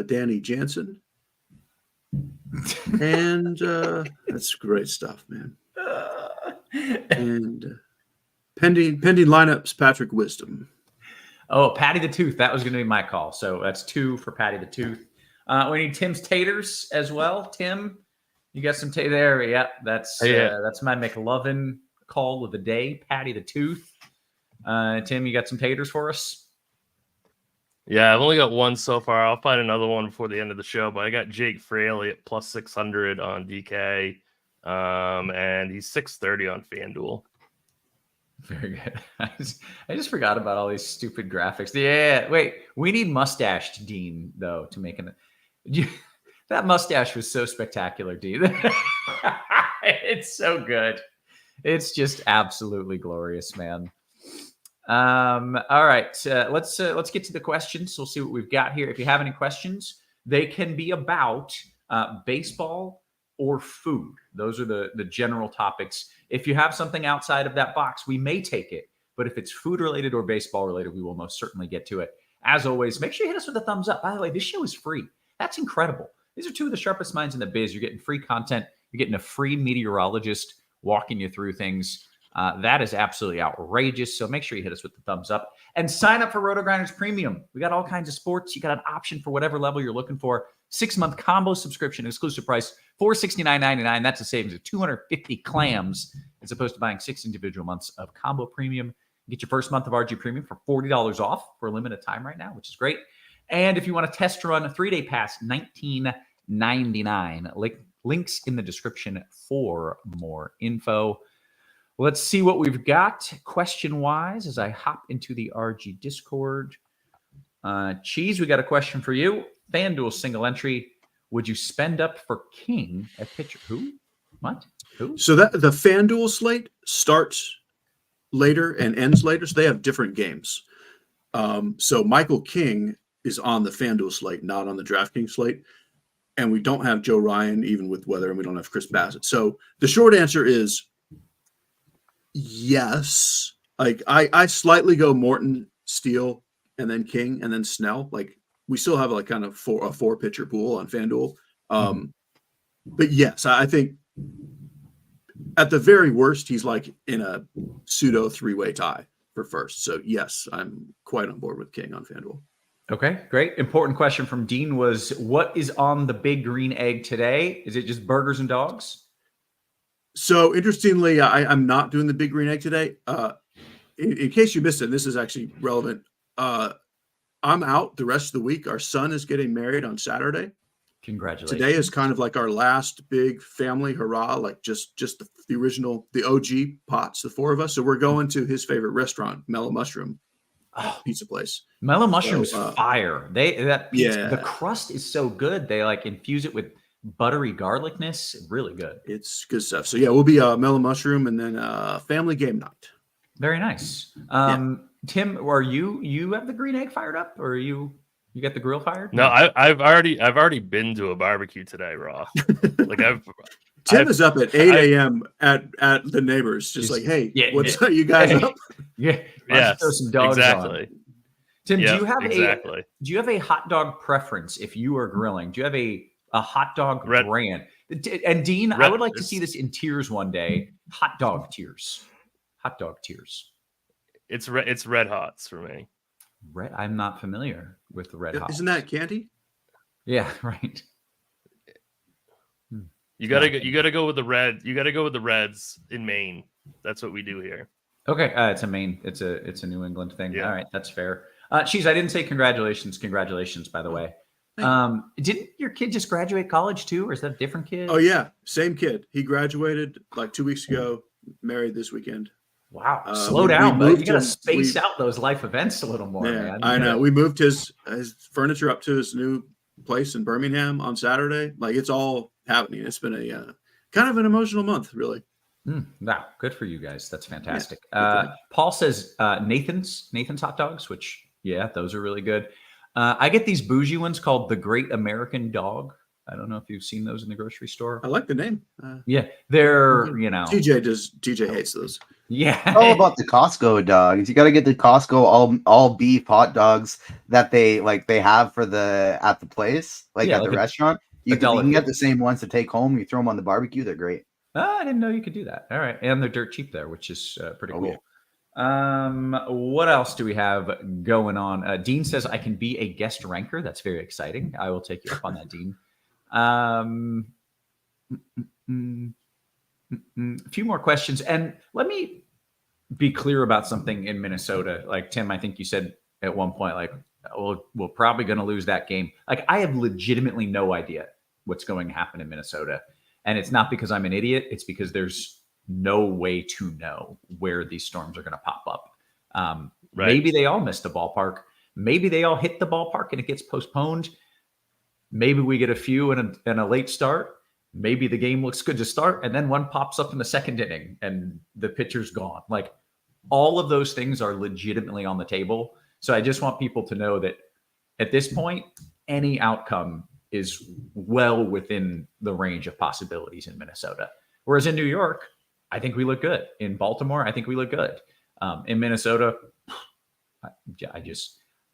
Danny Jansen. And that's great stuff, man. And pending lineups, Patrick Wisdom. Oh, Patty the Tooth. That was going to be my call. So that's 2 for Patty the Tooth. We need Tim's taters as well. Tim, you got some tater there? Yeah, that's my McLovin call of the day. Patty the Tooth. Tim, you got some taters for us? Yeah, I've only got one so far. I'll find another one before the end of the show. But I got Jake Fraley at plus 600 on DK, and he's 630 on FanDuel. Very good. I just forgot about all these stupid graphics. Yeah, wait. We need mustached Dean though to make that mustache was so spectacular, Dean. It's so good. It's just absolutely glorious, man. All right. Let's get to the questions. We'll see what we've got here. If you have any questions, they can be about baseball or food. Those are the general topics. If you have something outside of that box, we may take it. But if it's food related or baseball related, we will most certainly get to it. As always, make sure you hit us with a thumbs up. By the way, this show is free. That's incredible. These are 2 of the sharpest minds in the biz. You're getting free content. You're getting a free meteorologist walking you through things. That is absolutely outrageous. So make sure you hit us with the thumbs up and sign up for RotoGrinders Premium. We got all kinds of sports. You got an option for whatever level you're looking for. 6-month combo subscription, exclusive price, $469.99. That's a savings of 250 clams as opposed to buying 6 individual months of combo premium. Get your first month of RG Premium for $40 off for a limited time right now, which is great. And if you want to test run a 3-day pass, $19.99. Links in the description for more info. Let's see what we've got question-wise as I hop into the RG Discord. Cheese, we got a question for you. FanDuel single entry. Would you spend up for King at pitcher? Who? What? Who? So that the FanDuel slate starts later and ends later, so they have different games. So Michael King is on the FanDuel slate, not on the DraftKings slate. And we don't have Joe Ryan, even with weather, and we don't have Chris Bassett. So the short answer is yes. Like I slightly go Morton, Steele, and then King, and then Snell. Like we still have like kind of a 4-pitcher pool on FanDuel. But yes, I think at the very worst, he's like in a pseudo 3-way tie for first. So yes, I'm quite on board with King on FanDuel. Okay, great. Important question from Dean was, what is on the big green egg today? Is it just burgers and dogs? So interestingly, I'm not doing the big green egg today. In case you missed it, this is actually relevant. I'm out the rest of the week. Our son is getting married on Saturday. Congratulations. Today is kind of like our last big family hurrah, like just the original, the OG pots, the 4 of us. So we're going to his favorite restaurant, Mellow Mushroom pizza place. Mellow Mushroom's So, fire. That pizza, yeah. the crust is so good. They like infuse it with buttery garlicness. Really good. It's good stuff. So yeah, we'll be Mellow Mushroom and then family game night. Very nice. Tim, are you have the green egg fired up, or you got the grill fired? No, I've already been to a barbecue today, Roth. Like Tim is up at 8 a.m. at the neighbors, just like, hey, what's you guys up? Yeah, throw some dogs exactly. on. Tim, Yep, do you have a hot dog preference if you are grilling? Do you have a hot dog brand? And Dean, I would like to see this in tiers one day. Hot dog tiers. Hot dog tiers. It's Red Hots for me. Red. I'm not familiar with the Red Hot. Isn't that candy? Yeah, right. You gotta go with the red. You gotta go with the Reds in Maine. That's what we do here. Okay, it's a Maine. It's a New England thing. Yeah. All right, that's fair. Cheese, I didn't say congratulations. Congratulations, by the way. Didn't your kid just graduate college too, or is that a different kid? Oh yeah, same kid. He graduated like 2 weeks ago. Married this weekend. Wow, slow down, but you gotta space out those life events a little more, man. I know. We moved his furniture up to his new place in Birmingham on Saturday. Like it's all happening. It's been a kind of an emotional month, really. Wow, good for you guys. That's fantastic. Yeah, Paul says Nathan's hot dogs, which those are really good. I get these bougie ones called the Great American Dog. I don't know if you've seen those in the grocery store. I like the name. They're TJ hates those. Yeah, It's all about the Costco dogs. You got to get the Costco all beef hot dogs that they have for at the place, at the restaurant. You can get the same ones to take home. You throw them on the barbecue. They're great. I didn't know you could do that. All right, and they're dirt cheap there, which is pretty cool. Yeah. What else do we have going on? Dean says I can be a guest ranker. That's very exciting. I will take you up on that, Dean. A few more questions, and let me be clear about something in Minnesota. Like Tim, I think you said at one point, like we're probably going to lose that game. Like I have legitimately no idea what's going to happen in Minnesota, and it's not because I'm an idiot. It's because there's no way to know where these storms are going to pop up. Right. Maybe they all missed the ballpark. Maybe they all hit the ballpark and it gets postponed. Maybe we get a few in a late start. Maybe the game looks good to start, and then one pops up in the second inning and the pitcher's gone. Like all of those things are legitimately on the table. So I just want people to know that at this point, any outcome is well within the range of possibilities in Minnesota. Whereas in New York, I think we look good. In Baltimore, I think we look good. In Minnesota,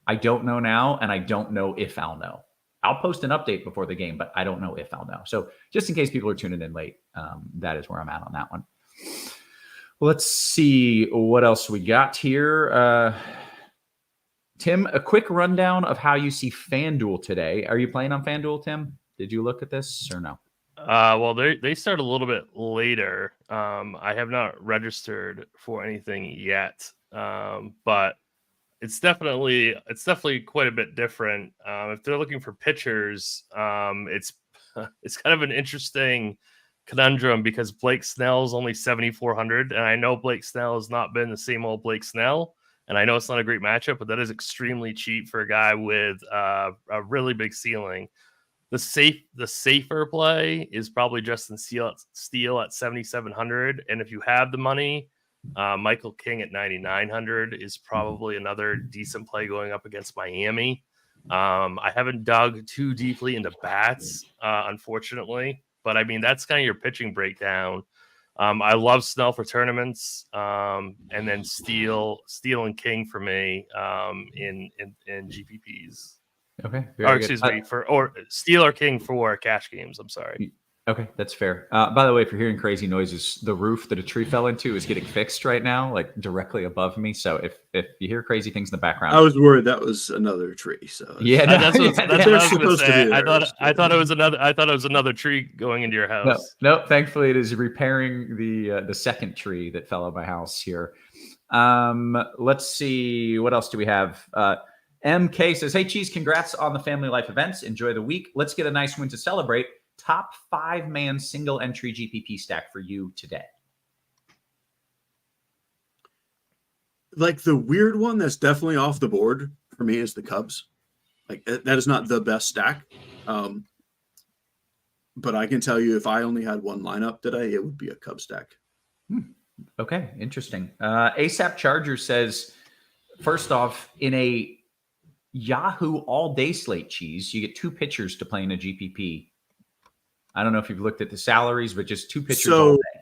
I don't know now, and I don't know if I'll know. I'll post an update before the game, but I don't know if I'll know. So just in case people are tuning in late, that is where I'm at on that one. Let's see what else we got here. Tim, a quick rundown of how you see FanDuel today. Are you playing on FanDuel, Tim? Did you look at this or no? Well, they start a little bit later. I have not registered for anything yet, but it's definitely quite a bit different. If they're looking for pitchers, it's kind of an interesting conundrum because Blake Snell's only 7,400, and I know Blake Snell has not been the same old Blake Snell, and I know it's not a great matchup, but that is extremely cheap for a guy with a really big ceiling. The safer play is probably Justin Steele at 7,700, and if you have the money, Michael King at 9,900 is probably another decent play going up against Miami. I haven't dug too deeply into bats, unfortunately, but I mean that's kind of your pitching breakdown. I love Snell for tournaments, and then Steele and King for me in GPPs. Okay. Excuse me, or Steele or King for cash games. I'm sorry. Okay, that's fair. By the way, if you're hearing crazy noises, the roof that a tree fell into is getting fixed right now, like directly above me. So if you hear crazy things in the background, I was worried that was another tree. So yeah, that's what I was going to say. I thought it was another tree going into your house. No. Thankfully, it is repairing the second tree that fell on my house here. Let's see, what else do we have? MK says, hey, Cheese, congrats on the family life events. Enjoy the week. Let's get a nice win to celebrate. Top 5-man single entry GPP stack for you today. Like the weird one that's definitely off the board for me is the Cubs. Like that is not the best stack. But I can tell you if I only had one lineup today, it would be a Cubs stack. Okay, interesting. ASAP Charger says, first off, in a Yahoo all-day slate, Cheese, you get 2 pitchers to play in a GPP. I don't know if you've looked at the salaries, but just 2 pitchers all day.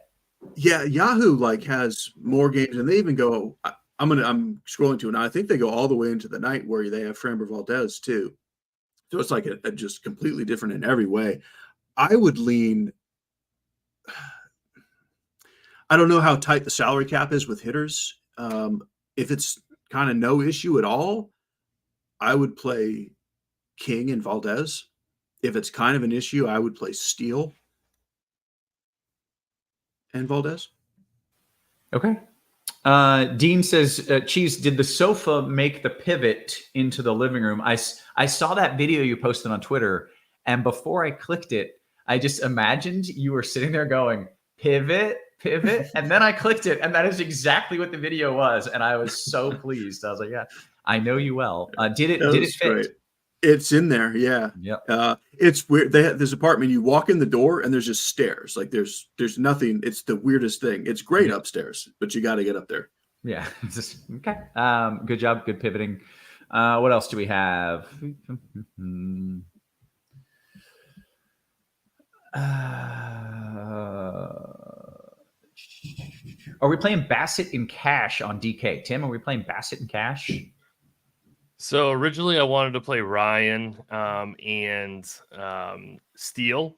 Yeah, Yahoo like has more games, and they even go. I'm scrolling to it now. I think they go all the way into the night where they have Framber Valdez too. So it's like a just completely different in every way. I would lean. I don't know how tight the salary cap is with hitters. If it's kind of no issue at all, I would play King and Valdez. If it's kind of an issue, I would play Steele and Valdez. Okay. Dean says, Cheese, did the sofa make the pivot into the living room? I saw that video you posted on Twitter, and before I clicked it, I just imagined you were sitting there going, pivot, and then I clicked it, and that is exactly what the video was, and I was so pleased. I was like, yeah, I know you well. Did it fit? Great. It's in there, yeah. Yep. It's weird. They have this apartment. You walk in the door, and there's just stairs. Like there's nothing. It's the weirdest thing. It's great upstairs, but you got to get up there. Yeah. Okay. Good job. Good pivoting. What else do we have? Are we playing Bassett in cash on DK? Tim, are we playing Bassett in cash? So originally I wanted to play Ryan and Steele,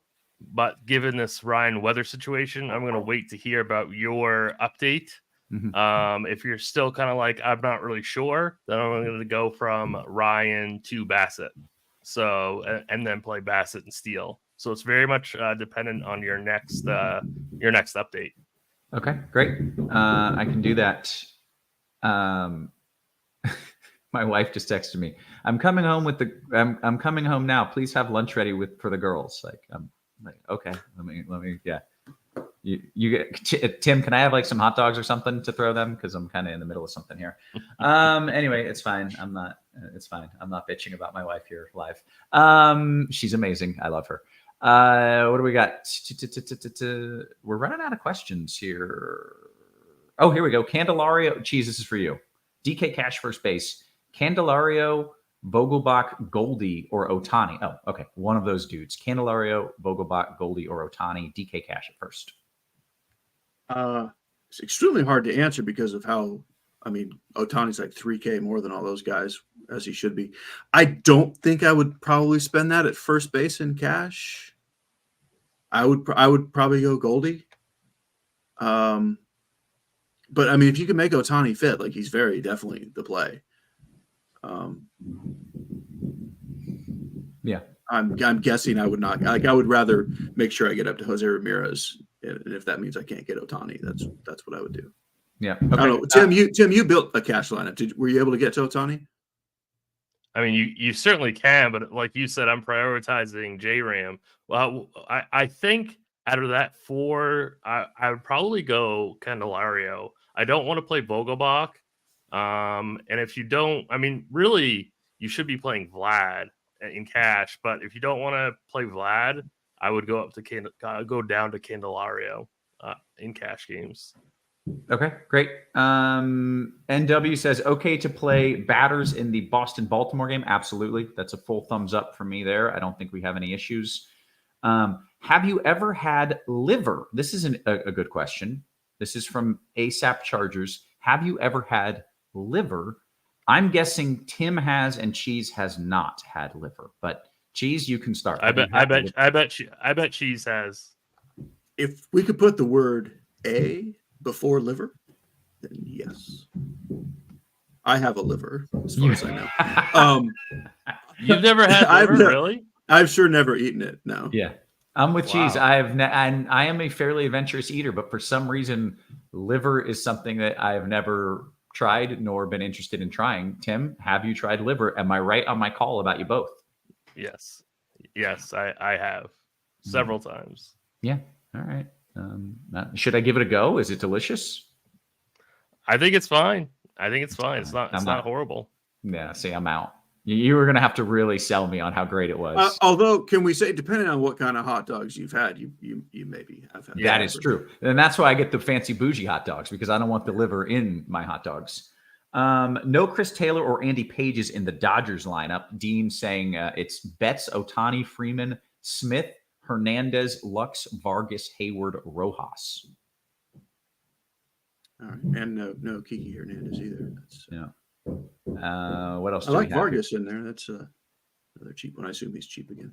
but given this Ryan weather situation, I'm going to wait to hear about your update. Mm-hmm. If you're still kind of like, I'm not really sure, then I'm going to go from Ryan to Bassett. So, and then play Bassett and Steele. So it's very much dependent on your next update. Okay, great. I can do that. My wife just texted me. I'm coming home I'm coming home now. Please have lunch ready for the girls. Like, I'm like, okay, let me. Yeah. You get Tim. Can I have like some hot dogs or something to throw them? Because I'm kind of in the middle of something here. Anyway, it's fine. It's fine. I'm not bitching about my wife here live. She's amazing. I love her. What do we got? We're running out of questions here. Oh, here we go. Candelario. Cheese, this is for you. DK Cash first base. Candelario, Vogelbach, Goldie, or Ohtani. Oh, okay. One of those dudes. Candelario, Vogelbach, Goldie, or Ohtani. DK Cash at first. It's extremely hard to answer because of how, Ohtani's like 3K more than all those guys, as he should be. I don't think I would probably spend that at first base in cash. I would probably go Goldie. But if you can make Ohtani fit, like he's very definitely the play. Yeah, I'm guessing I would not. Like I would rather make sure I get up to Jose Ramirez, and if that means I can't get Ohtani, that's what I would do. Yeah. Okay. I don't know. Tim, you built a cash lineup. Were you able to get to Ohtani? You certainly can, but like you said, I'm prioritizing J-Ram. Well, I think out of that 4, I would probably go Candelario. I don't want to play Vogelbach. And if you don't, really, you should be playing Vlad in cash. But if you don't want to play Vlad, I would go go down to Candelario in cash games. Okay, great. NW says, okay to play batters in the Boston-Baltimore game. Absolutely. That's a full thumbs up for me there. I don't think we have any issues. Have you ever had liver? This is a good question. This is from ASAP Chargers. Have you ever had liver? I'm guessing Tim has and Cheese has not had liver, but Cheese, you can start. I bet Cheese has. If we could put the word A before liver, then yes. I have a liver, as far as I know. You've never had liver, really? I've sure never eaten it. No. Yeah, I'm with Cheese. I am a fairly adventurous eater, but for some reason, liver is something that I've never tried nor been interested in trying. Tim, have you tried liver? Am I right on my call about you both? Yes. Yes, I have several times. Yeah. All right. Should I give it a go? Is it delicious? I think it's fine. It's not I'm not. horrible. Yeah. See, I'm out. You were going to have to really sell me on how great it was. Although, can we say, depending on what kind of hot dogs you've had, you maybe have had. That is true. And that's why I get the fancy bougie hot dogs, because I don't want the liver in my hot dogs. No Chris Taylor or Andy Pages in the Dodgers lineup. Dean saying it's Betts, Ohtani, Freeman, Smith, Hernandez, Lux, Vargas, Hayward, Rojas. All right. And no Kiki Hernandez either. That's, What else? I like Vargas in there. That's another cheap one. I assume he's cheap again.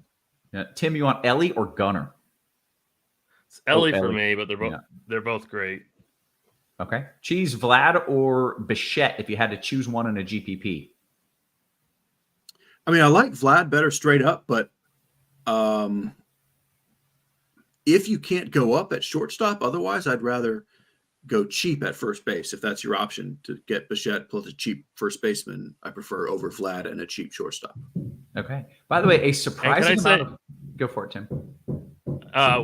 Yeah. Tim, you want Ellie or Gunner? It's Ellie for me, but they're both great. Okay. Cheese, Vlad or Bichette if you had to choose one in a GPP? I mean, I like Vlad better straight up, but if you can't go up at shortstop, otherwise, I'd rather go cheap at first base if that's your option to get Bichette plus a cheap first baseman. I prefer over Vlad and a cheap shortstop. Okay. By the way, a surprising amount go for it, Tim.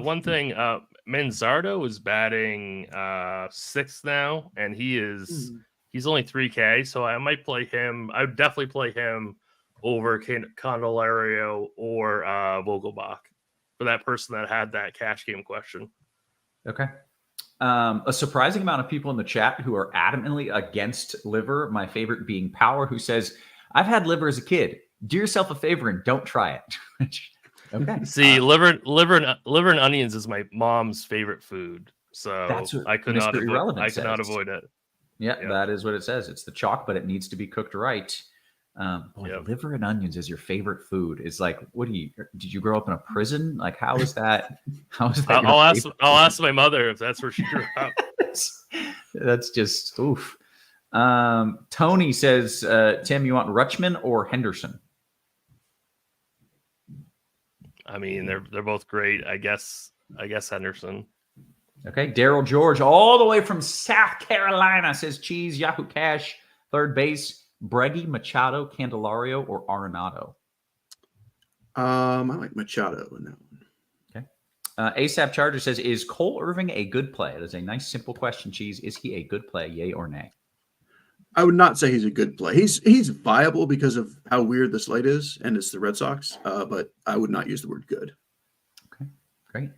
One thing, Manzardo is batting 6th now, and he's only 3K, so I might play him. I would definitely play him over Candelario or Vogelbach for that person that had that cash game question. Okay. A surprising amount of people in the chat who are adamantly against liver, my favorite being Power, who says, I've had liver as a kid. Do yourself a favor and don't try it. Okay. See, liver and onions is my mom's favorite food. So I could not avoid it. Yeah, that is what it says. It's the chalk, but it needs to be cooked right. Liver and onions is your favorite food. It's like, did you grow up in a prison? Like, how is that? I'll ask my mother if that's where she grew up. That's just oof. Tony says, Tim, you want Rutschman or Henderson? I mean, they're both great. I guess Henderson. Okay. Daryl George, all the way from South Carolina, says Cheese, Yahoo Cash, third base. Breggy, Machado, Candelario, or Arenado? I like Machado in that one. Okay. ASAP Charger says, is Cole Irving a good play? That is a nice, simple question, Cheese. Is he a good play, yay or nay? I would not say he's a good play. He's viable because of how weird the slate is, and it's the Red Sox, but I would not use the word good. Okay, great.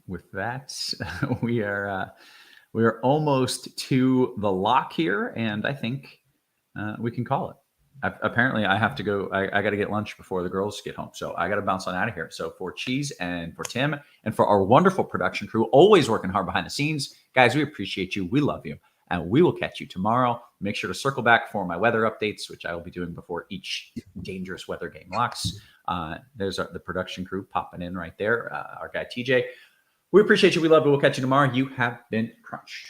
With that, we are almost to the lock here, and I think we can call it. Apparently, I have to go. I got to get lunch before the girls get home, so I got to bounce on out of here. So for Cheese and for Tim and for our wonderful production crew, always working hard behind the scenes, guys, we appreciate you. We love you, and we will catch you tomorrow. Make sure to circle back for my weather updates, which I will be doing before each dangerous weather game locks. There's the production crew popping in right there. Our guy TJ. We appreciate you. We love you. We'll catch you tomorrow. You have been crunched.